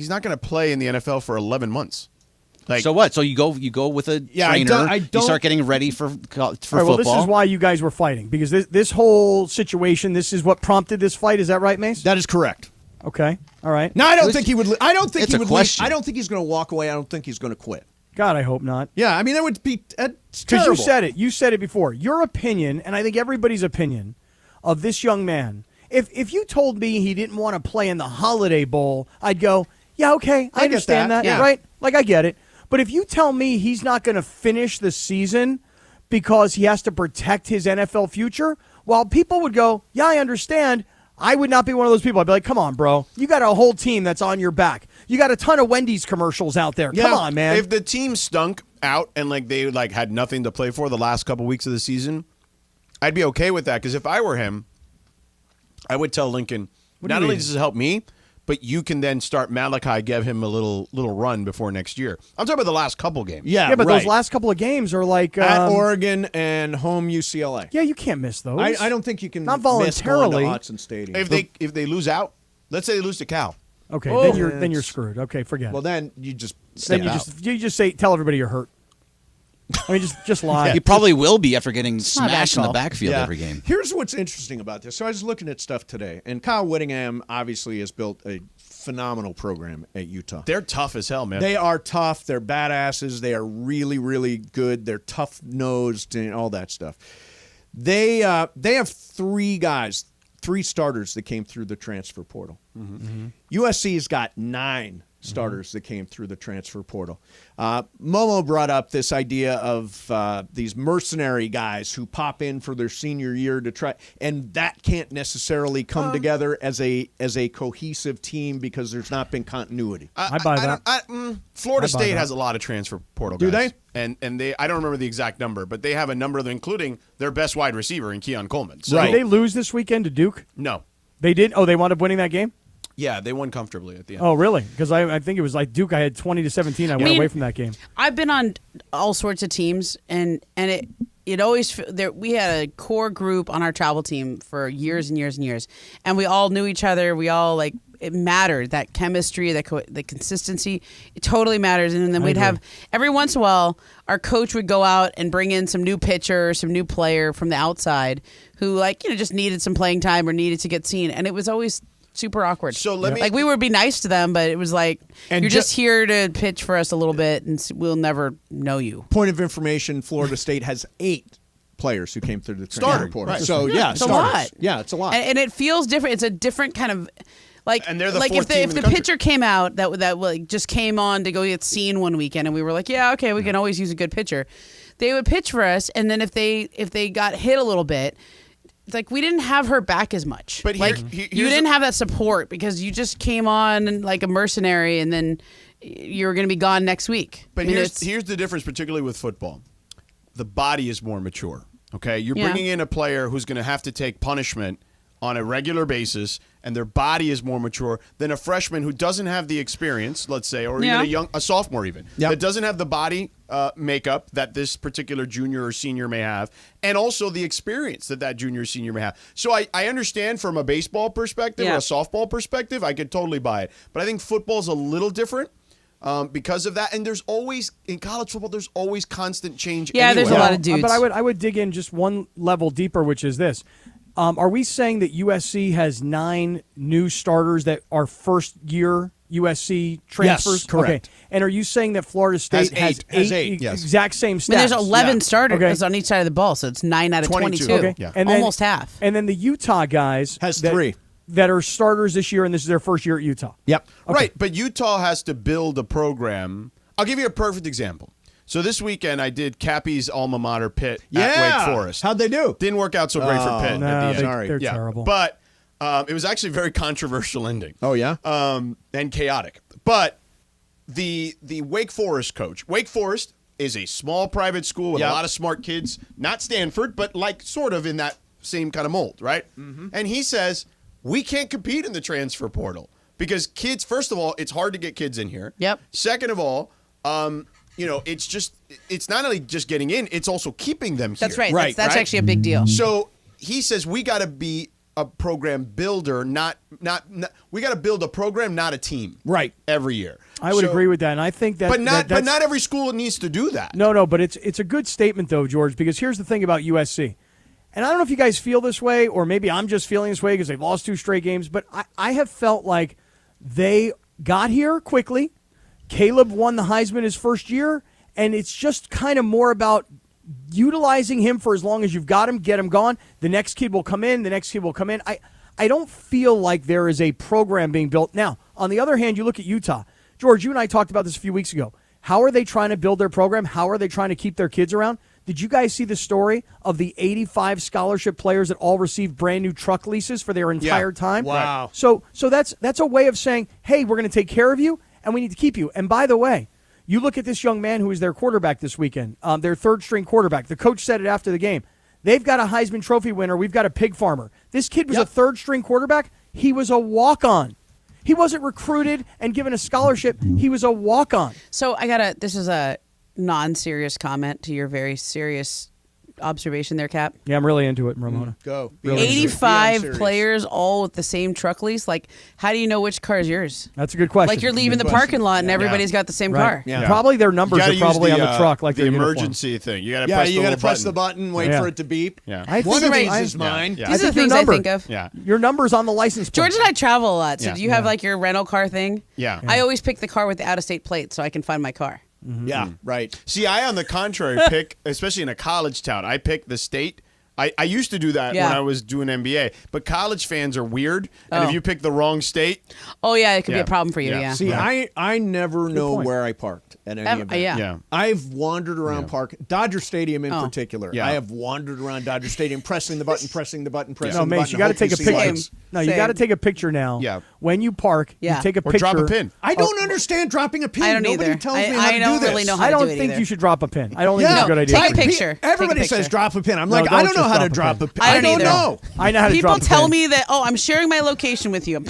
not gonna play in the NFL for 11 months. Like, So what? So you go with a Yeah, I trainer. don't- You start getting ready for All right, football. well, this is why you guys were fighting because this whole situation. This is what prompted this fight. Is that right, Mace? That is correct. Okay. All right. No, I don't think he would. I don't think it's he a would. question. I don't think he's going to walk away. I don't think he's going to quit. God, I hope not. Yeah, I mean that would be Because terrible. you said it. You said it before. Your opinion, and I think everybody's opinion, of this young man. If you told me he didn't want to play in the Holiday Bowl, I'd go, yeah, okay, I get understand that, that, yeah. right? Like, I get it. But if you tell me he's not going to finish the season because he has to protect his NFL future, while people would go, yeah, I understand, I would not be one of those people. I'd be like, come on, bro. You got a whole team that's on your back. You got a ton of Wendy's commercials out there. Come on, man. If the team stunk out and they had nothing to play for the last couple weeks of the season, I'd be okay with that because if I were him, I would tell Lincoln, What do not you only mean? does it help me, but you can then start Malachi, give him a little run before next year. I'm talking about the last couple games. Yeah, but right. those last couple of games are like at Oregon and home UCLA. Yeah, you can't miss those. I don't think you can Not miss going voluntarily. to Autzen Stadium. If they lose out, let's say they lose to Cal. Okay, Oh. then you're screwed. Okay, forget well, it. then you just Then step you out. just say tell everybody you're hurt. I mean, just lie. He probably will be after getting not a smashed bad in the call. backfield Yeah. every game. Here's what's interesting about this. So I was looking at stuff today, and Kyle Whittingham obviously has built a phenomenal program at Utah. They're tough as hell, man. They are tough. They're badasses. They are really, really good. They're tough-nosed and all that stuff. They have 3 starters that came through the transfer portal. USC's got 9 starters that came through the transfer portal. Momo brought up this idea of these mercenary guys who pop in for their senior year to try, and that can't necessarily come together as a cohesive team because there's not been continuity. I buy that. Florida I buy State that. has a lot of transfer portal Do guys. they? And they I don't remember the exact number, but they have a number of them, including their best wide receiver in Keon Coleman. So, Did they lose this weekend to Duke? No. They did. Oh, they wound up winning that game. Yeah, they won comfortably at the end. Oh, really? Because I think it was like Duke. I had 20-17. I went mean- away from that game. I've been on all sorts of teams, and it always there. We had a core group on our travel team for years and years and years, and we all knew each other. We all it mattered. That chemistry, the consistency, it totally matters. And then we'd have every once in a while, our coach would go out and bring in some new pitcher, some new player from the outside who just needed some playing time or needed to get seen, and it was always super awkward. So let me we would be nice to them, but it was like, And you're just here to pitch for us a little bit, and we'll never know you. Point of information: Florida State has 8 players who came through the transfer Starting, portal. right. So it's starters. a lot. Yeah, it's a lot. And it feels different. It's a different kind of and they're the like fourth team if in the the country. pitcher came out that just came on to go get seen one weekend, and we were like, yeah, okay, we can always use a good pitcher. They would pitch for us, and then if they got hit a little bit, it's like we didn't have her back as much. But you didn't have that support because you just came on like a mercenary, and then you were going to be gone next week. But here's the difference, particularly with football. The body is more mature. Okay, you're bringing in a player who's going to have to take punishment on a regular basis, and their body is more mature than a freshman who doesn't have the experience, let's say, or even a sophomore even, that doesn't have the body makeup that this particular junior or senior may have, and also the experience that junior or senior may have. So I understand from a baseball perspective or a softball perspective, I could totally buy it. But I think football's a little different. Because of that, and there's always in college football, there's always constant change. Yeah, anyway. there's a lot of dudes. But I would dig in just one level deeper, which is this: are we saying that USC has 9 new starters that are first year USC transfers? Yes, correct. Okay. And are you saying that Florida State has eight yes. exact same stats? But there's 11 starters on each side of the ball, so it's 9 out of 22. Okay. Yeah. And then, almost half. And then the Utah guys has 3 that are starters this year, and this is their first year at Utah. Yep. Okay. Right, but Utah has to build a program. I'll give you a perfect example. So this weekend I did Cappy's alma mater, Pitt, at Wake Forest. How'd they do? Didn't work out so great for Pitt no, at the end. They're terrible. But it was actually a very controversial ending. Oh, yeah? And chaotic. But the Wake Forest coach, Wake Forest is a small private school with a lot of smart kids, not Stanford, but like sort of in that same kind of mold, right? Mm-hmm. And he says, we can't compete in the transfer portal because kids, first of all, it's hard to get kids in here. Yep. Second of all, it's not only just getting in, it's also keeping them here. That's right. That's actually a big deal. So he says we got to be a program builder, not we got to build a program, not a team. Right. Every year. I would agree with that, and I think that. But not every school needs to do that. No, but it's a good statement though, George, because here's the thing about USC. And I don't know if you guys feel this way, or maybe I'm just feeling this way because they've lost 2 straight games, but I have felt like they got here quickly. Caleb won the Heisman his first year, and it's just kind of more about utilizing him for as long as you've got him, get him gone. The next kid will come in, I don't feel like there is a program being built. Now, on the other hand, you look at Utah. George, you and I talked about this a few weeks ago. How are they trying to build their program? How are they trying to keep their kids around? Did you guys see the story of the 85 scholarship players that all received brand new truck leases for their entire time? Wow. So that's a way of saying, hey, we're going to take care of you, and we need to keep you. And by the way, you look at this young man who is their quarterback this weekend, their third-string quarterback. The coach said it after the game. They've got a Heisman Trophy winner. We've got a pig farmer. This kid was a third-string quarterback. He was a walk-on. He wasn't recruited and given a scholarship. He was a walk-on. So this is a non-serious comment to your very serious observation there, Cap. Yeah, I'm really into it, Ramona. Go. Really 85 players all with the same truck lease. Like, how do you know which car is yours? That's a good question. Like, you're leaving the parking lot and everybody's got the same car. Yeah. Probably their numbers are probably on the truck, like the their emergency thing. You got to press the button, wait for it to beep. Yeah. One of these is mine. These are the things I think of. Yeah. Your number's on the license plate. George and I travel a lot. So do you have like your rental car thing? Yeah. I always pick the car with the out-of-state plate so I can find my car. Mm-hmm. Yeah, right. See, I, on the contrary, pick, especially in a college town, I pick the state. I used to do that when I was doing MBA, but college fans are weird, and if you pick the wrong state... Oh, yeah, it could be a problem for you, yeah. See, I never know where I parked at any event. Yeah. I've wandered around Dodger Stadium in particular. Yeah. I have wandered around Dodger Stadium, pressing the button, No, Mace, you got to take a picture. No, you got to take a picture now. Yeah. When you park, you take a or picture. drop a pin. I don't understand dropping a pin. I don't Nobody either. tells me how to I do don't this. really know how I to do don't it think either. you should drop a pin. I don't think it's a good idea. Take a picture. Everybody Take a says picture. drop a pin. I'm No, like, I don't don't know just how to drop a drop a pin. I I don't don't either. know. I know how to People drop a tell pin. me that, I'm sharing my location with you.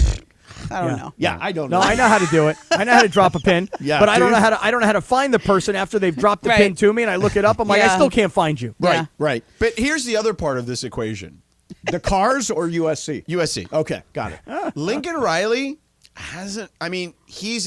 I don't know. Yeah, I don't No, know. I know how to do it. I know how to drop a pin. Yeah, but I don't dude. know how to. I don't know how to find the person after they've dropped the Right. pin to me, and I look it up. I'm like, I Yeah. still can't find you. Yeah. Right. But here's the other part of this equation. The cars or USC? USC. Okay, got it. Lincoln Riley hasn't. I mean, he's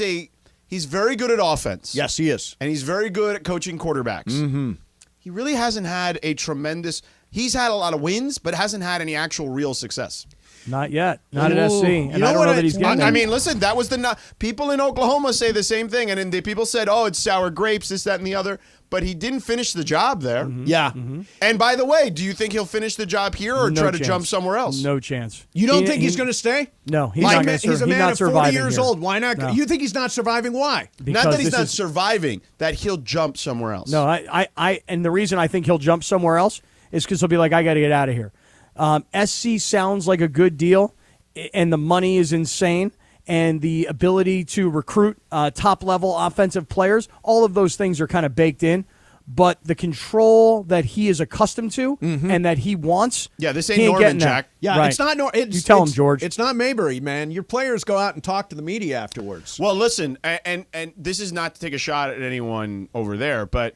very good at offense. Yes, he is. And he's very good at coaching quarterbacks. Mm-hmm. He really hasn't had a tremendous. He's had a lot of wins, but hasn't had any actual real success. Not yet. Not at SC. And know I don't what know that he's getting there. I mean, listen, that was people in Oklahoma say the same thing, and then people said, "Oh, it's sour grapes, this, that, and the other." But he didn't finish the job there. Mm-hmm. Yeah. And by the way, do you think he'll finish the job here or No try to chance. jump somewhere else? No chance. You don't think he's going to stay? No, he's not going to. He's a man of 40 years here. old. Why not? No. You think he's not surviving? Why? Not that he's not surviving, that he'll jump somewhere else. No, and the reason I think he'll jump somewhere else is because he'll be like, I got to get out of here. SC sounds like a good deal, and the money is insane, and the ability to recruit top-level offensive players, all of those things are kind of baked in. But the control that he is accustomed to and that he wants, this he ain't Norman, getting that. Jack. Yeah, Right. it's not. You tell him, George. It's not Mayberry, man. Your players go out and talk to the media afterwards. Well, listen, and this is not to take a shot at anyone over there, but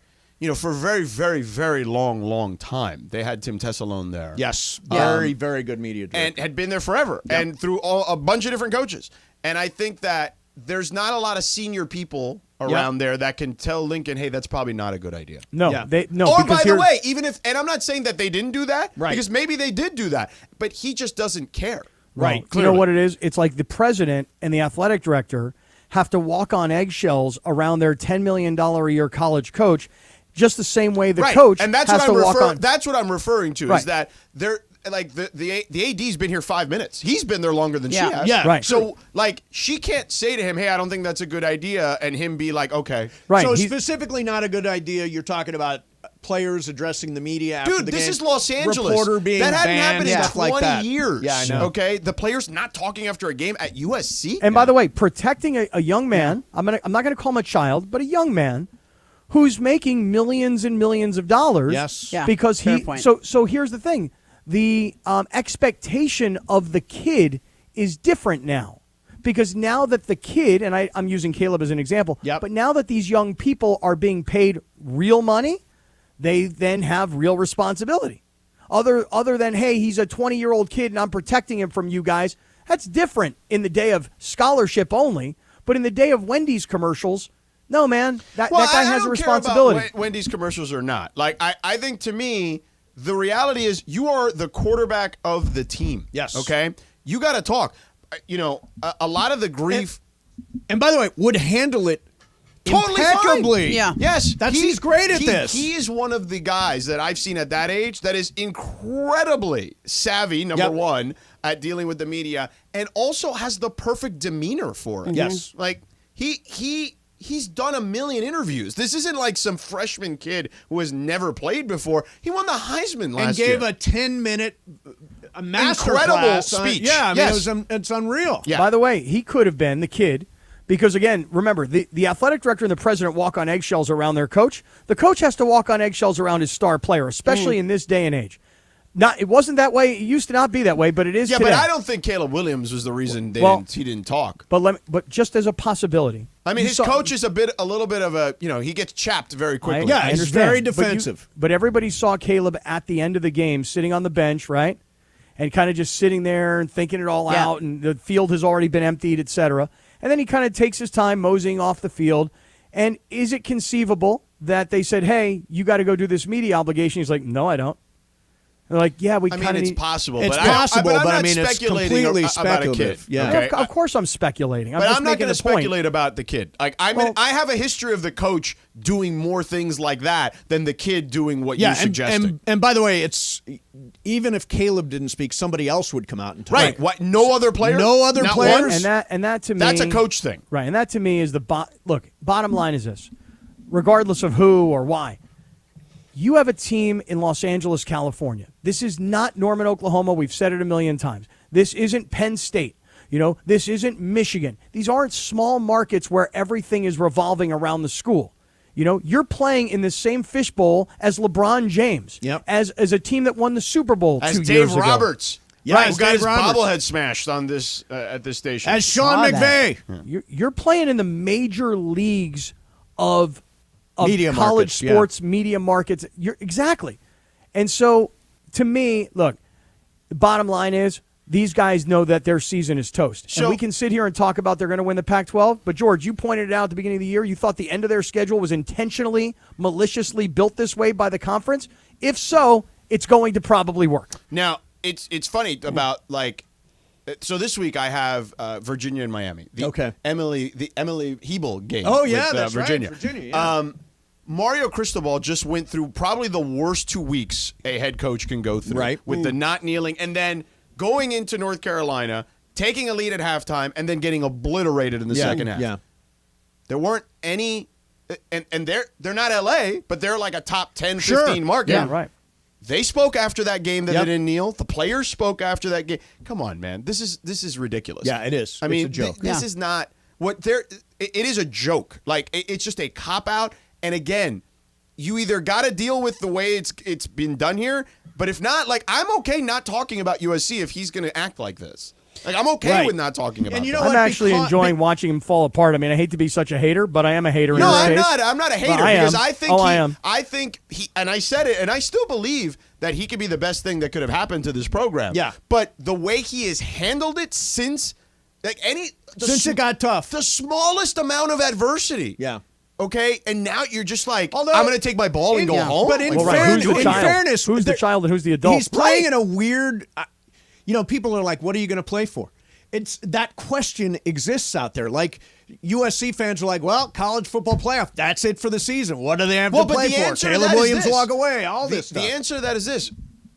for a very, very, very long time, they had Tim Tessalone there. Yes, very, very good media director. And had been there forever, and through a bunch of different coaches. And I think that there's not a lot of senior people around there that can tell Lincoln, hey, that's probably not a good idea. No, no. Or because by the way, even if, and I'm not saying that they didn't do that, right? Because maybe they did do that, but he just doesn't care. Right. You know what it is? It's like the president and the athletic director have to walk on eggshells around their $10 million a year college coach, just the same way the coach and that's has what to walk on. That's what I'm referring to, Right. is that they're like the AD's been here 5 minutes. He's been there longer than she has. Yeah, right. So like she can't say to him, "Hey, I don't think that's a good idea," and him be like, "Okay." Right. So specifically, not a good idea. You're talking about players addressing the media after Dude, the this game. is Los Angeles. Reporter being that hadn't banned, happened in stuff 20 like that. years. Yeah, I know. Okay, the players not talking after a game at USC. And by the way, protecting a young man, I'm not gonna call him a child, but a young man who's making millions and millions of dollars. Yes. Yeah, Because fair point. so here's the thing. The expectation of the kid is different now. Because now that the kid, and I'm using Caleb as an example, but now that these young people are being paid real money, they then have real responsibility. Other than, hey, he's a 20-year-old kid and I'm protecting him from you guys, that's different in the day of scholarship only. But in the day of Wendy's commercials, no, man, that guy has a responsibility. I don't care about Wendy's commercials or not. Like, I think to me, the reality is you are the quarterback of the team. Yes. Okay? You got to talk. A lot of the grief. And by the way, would handle it Totally impeccably. fine. Yeah. Yes. He's great at this. He is one of the guys that I've seen at that age that is incredibly savvy, number one, at dealing with the media, and also has the perfect demeanor for it. Yes. Like, he's done a million interviews. This isn't like some freshman kid who has never played before. He won the Heisman last year. And gave a 10-minute master incredible class speech. Yeah, I mean, it's unreal. Yeah. By the way, he could have been the kid. Because, again, remember, the athletic director and the president walk on eggshells around their coach. The coach has to walk on eggshells around his star player, especially in this day and age. It wasn't that way. It used to not be that way, but it is today. But I don't think Caleb Williams was the reason he didn't talk. But just as a possibility. I mean, his coach is a little bit of a, he gets chapped very quickly. I he's understand. very defensive. But everybody saw Caleb at the end of the game sitting on the bench, right? And kind of just sitting there and thinking it all out, and the field has already been emptied, et cetera. And then he kind of takes his time moseying off the field. And is it conceivable that they said, hey, you got to go do this media obligation? He's like, no, I don't. They're like, yeah, we kind of it's possible. It's but possible, I'm but not I mean, it's speculating completely about speculative. a kid. Yeah. Okay? Of course I'm speculating. But I'm not going to speculate about the kid. Like I have a history of the coach doing more things like that than the kid doing what you suggested. And by the way, it's even if Caleb didn't speak, somebody else would come out and talk. Right. What? No other player? No other Not players? one? And that to me, that's a coach thing. Right. And that to me is look, bottom line is this. Regardless of who or why, you have a team in Los Angeles, California. This is not Norman, Oklahoma. We've said it a million times. This isn't Penn State. This isn't Michigan. These aren't small markets where everything is revolving around the school. You're playing in the same fishbowl as LeBron James, as a team that won the Super Bowl as 2 Dave years ago. Roberts. Yeah, who got his Roberts. bobblehead smashed on this at this station. As Sean McVay. You're playing in the major leagues of media college markets, sports, media markets. Exactly. And so, to me, look, the bottom line is these guys know that their season is toast. So- and we can sit here and talk about they're going to win the Pac-12, but George, you pointed it out at the beginning of the year. You thought the end of their schedule was intentionally, maliciously built this way by the conference. If so, it's going to probably work. Now, it's funny about so this week I have Virginia and Miami. The Emily Hebel game. Oh, yeah, with, that's Virginia. right. Virginia, yeah. Mario Cristobal just went through probably the worst 2 weeks a head coach can go through. Right. With the not kneeling and then going into North Carolina, taking a lead at halftime, and then getting obliterated in the second half. Yeah. There weren't any and they're not LA, but they're like a top 10, 15 market. Yeah, right. They spoke after that game that they didn't kneel. The players spoke after that game. Come on, man. This is ridiculous. Yeah, it is. I mean, it's a joke. This is not what they're it is a joke. Like it's just a cop out. And again, you either got to deal with the way it's been done here, but if not, like I'm okay not talking about USC if he's going to act like this. Like I'm okay with not talking about. And you know I'm what? actually enjoying watching him fall apart. I mean, I hate to be such a hater, but I am a hater. in this case. I'm not a hater I because am. I think I am. I think he and I said it and I still believe that he could be the best thing that could have happened to this program. Yeah. But the way he has handled it since it got tough. The smallest amount of adversity. Yeah. Okay, and now you're just like, Although- I'm going to take my ball and go home. But in Well, right. fairness, Who's the child? fairness, Who's the child and who's the adult? He's playing in a weird. People are like, "What are you going to play for?" It's that question exists out there. Like USC fans are like, "Well, college football playoff. That's it for the season. What do they have to but play the for?" answer to Caleb that is Williams this. walk away. All this The stuff. answer to that is this: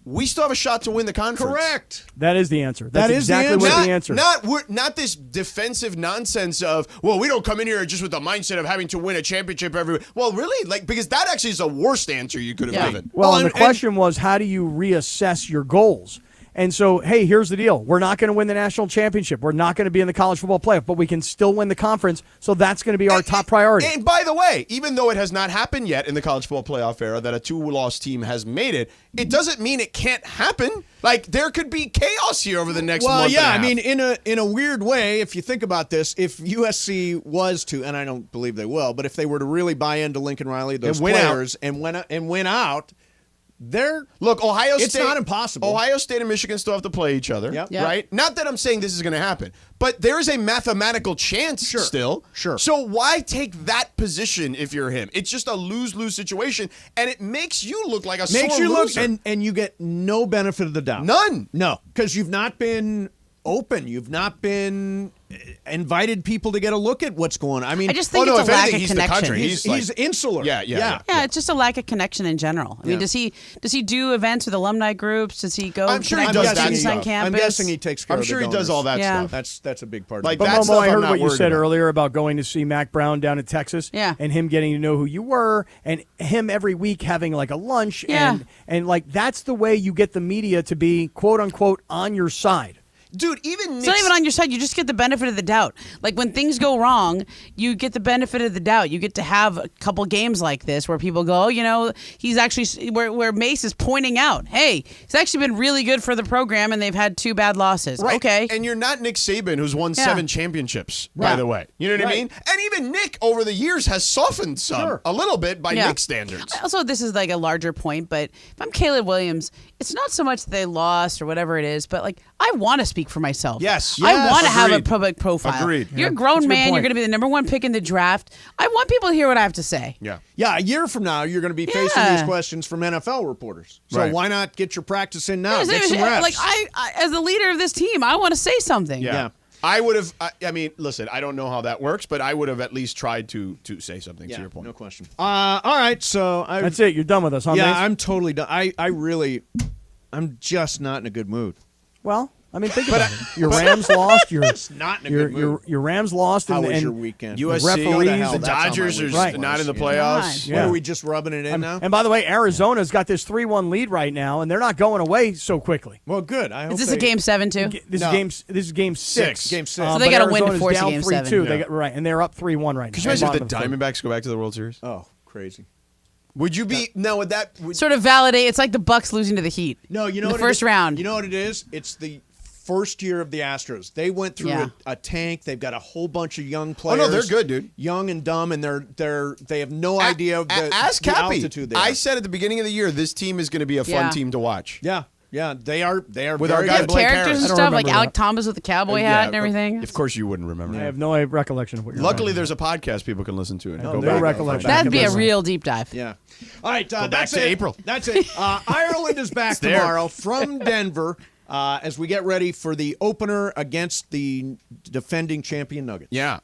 we still have a shot to win the conference. Correct. That is the answer. That's That is the exactly answer. what the answer. Not this defensive nonsense of, well, we don't come in here just with the mindset of having to win a championship every. Well, really, because that actually is the worst answer you could have given. Well, and the question was, how do you reassess your goals? And so, hey, here's the deal. We're not going to win the national championship. We're not going to be in the college football playoff, but we can still win the conference. So that's going to be our top priority. And by the way, even though it has not happened yet in the college football playoff era that a 2-loss team has made it, it doesn't mean it can't happen. Like there could be chaos here over the next month. Well, yeah, and a half. I mean, in a weird way, if you think about this, if USC was to, and I don't believe they will, but if they were to really buy into Lincoln Riley, those And win out. players, and win out, look, Ohio State. It's not impossible. Ohio State and Michigan still have to play each other, Yep. right? Not that I'm saying this is going to happen, but there is a mathematical chance still. Sure. So why take that position if you're him? It's just a lose-lose situation, and it makes you look like a sore loser. And you get no benefit of the doubt. None. No, because you've not been open. You've not been invited people to get a look at what's going on. I mean, I just think it's a lack of connection. He's insular. Yeah, it's just a lack of connection in general. I mean, does he do events with alumni groups? Does he go? I'm sure he connect does with that students on stuff. campus? I'm guessing he takes care I'm of sure the he does donors. all that Yeah. stuff. That's a big part Like of it. But that Momo, stuff I I'm heard not what you worried said about. earlier about going to see Mac Brown down in Texas, Yeah. and him getting to know who you were, and him every week having like a lunch, Yeah. and like that's the way you get the media to be quote unquote on your side. Dude, even It's not even on your side. You just get the benefit of the doubt. Like when things go wrong, you get the benefit of the doubt. You get to have a couple games like this where people go, he's actually where Mace is pointing out, hey, he's actually been really good for the program, and they've had 2 bad losses. Right. Okay, And you're not Nick Saban, who's won Yeah. 7 championships, by Yeah. the way. You know what I Right. mean? And even Nick, over the years, has softened some a little bit by Yeah. Nick standards. Also, this is like a larger point, but if I'm Caleb Williams, it's not so much that they lost or whatever it is, but like I want to speak for myself. Yes. I want to have a Agreed. public profile. Agreed. You're a Yeah. grown That's a good man. You're point. going to be the number 1 pick in the draft. I want people to hear what I have to say. Yeah. Yeah, a year from now, you're going to be facing Yeah. these questions from NFL reporters. So Right. why not get your practice in now? Yeah, Get some reps. Like I, as the leader of this team, I want to say something. Yeah. I would have, I mean, listen, I don't know how that works, but I would have at least tried to say something to your point. No question. All right, so That's it. You're done with us, huh? Yeah, Mace? I'm totally done. I'm just not in a good mood. Well, I mean, think about it. Your Rams lost. Your not in a good mood. Your Rams lost. How and, was and your weekend? the USC, referees, the That's how my Dodgers are weekend not was. in the Yeah. playoffs. Yeah. What, are we just rubbing it in now? And by the way, Arizona's got this 3-1 lead right now, and they're not going away so quickly. Well, good. I hope Is this they- a game 7 too? This No. is game 6. Game 6. So they but gotta win to Arizona's force a down game 3-2. 7. They got right, and they're up 3-1 right now. Could you imagine if the Bottom of third. Diamondbacks go back to the World Series? Oh, crazy. Would you be, no, would that, Sort of validate. It's like the Bucks losing to the Heat. No, you know in the what first it is? round. You know what it is? It's the first year of the Astros. They went through Yeah. a tank. They've got a whole bunch of young oh players. no, they're good, dude. Young and dumb, and they have no idea of the Ask the Cappy. altitude there. I said at the beginning of the year, this team is going to be a fun Yeah. team to watch. Yeah. Yeah, they are. They are With very our guy good. Blake Characters Harris. and I don't stuff like remember Alec that. Thomas with the cowboy Yeah, hat and everything. Of course, you wouldn't remember I that. have no recollection of what you're Luckily, talking there's a podcast people can listen to. And No, go no back. recollection. That'd be a Listen. real deep dive. Yeah. All right, back that's to it. April. That's it. Ireland is back there. tomorrow from Denver as we get ready for the opener against the defending champion Nuggets. Yeah.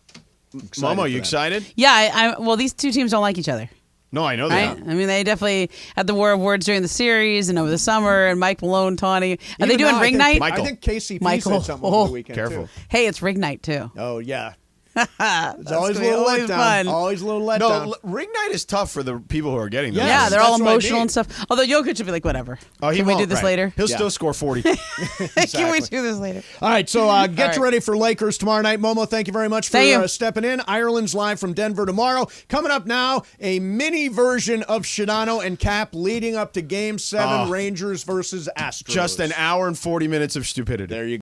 Excited Momo, for you that. excited? Yeah, well, these two teams don't like each other. No, I know Right? that. I mean, they definitely had the war of words during the series and over the summer, and Mike Malone, Tawny. Are they Even doing now, ring I think, night? I think KCP Michael. said something over the weekend, Careful. too. Hey, it's ring night, too. Oh, yeah. That's It's always a gonna be little always letdown. fun. Always a little letdown. No, ring night is tough for the people who are getting those. Yeah, they're all that's what I emotional mean. and stuff. Although Jokic would be like, whatever. Oh, he Can we won't, do this right. later? He'll Yeah. still score 40. Can we Exactly. do this later? All right, so get you ready for Lakers tomorrow night. Momo, thank you very much for Thank you. stepping in. Ireland's live from Denver tomorrow. Coming up now, a mini version of Shadano and Cap leading up to Game 7, Oh. Rangers versus Astros. Just an hour and 40 minutes of stupidity. There you go.